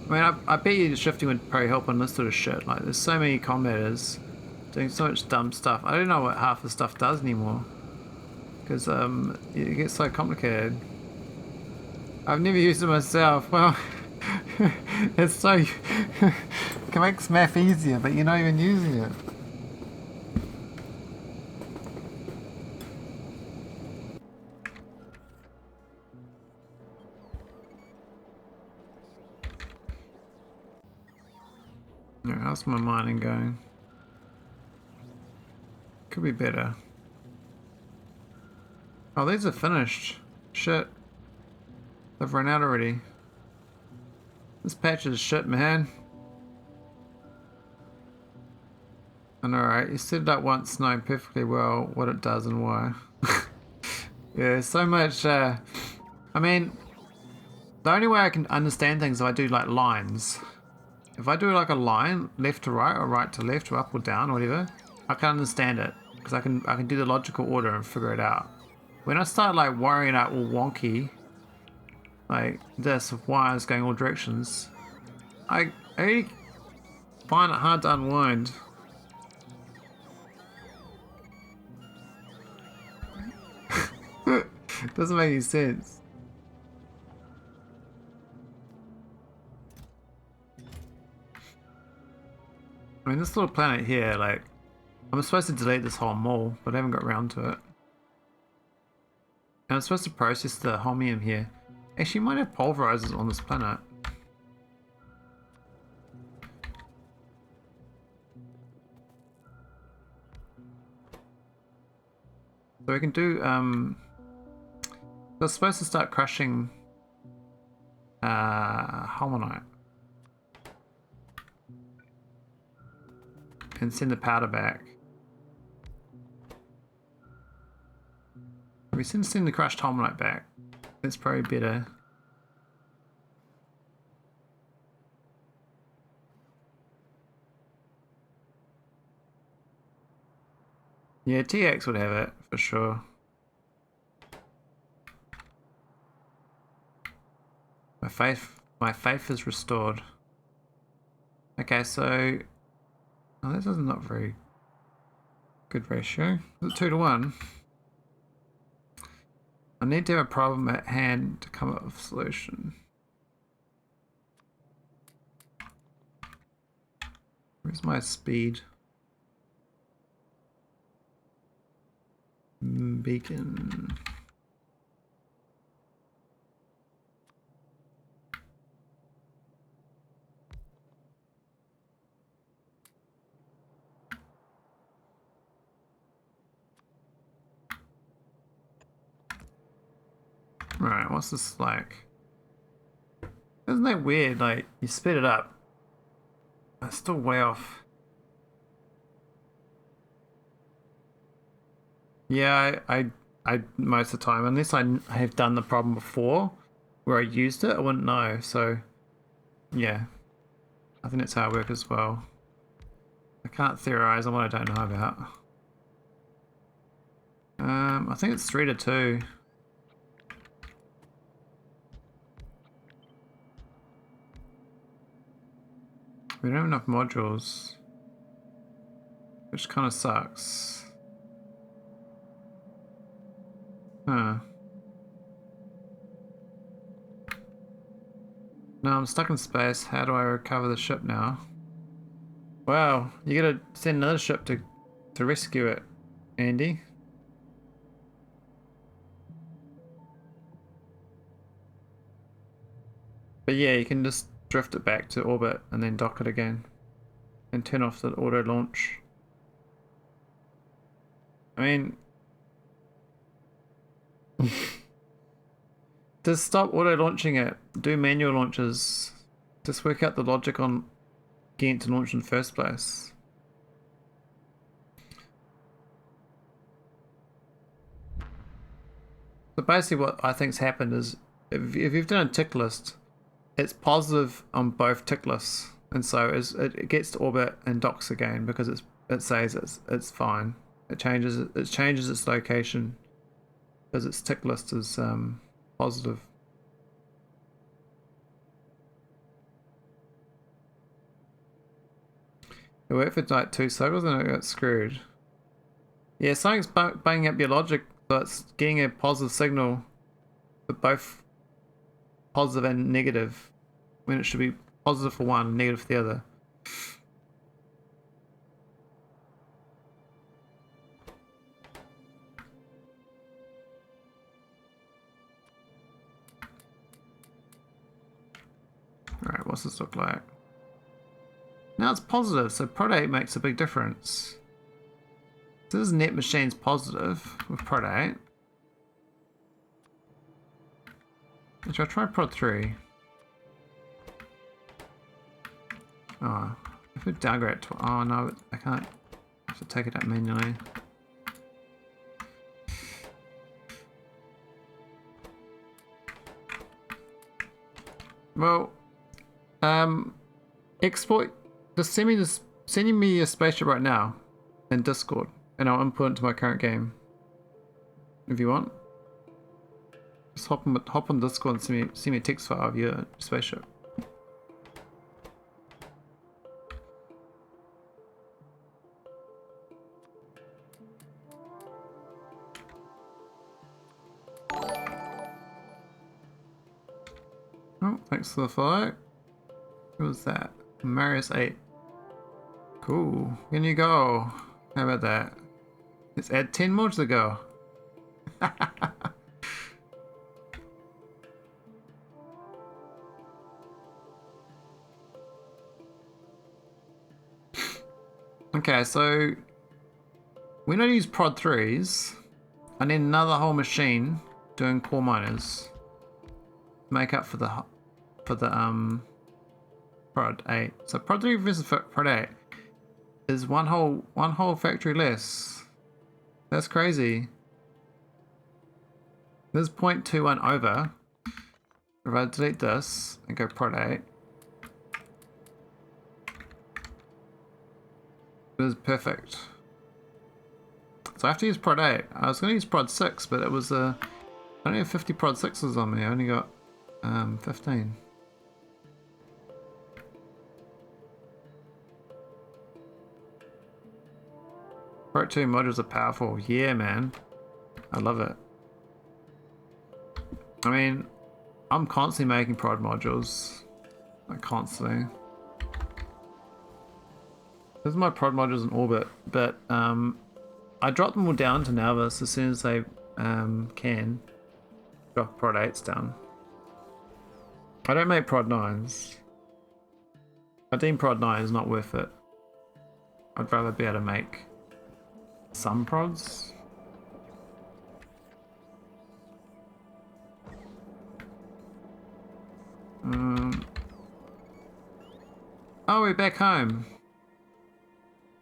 I mean, I bet you the shifting would probably help on this sort of shit. Like, there's so many combaters doing so much dumb stuff. I don't know what half the stuff does anymore. Because, it gets so complicated. I've never used it myself. Well, it's so... it makes math easier, but you're not even using it. Yeah, how's my mining going? Could be better. Oh, these are finished. Shit. They've run out already. This patch is shit, man. I know, right? You set it up once knowing perfectly well what it does and why. Yeah, so much, I mean, the only way I can understand things is if I do like lines. If I do like a line, left to right or right to left or up or down or whatever, I can understand it. Because I can do the logical order and figure it out. When I start like worrying out all wonky, like this with wires going all directions, I really find it hard to unwind. Doesn't make any sense. I mean, this little planet here, like, I'm supposed to delete this whole mall, but I haven't got around to it. And I'm supposed to process the holmium here. Actually, you might have pulverizers on this planet. So we can do, we're supposed to start crushing, holmonite. And send the powder back. We send the crushed holmonite back. That's probably better. Yeah, TX would have it for sure. My faith is restored. Okay, so oh, this is not very good ratio. Is it 2 to 1? I need to have a problem at hand to come up with a solution. Where's my speed? Beacon. Alright, what's this like? Isn't that weird? Like, you sped it up. It's still way off. Yeah, I most of the time, unless I have done the problem before where I used it, I wouldn't know. So, yeah, I think that's how it works as well. I can't theorize on what I don't know about. I think it's 3 to 2. We don't have enough modules, which kind of sucks. Huh. No, I'm stuck in space. How do I recover the ship now? Wow, you gotta send another ship to rescue it, Andy. But yeah, you can just drift it back to orbit and then dock it again. And turn off the auto launch. I mean... just stop auto launching it. Do manual launches. Just work out the logic on getting it to launch in the first place. So basically what I think's happened is if you've done a tick list, it's positive on both tick lists, and so it gets to orbit and docks again because it says it's fine. It changes its location because its tick list is positive. It worked for like 2 cycles and it got screwed. Yeah, something's banging up your logic, so it's getting a positive signal for both positive and negative when it should be positive for one and negative for the other. Alright, what's this look like? Now it's positive, so Prod 8 makes a big difference. So this net machine's positive with Prod 8. Actually, I'll try Prod 3. Oh, if we downgrade to... oh no, I can't. I have to take it out manually. Well, export... just send me a spaceship right now in Discord, and I'll input it into my current game. If you want. Just hop on Discord and send me a text file of your spaceship. Oh, thanks for the follow. Who was that? Marius 8. Cool. In you go. How about that? Let's add 10 more to go. Okay, so when I use prod 3s, I need another whole machine doing core miners to make up for the prod 8. So prod 3 versus prod 8 is one whole factory less. That's crazy. There's 0.21 over. If I delete this and go prod 8, it is perfect. So I have to use prod 8. I was going to use prod 6, but it was I only have 50 prod 6s on me. I only got 15. Prod 2 modules are powerful. Yeah, man. I love it. I mean, I'm constantly making prod modules. Like, constantly. This is my prod modules in orbit, but I drop them all down to nauvis as soon as they can. Drop prod 8s down. I don't make prod 9s. I deem prod 9 is not worth it. I'd rather be able to make some prods. Oh, we're back home.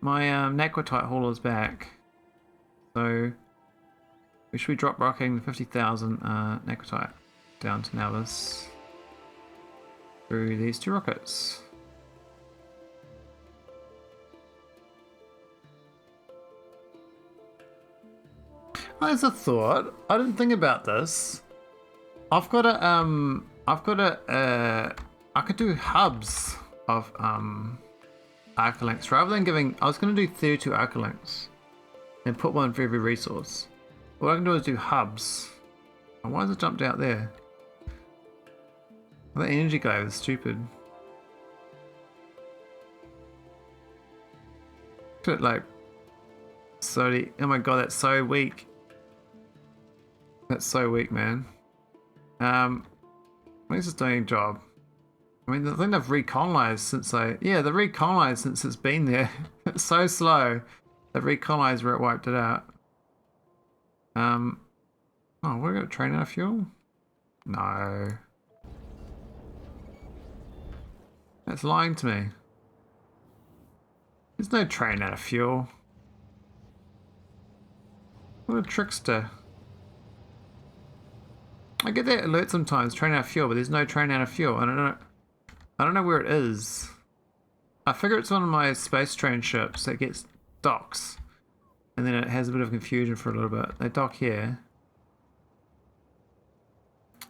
My Naquitite hauler's back. So we should be drop rocking 50,000 Naquitite down to nauvis through these 2 rockets. There's a thought. I didn't think about this. I could do hubs of Arcalinks rather than giving. I was going to do 32 Arcalinks and put one for every resource. What I can do is do hubs. And why has it jumped out there? The energy glaive is stupid. Look like so. Oh my god, that's so weak. That's so weak, man. This is doing a job. I mean, the thing they've recolonized since they've recolonized since it's been there. It's so slow. They've recolonized where it wiped it out. Oh, we're gonna train out of fuel? No. That's lying to me. There's no train out of fuel. What a trickster. I get that alert sometimes, train out of fuel, but there's no train out of fuel. I don't know where it is. I figure it's one of my space train ships that gets docks. And then it has a bit of confusion for a little bit. They dock here.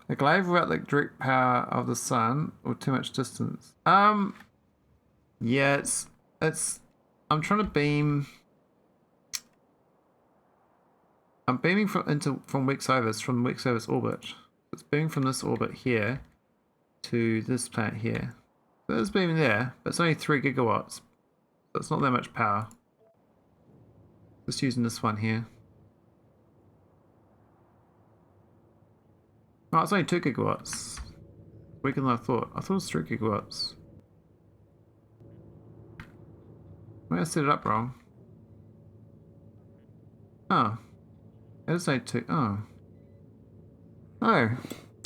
The glaive without the direct power of the sun or too much distance. Yeah, it's I'm trying to beam. I'm beaming from Week's from Week's orbit. It's beaming from this orbit here to this planet here. So it's beaming there, but it's only 3 gigawatts. So it's not that much power. Just using this one here. Oh, it's only 2 gigawatts. Weaker than I thought. I thought it was 3 gigawatts. Maybe I set it up wrong. Oh. It is only 2. Oh. Oh.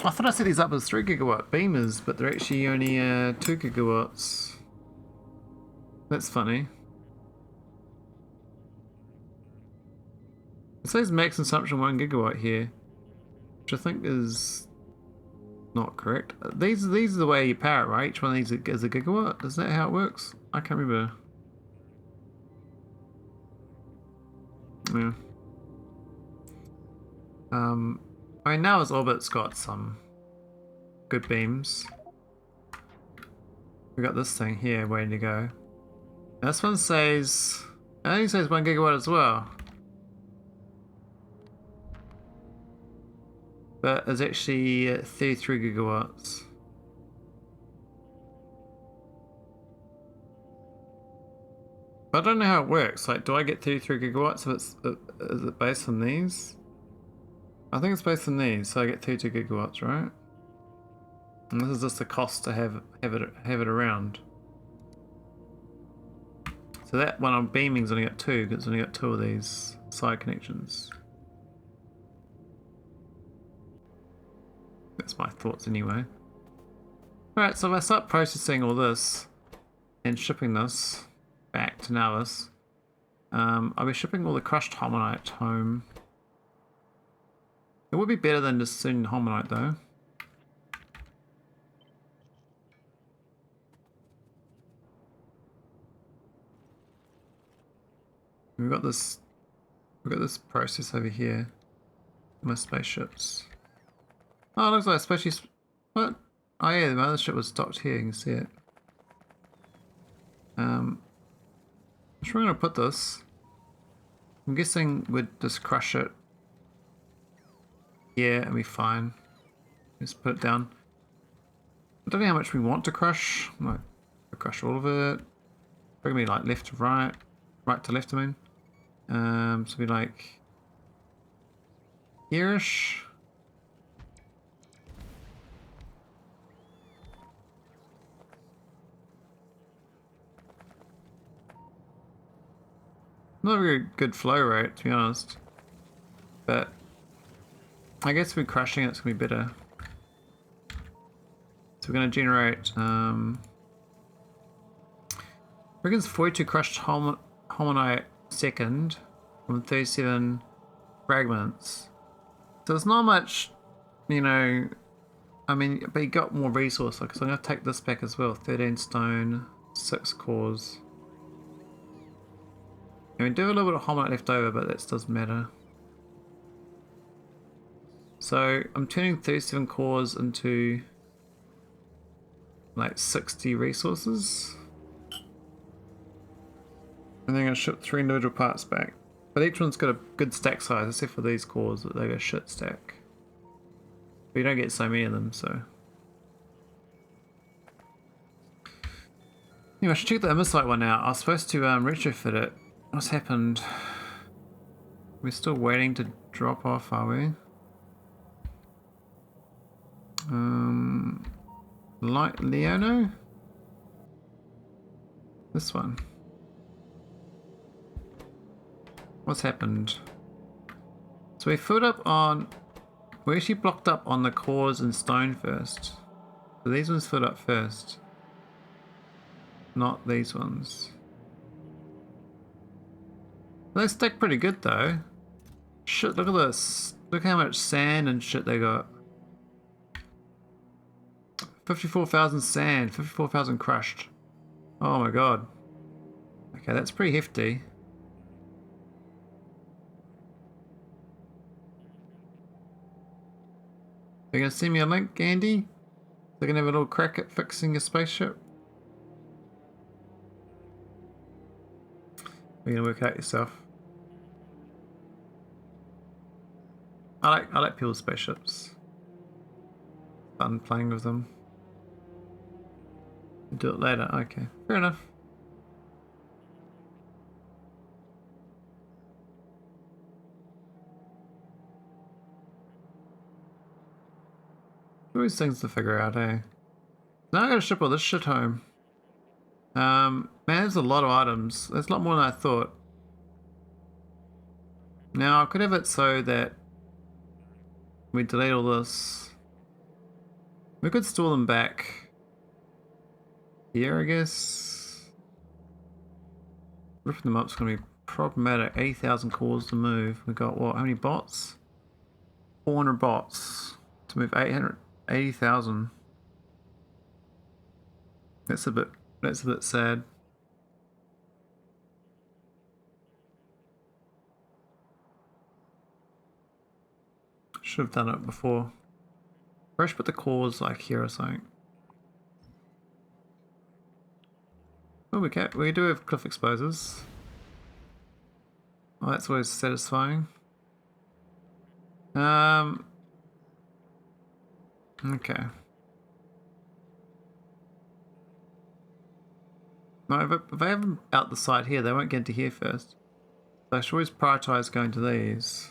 I thought I set these up as 3 gigawatt beamers, but they're actually only 2 gigawatts. That's funny. It says max consumption 1 gigawatt here, which I think is not correct. These are the way you power it, right? Each one of these is a gigawatt. Is that how it works? I can't remember. Yeah. I mean, now his orbit's got some good beams. We got this thing here waiting to go. And this one says, I think it says 1 gigawatt as well. But it's actually 33 gigawatts. But I don't know how it works. Like, do I get 33 gigawatts if it's is it based on these? I think it's based on these, so I get 32 gigawatts, right? And this is just the cost to have it around. So that one I'm beaming's only got 2, because it's only got 2 of these side connections. That's my thoughts anyway. Alright, so if I start processing all this and shipping this back to nauvis, I'll be shipping all the crushed holmonite home. It would be better than just sending holmonite though. We've got this process over here. My spaceships. Oh, it looks like a spaceship. What? Oh yeah, the mothership was docked here. You can see it. I'm sure I'm gonna put this. I'm guessing we'd just crush it. Yeah, it'll be fine. Just put it down. I don't know how much we want to crush. Like, crush all of it. Probably like left to right, right to left. I mean, so be like here-ish. Not a very good flow rate, to be honest. But I guess if we're crushing it, it's going to be better. So we're going to generate, I reckon it's 42 crushed holmonite second from 37 fragments. So it's not much, you know, I mean, but you got more resource. Like, so I'm going to take this back as well. 13 stone, 6 cores. And we do have a little bit of holmonite left over, but that doesn't matter. So I'm turning 37 cores into like 60 resources. And then I'm going to ship 3 individual parts back. But each one's got a good stack size, except for these cores, but they got a shit stack. But you don't get so many of them, so. Anyway, I should check the immersite one out. I was supposed to retrofit it. What's happened? We're still waiting to drop off, are we? Like Leono? This one. What's happened? So we filled up on... We actually blocked up on the cores and stone first. So these ones filled up first. Not these ones. They stack pretty good though. Shit, look at this. Look how much sand and shit they got. 54,000 sand, 54,000 crushed. Oh my god. Okay, that's pretty hefty. Are you gonna send me a link, Andy? They're gonna have a little crack at fixing your spaceship? You're gonna work it out yourself. I like people's spaceships. Fun playing with them. Do it later. Okay, fair enough. Always things to figure out, eh? Now I gotta ship all this shit home. Man, there's a lot of items. There's a lot more than I thought. Now I could have it so that we delete all this. We could store them back here, I guess. Ripping them up is going to be problematic. 80,000 cores to move. We got what? How many bots? 400 bots to move 80,000. That's a bit sad. Should have done it before. Or I should put the cores like here or something. Oh, we do have cliff exposers. Oh, that's always satisfying. Okay. No, if I have them out the side here, they won't get to here first. So I should always prioritize going to these.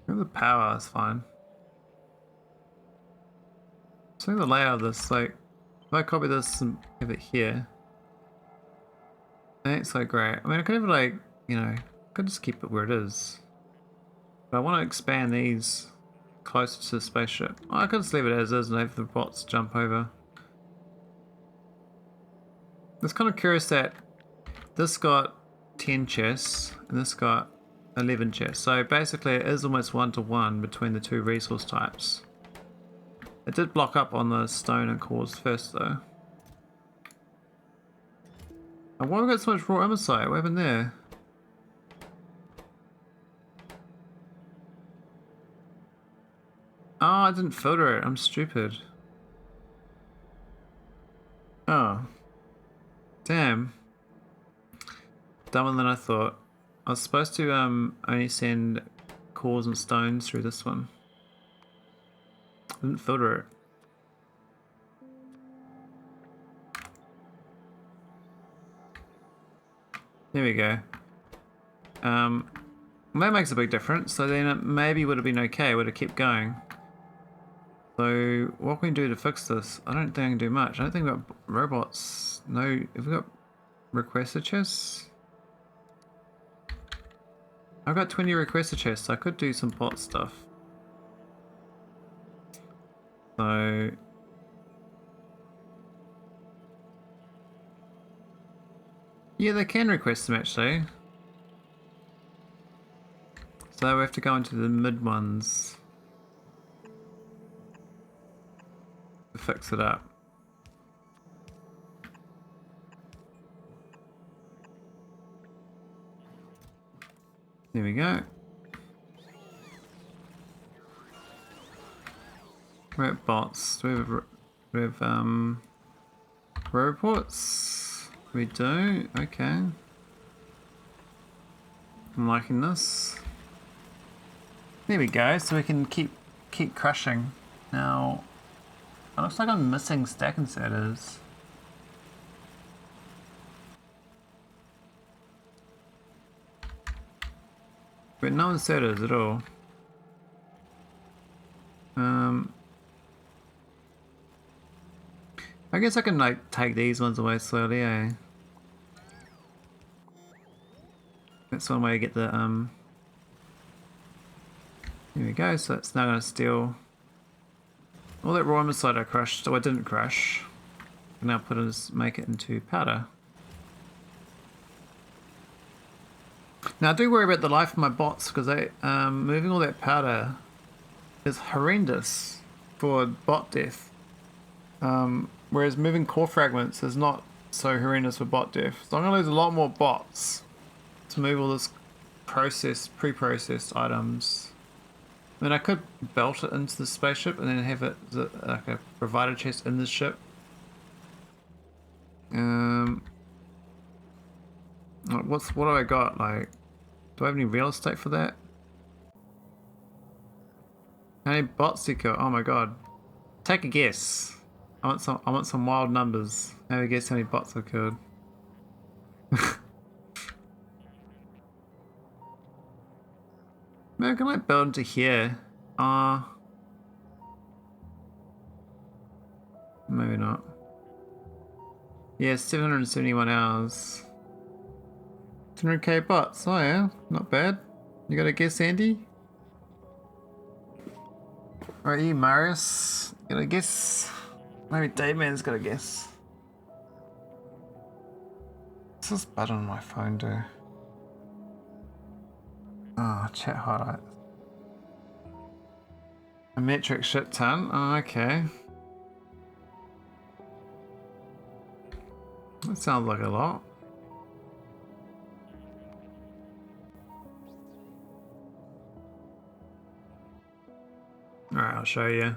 The power is fine. So the layout of this, like, if I copy this and have it here, it ain't so great. I mean, I could have it like, you know, I could just keep it where it is. But I want to expand these closer to the spaceship. Oh, I could just leave it as is and have the bots jump over. It's kind of curious that this got 10 chests and this got 11 chests. So basically it is almost 1-to-1 between the two resource types. It did block up on the stone and cores first though. And why have we got so much raw immersite? What happened there? Oh, I didn't filter it. I'm stupid. Oh. Damn. Dumber than I thought. I was supposed to only send cores and stones through this one. I didn't filter it. There we go. That makes a big difference. So then it maybe would have been okay. Would have kept going. So what can we do to fix this? I don't think I can do much. I don't think we've got robots. No, have we got requester chests? I've got 20 requester chests, so I could do some bot stuff. So... yeah, they can request them actually. So we have to go into the mid ones to fix it up. There we go. We're at bots. We have robots. We do. Okay. I'm liking this. There we go. So we can keep keep crashing. Now, it looks like I'm missing stack inserters. But no inserters at all. I guess I can like take these ones away slowly, eh? That's one way to get the Here we go, so it's now gonna steal all that raw immersite I crushed, so I didn't crush. And now make it into powder. Now I do worry about the life of my bots because moving all that powder is horrendous for bot death. Whereas moving core fragments is not so horrendous for bot death. So I'm gonna lose a lot more bots to move all this pre-processed items. I mean, I could belt it into the spaceship and then have it like a provider chest in the ship. What do I got? Like, do I have any real estate for that? How many bots do you kill? Oh my god! Take a guess. I want some wild numbers. Have a guess how many bots I killed. Maybe I can like build into here. Maybe not. Yeah, 771 hours. 200k bots. Oh yeah, not bad. You got a guess, Andy? Alright, you, Marius. Got a guess? Maybe Dave Man's got a guess. What's this button on my phone do? Oh, chat highlights. A metric shit ton. Oh, okay. That sounds like a lot. Alright, I'll show you.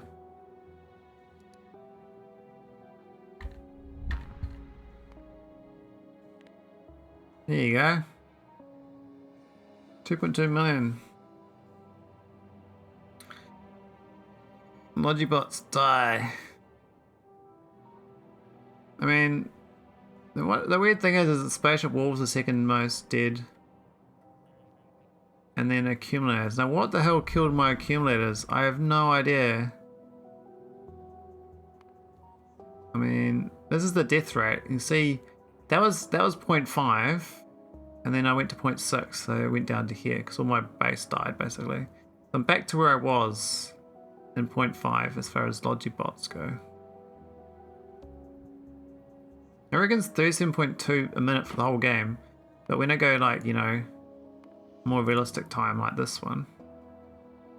There you go. 2.2 million. Logibots die. I mean, the weird thing is that spaceship wolves are second most dead. And then accumulators. Now what the hell killed my accumulators? I have no idea. I mean, this is the death rate. You can see that was 0.5 and then I went to 0.6, so it went down to here because all my base died basically. So I'm back to where I was in 0.5 as far as logibots go. I reckon it's 37.2 a minute for the whole game, but when I go like, you know, more realistic time like this one,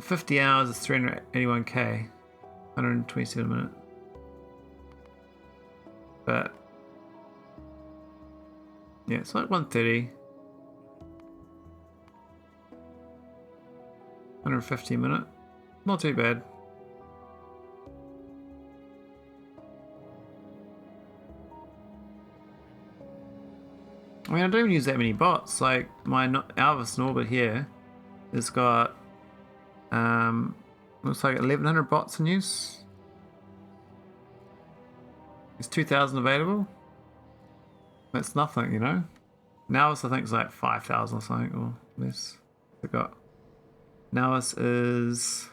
50 hours is 381k, 127 minutes. But yeah, it's like 130, 150 minute, not too bad. I mean, I don't even use that many bots. Like my Alvis in orbit here has got looks like 1100 bots in use. There's 2000 available. That's nothing, you know. Nauvis I think is like 5000 or something or less. I got Nauvis is,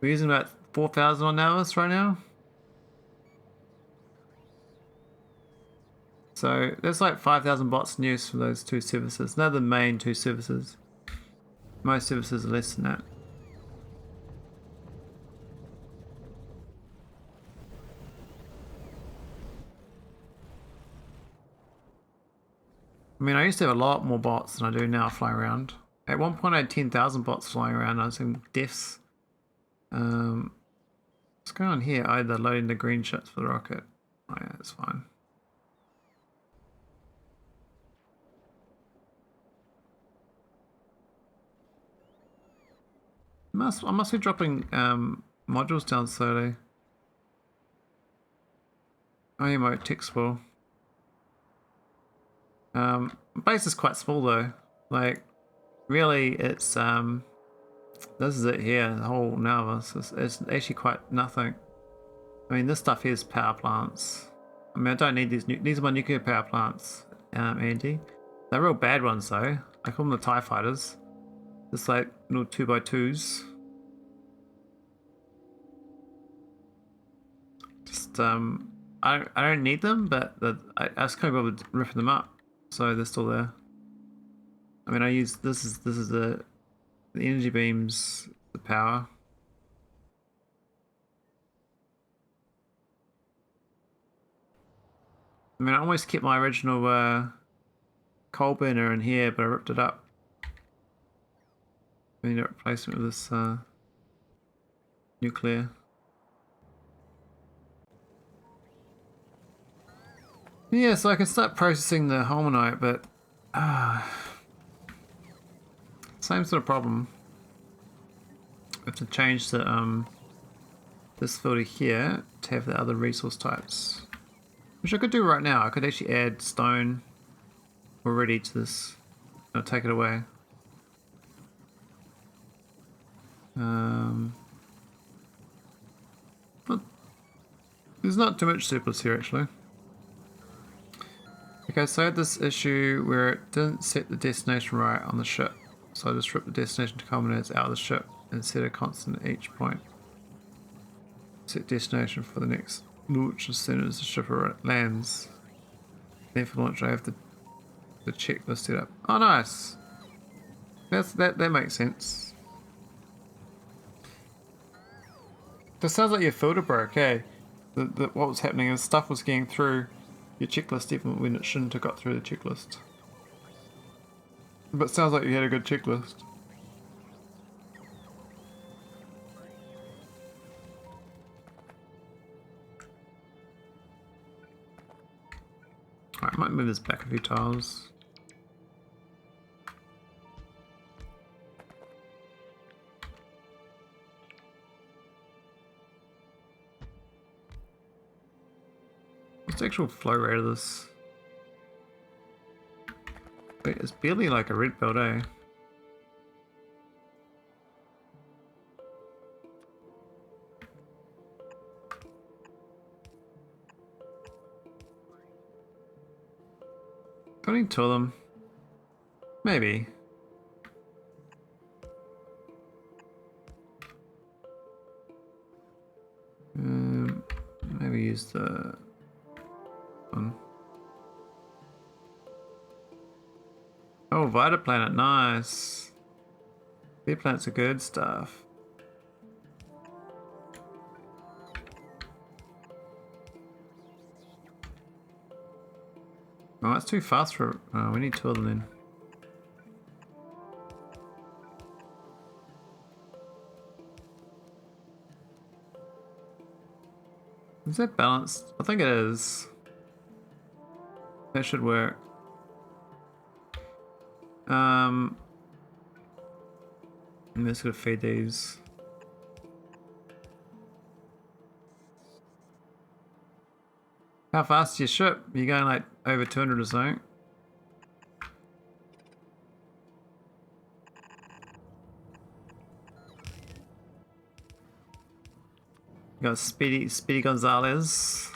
we're using about 4000 on Nauvis right now. So there's like 5,000 bots in use for those two services. They're the main two services. Most services are less than that. I mean, I used to have a lot more bots than I do now flying around. At one point I had 10,000 bots flying around. I was in deaths. What's going on here? Oh, they're loading the green ships for the rocket. Oh yeah, that's fine. I must be dropping modules down slowly. Oh yeah, my text will. Base is quite small though. Like, really, it's This is it here, the whole nauvis. It's actually quite nothing. I mean, this stuff here is power plants. I mean, I don't need these. These are my nuclear power plants, Andy. They're real bad ones though. I call them the TIE fighters. Just like little 2x2s. Just I don't need them, but I just can't bother ripping them up, so they're still there. I mean, I use this is the energy beams, the power. I mean, I almost kept my original coal burner in here, but I ripped it up. I need a replacement with this nuclear. Yeah, so I can start processing the Holmonite, but same sort of problem. I have to change the this filter here to have the other resource types, which I could do right now. I could actually add stone already to this. I'll take it away. But there's not too much surplus here actually. Okay, so I had this issue where it didn't set the destination right on the ship. So I just ripped the destination coordinates out of the ship and set a constant at each point. Set destination for the next launch as soon as the ship lands. Then for launch I have the checklist set up. Oh nice! That makes sense. This sounds like your filter broke, hey? What was happening is stuff was getting through your checklist even when it shouldn't have got through the checklist. But it sounds like you had a good checklist. Alright, I might move this back a few tiles. What's the actual flow rate of this? Wait, it's barely like a red belt, eh? Don't need two of them. Maybe. Maybe use the one. Oh, Vita planet, nice. Their planets are good stuff. Oh, that's too fast for. Oh, we need two of them then. Is that balanced? I think it is. That should work. I'm just gonna feed these. How fast is your ship? You're going like over 200 or something. You got Speedy Gonzalez.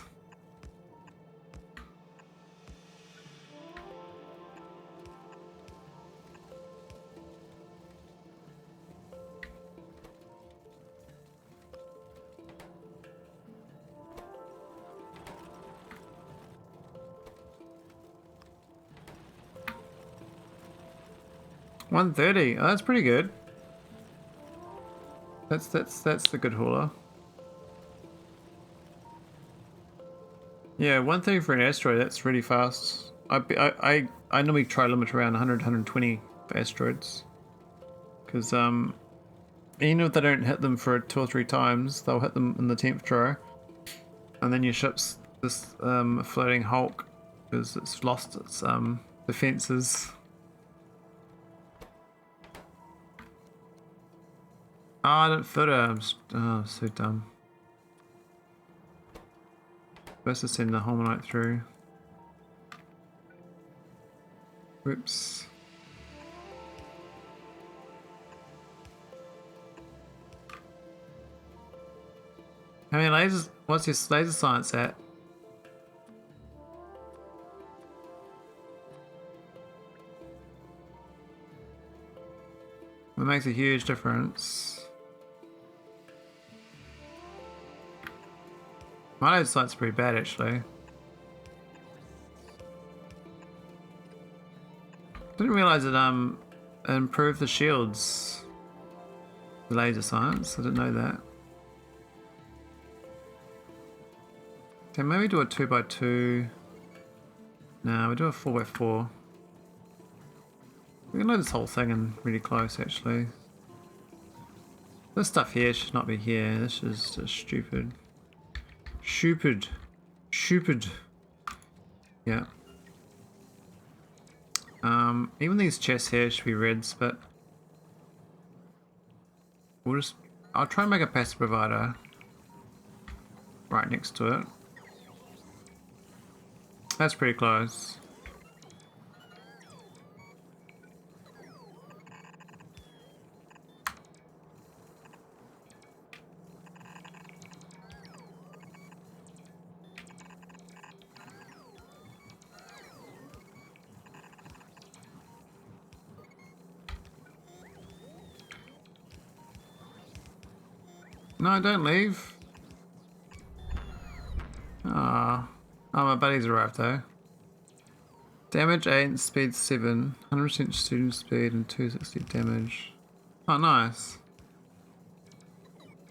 $130. Oh, that's pretty good. That's the good hauler. Yeah, 130 for an asteroid. That's really fast. I normally try to limit around 100, 120 for asteroids, because even if they don't hit them for 2 or 3 times, they'll hit them in the 10th try, and then your ship's this floating hulk because it's lost its defenses. Oh, I didn't filter. I'm so dumb. Supposed to send the Holmonite through. Whoops. How many lasers? What's your laser science at? It makes a huge difference. My laser sight's pretty bad actually. Didn't realize it improved the shields. The laser science, I didn't know that. Okay, maybe do a 2x2. No, we do a 4x4. We can load this whole thing in really close actually. This stuff here should not be here. This is just stupid. Stupid. Stupid. Yeah. Even these chests here should be reds, but I'll try and make a passive provider right next to it. That's pretty close. No, don't leave. Ah, oh, my buddy's arrived though. Damage 8, speed 7, 100% student speed and 260 damage. Oh, nice.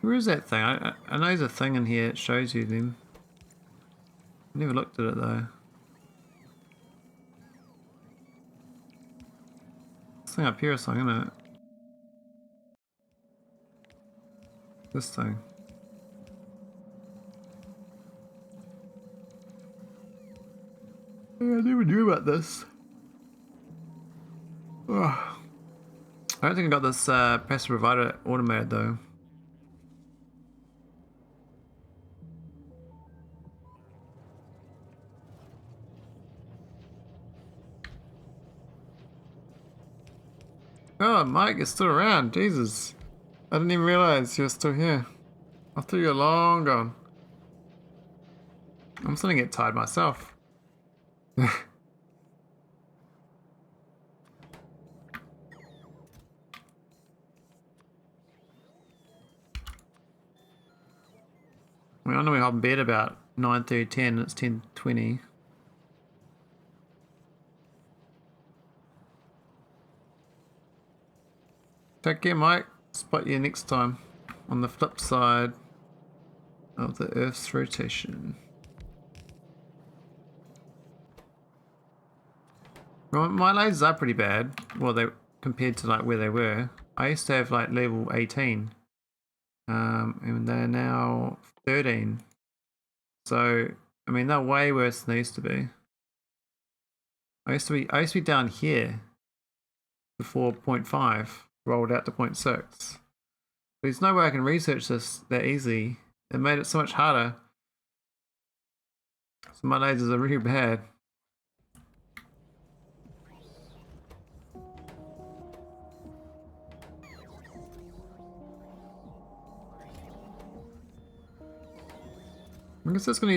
Where is that thing? I know there's a thing in here that shows you them. I never looked at it though. This thing up here or something, isn't it? This thing. I never knew about this. Oh. I don't think I got this passive provider automated though. Oh, Mike, you're still around. Jesus. I didn't even realize you're still here. I thought you were long gone. I'm starting to get tired myself. I know we hop in bed about 9:30, 10. It's 10:20. Take care, Mike. Spot you next time on the flip side of the Earth's rotation. Well, my lasers are pretty bad. Well, they compared to like where they were. I used to have like level 18, and they're now 13. So I mean, they're way worse than they used to be. I used to be down here before 0.5 rolled out to 0.6. There's no way I can research this that easy. It made it so much harder. So my lasers are really bad. I guess that's gonna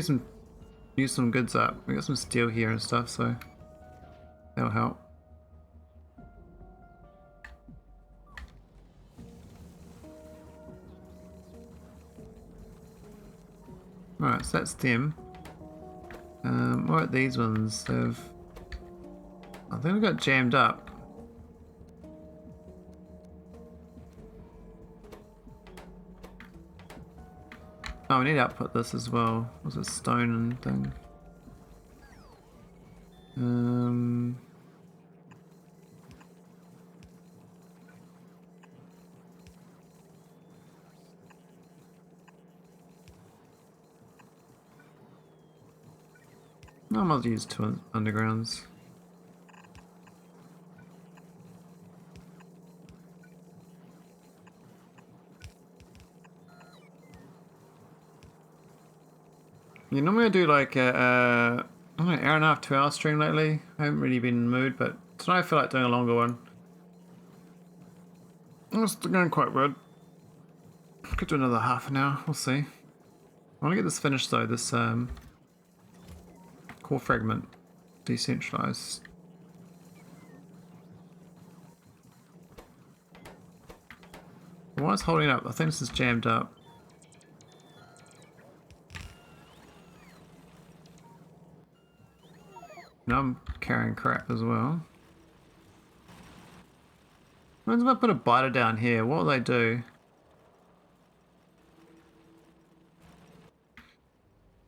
use some goods up. We got some steel here and stuff, so that'll help. Alright, so that's them. What about these ones? I think we got jammed up. Oh, we need to output this as well. Was it stone and thing? I might use 2 undergrounds. Yeah, normally I do like a, I don't know, hour and a half, 2 hour stream lately. I haven't really been in the mood, but tonight I feel like doing a longer one. It's going quite good. Could do another half an hour, we'll see. I want to get this finished though, this core fragment decentralized. Why is it holding up? I think this is jammed up. Now I'm carrying crap as well. When's I put a biter down here? What will they do?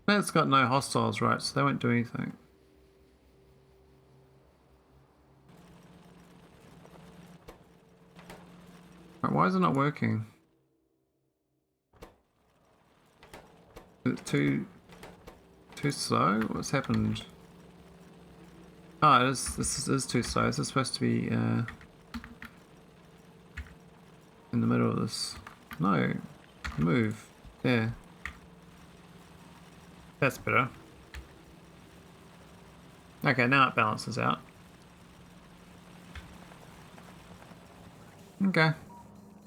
It's got no hostiles, right? So they won't do anything. Right, why is it not working? Is it too slow? What's happened? Oh, this is too slow. This is supposed to be in the middle of this. No, move. There. That's better. Okay, now it balances out. Okay.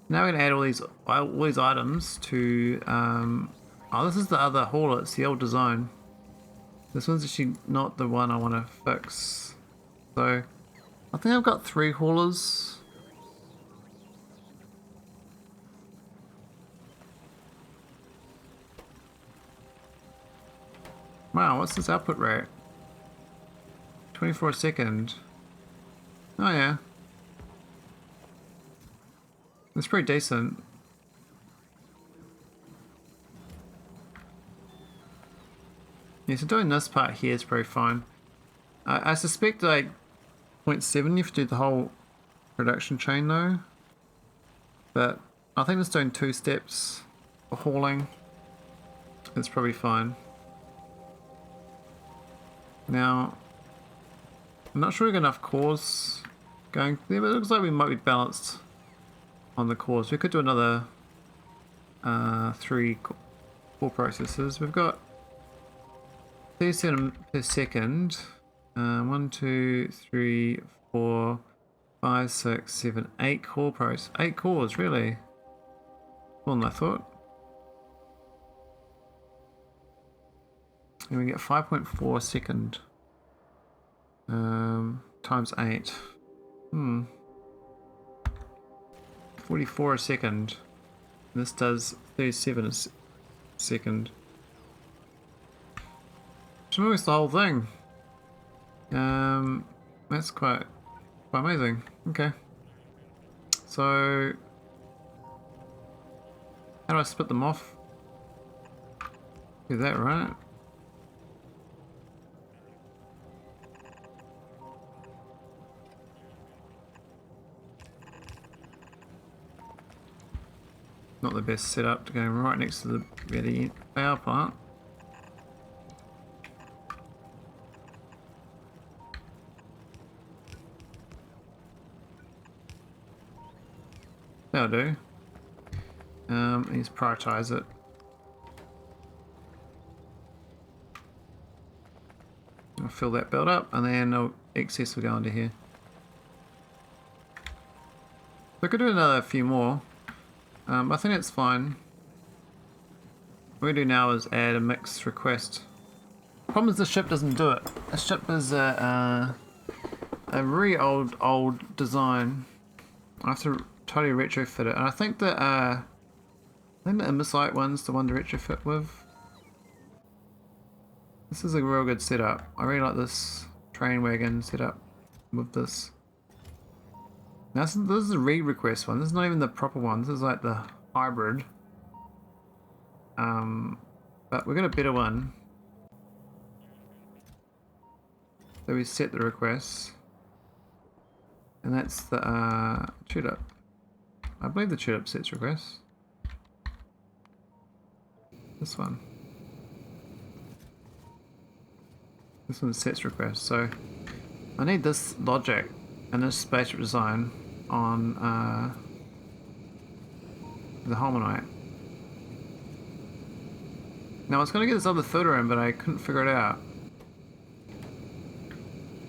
Now we're gonna add all these items to. Oh, this is the other hauler. It's the old design. This one's actually not the one I want to fix. So, I think I've got 3 haulers. Wow, what's this output rate? 24 a second. Oh yeah. It's pretty decent. Yeah, so doing this part here is pretty fine. I suspect like 0.7 you have to do the whole production chain though. But I think it's doing 2 steps for hauling. It's probably fine. Now, I'm not sure we've got enough cores going there, but it looks like we might be balanced on the cores. We could do another 3 core processors. We've got 37 per second. 1, 2, 3, 4, 5, 6, 7, 8 core pros. 8 cores, really? More than I thought. And we get 5.4 a second. Times 8. 44 a second. And this does 37 a second. Which is the whole thing. That's quite amazing. Okay. So how do I split them off? Do that, right? Not the best setup to go right next to the power plant. That'll do. Let's prioritize it. I'll fill that build up and then excess will go into here. So I could do another few more. I think it's fine. What we do now is add a mix request. The problem is this ship doesn't do it. This ship is a very old design. I have to totally retrofit it, and I think the immersite one's the one to retrofit with. This is a real good setup. I really like this train wagon setup with this. Now this is a re-request one. This is not even the proper one. This is like the hybrid. But we've got a better one. So we set the requests. And that's the tulip. I believe the tulip sets requests. This one. This one sets requests. So I need this logic and this spaceship design on the Holmium. Now I was going to get this other filter in, but I couldn't figure it out.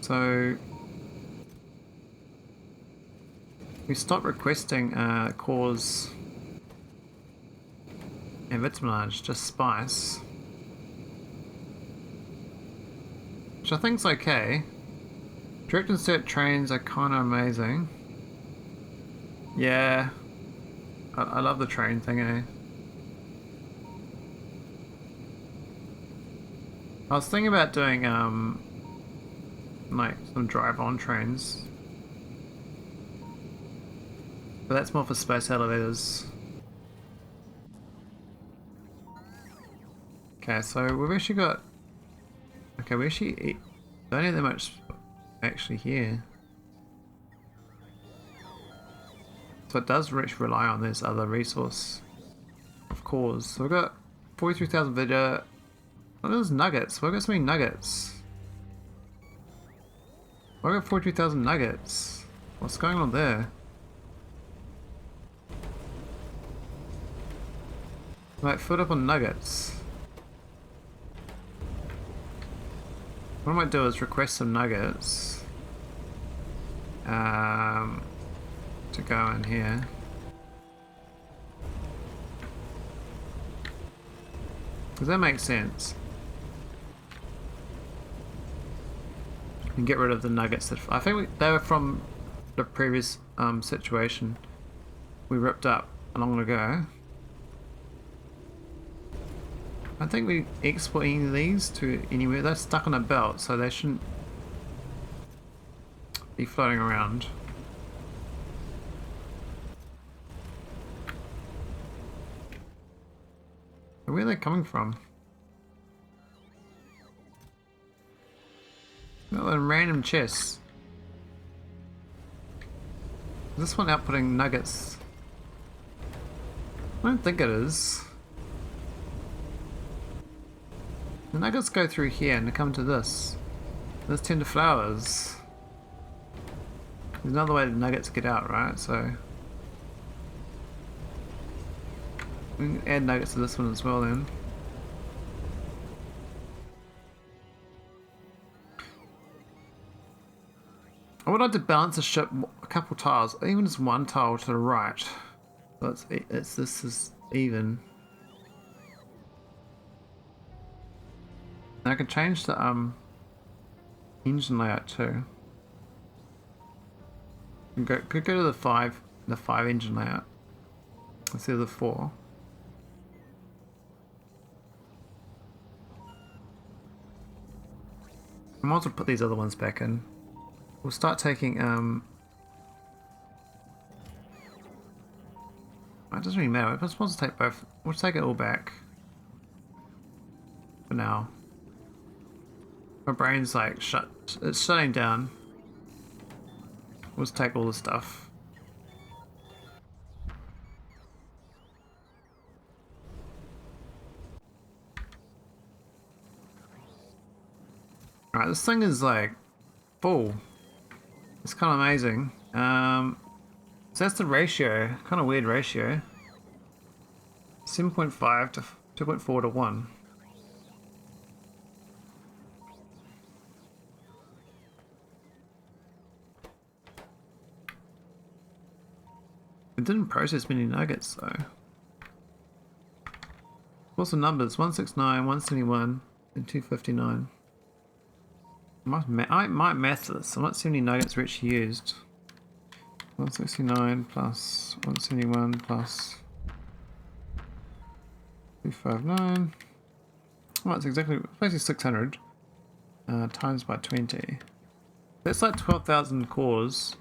So we stopped requesting cores and vitaminage, just spice. which I think's okay. Direct insert trains are kind of amazing. Yeah, I love the train thing, eh? I was thinking about doing like some drive-on trains, but that's more for space elevators. Okay, so we've actually got. Okay, we actually don't have that much actually here. So it does rely on this other resource, of course. So we've got 43,000 vita. Oh, there's nuggets. We've got so many nuggets. We've got 43,000 nuggets. What's going on there? Right, foot up on nuggets. What I might do is request some nuggets. To go in here. Does that make sense? And get rid of the nuggets that I think they were from the previous situation we ripped up a long ago. I think we export any of these to anywhere. They're stuck on a belt, so they shouldn't be floating around. Where are they coming from? Oh, and random chests. Is this one outputting nuggets? I don't think it is. The nuggets go through here and they come to this. This tend to flowers. There's another way the nuggets get out, right? So we can add nuggets to this one as well then. I would like to balance the ship a couple tiles, even just one tile to the right. So this is even. And I can change the engine layout too. Could go to the five engine layout instead of the 4. I might as well put these other ones back in. We'll start taking it doesn't really matter. If I just want to take both, we'll take it all back for now. My brain's like it's shutting down. We'll just take all the stuff. Alright, this thing is like full. It's kind of amazing. So that's the ratio. Kind of weird ratio. 7.5 to 2.4 to 1. It didn't process many nuggets though. What's the numbers? 169, 171, and 259. I might math this. I'm not seeing any nuggets we actually used. 169 plus 171 plus 259. Well, that's exactly, basically 600 times by 20. That's like 12,000 cores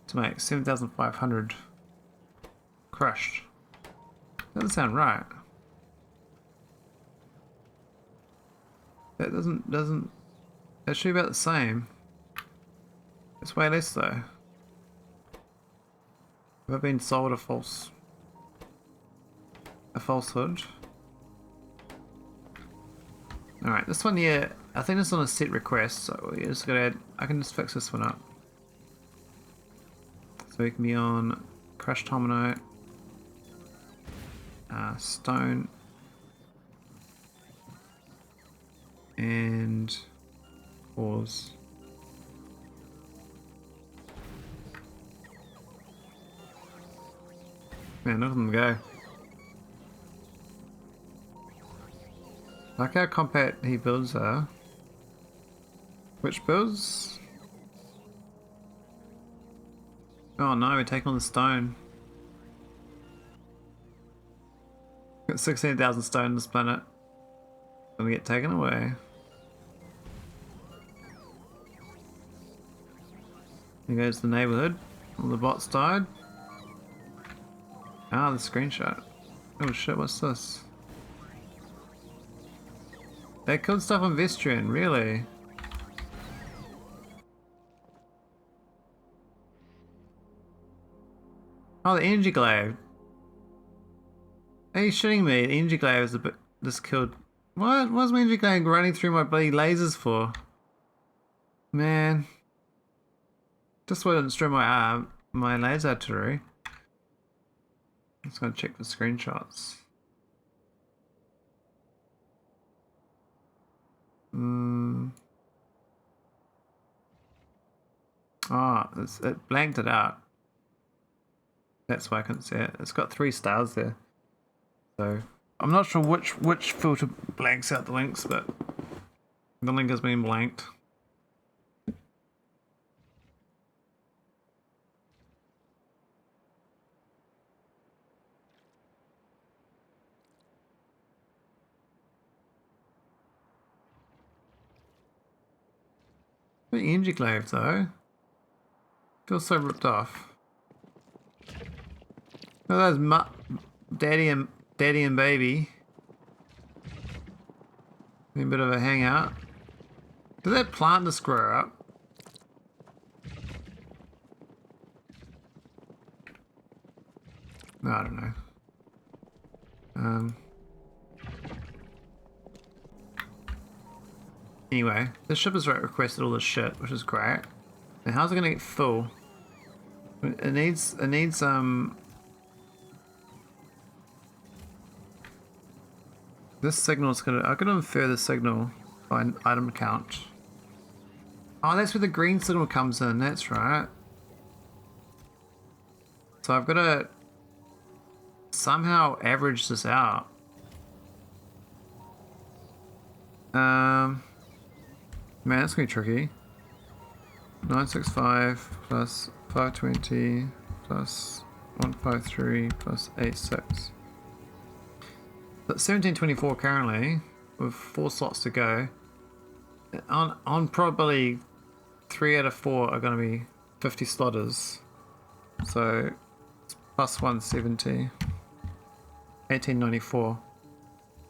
to make 7,500 crushed. That doesn't sound right. That doesn't. That should be about the same. It's way less though. Have I been sold a falsehood? Alright, this one here, I think this is on a set request, so we're just gonna add, I can just fix this one up. So we can be on crushed hominite, stone, and ores. Man, look at them go. Like how compact he builds are. Which builds? Oh no, we take on the stone. Got 16,000 stone on this planet. Gonna get taken away. Here goes the neighborhood. All the bots died. Ah, the screenshot. Oh shit, what's this? They killed stuff on Vestrian, really? Oh, the energy glaive. Are you shitting me? The energy glaive is a bit. This killed. What? What's my energy glaive running through my bloody lasers for? Man. Just why I didn't destroy my laser artillery. I'm just gonna check the screenshots. Ah, it blanked it out. That's why I couldn't see it. It's got 3 stars there. So I'm not sure which filter blanks out the links, but the link has been blanked. The energy glaive though. Feels so ripped off. Look at those daddy and baby. A bit of a hangout. Did that plant just grow up? No, I don't know. Anyway, the ship has requested all this shit, which is great. And how's it gonna get full? It needs this signal is gonna. I can infer the signal by an item count. Oh, that's where the green signal comes in. That's right. So I've got to somehow average this out. Man, that's gonna be tricky. 965 plus 520 plus 153 plus 86. That's 1724 currently, with 4 slots to go. On probably 3 out of 4 are going to be 50 slotters. So it's plus 170. 1894.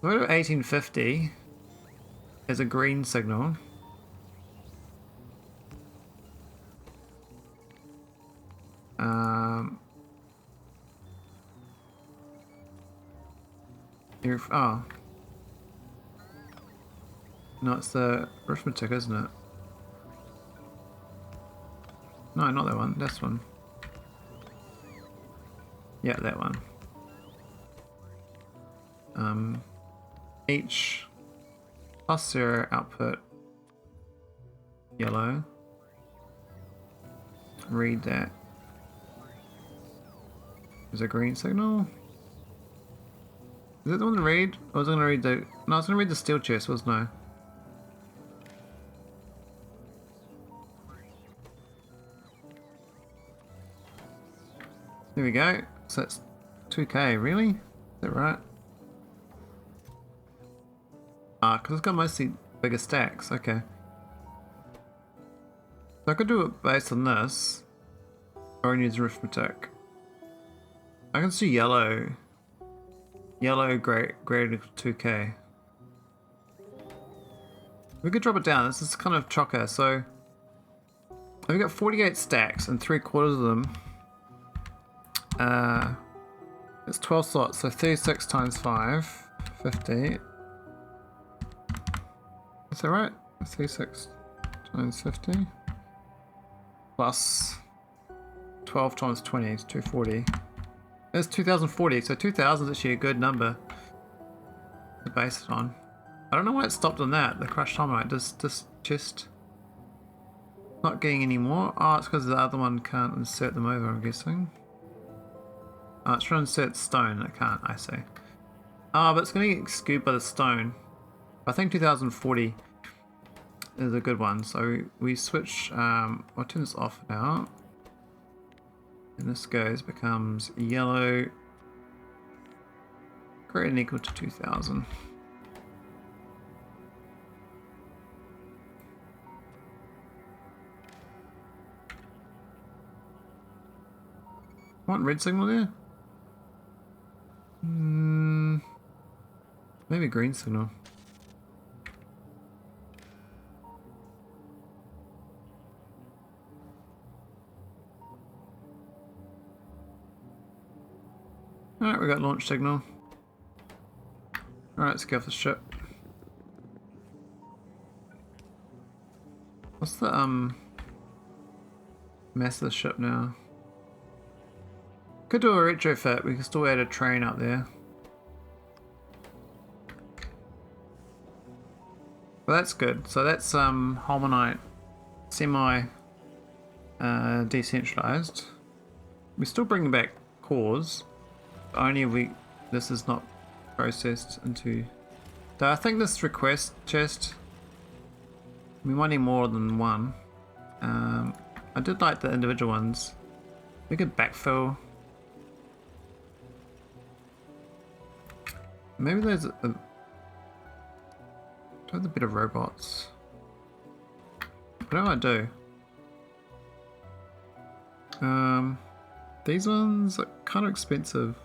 Go to 1850 as a green signal. Oh. No, it's the arithmetic, isn't it? No, not that one. This one. Yeah, that one. Each plus 0 output yellow. Read that. Is a green signal? Is it the one to read? I was going to read the... No, I was going to read the steel chest, wasn't I? There we go. So that's 2k, really? Is that right? Ah, because it's got mostly bigger stacks, okay. So I could do it based on this. Or I can use arithmetic. I can see yellow. Yellow greater than 2k. We could drop it down. This is kind of chocker. So we've got 48 stacks and 3/4 of them. It's 12 slots, so 36 times 5, 50. Is that right? 36 times 50 plus 12 times 20 is 240. It's 2040, so 2000 is actually a good number to base it on. I don't know why it stopped on that. The crushed Holmium just not getting any more. Oh, it's because the other one can't insert them over, I'm guessing. Oh, it's trying to insert stone. It can't, I see. Oh, but it's going to get scooped by the stone. I think 2040 is a good one. So we switch, I'll turn this off now. And this becomes yellow, greater than equal to 2000. Want red signal there? Maybe green signal. Alright, we got launch signal. Alright, let's get off the ship. What's the mass of the ship now? Could do a retrofit, we can still add a train up there. But that's good. So that's Holmonite semi decentralized. We're still bringing back cores. Only if this is not processed into. So I think this request chest, we might need more than one. I did like the individual ones. We could backfill. Maybe there's a bit of robots. What do I do? These ones are kind of expensive.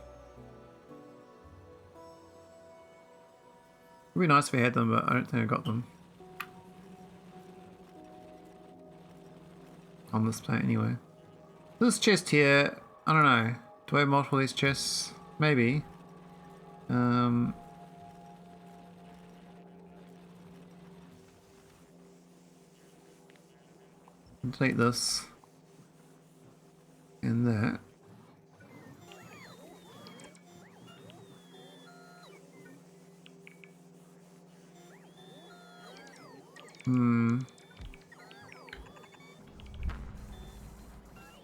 It'd be nice if we had them, but I don't think I got them. On this planet anyway. This chest here, I don't know. Do I have multiple of these chests? Maybe. Complete this. And that.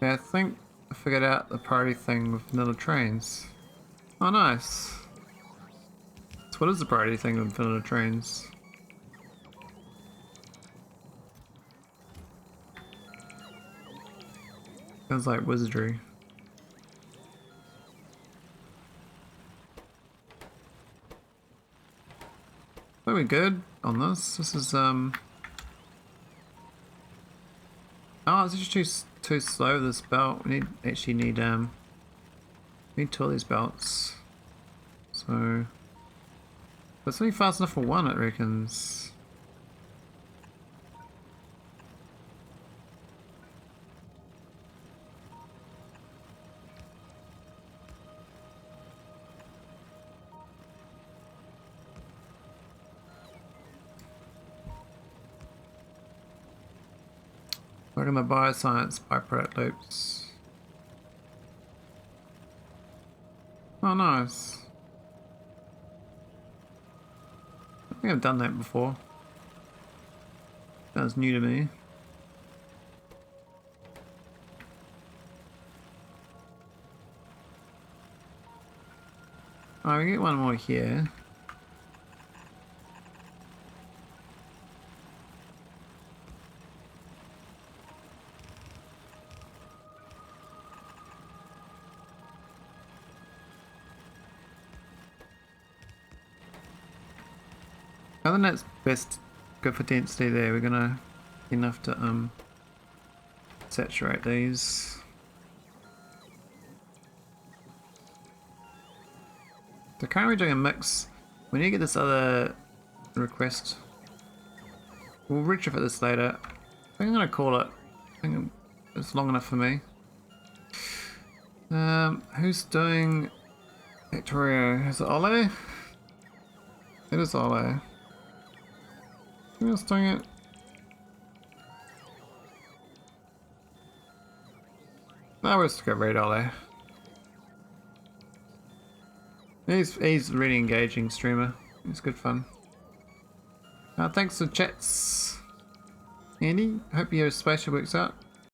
Yeah, I think I figured out the priority thing with vanilla trains. Oh, nice. So what is the priority thing with vanilla trains? Sounds like wizardry. Are we good on this? This is oh, it's just too slow, this belt. We actually need two of these belts. So that's only fast enough for one, it reckons. Look at my bioscience byproduct loops. Oh, nice. I think I've done that before. That was new to me. Oh, we get one more here. I think that's best good for density there. We're gonna enough to saturate these. So currently doing a mix. We need to get this other request. We'll retrofit this later. I think I'm gonna call it. I think it's long enough for me. Who's doing Factorio? Is it Ole? It is Ole. Who else doing it? No, we'll just go raid Ole. He's really engaging streamer. It's good fun. Thanks for chats, Andy. Hope your spaceship works out.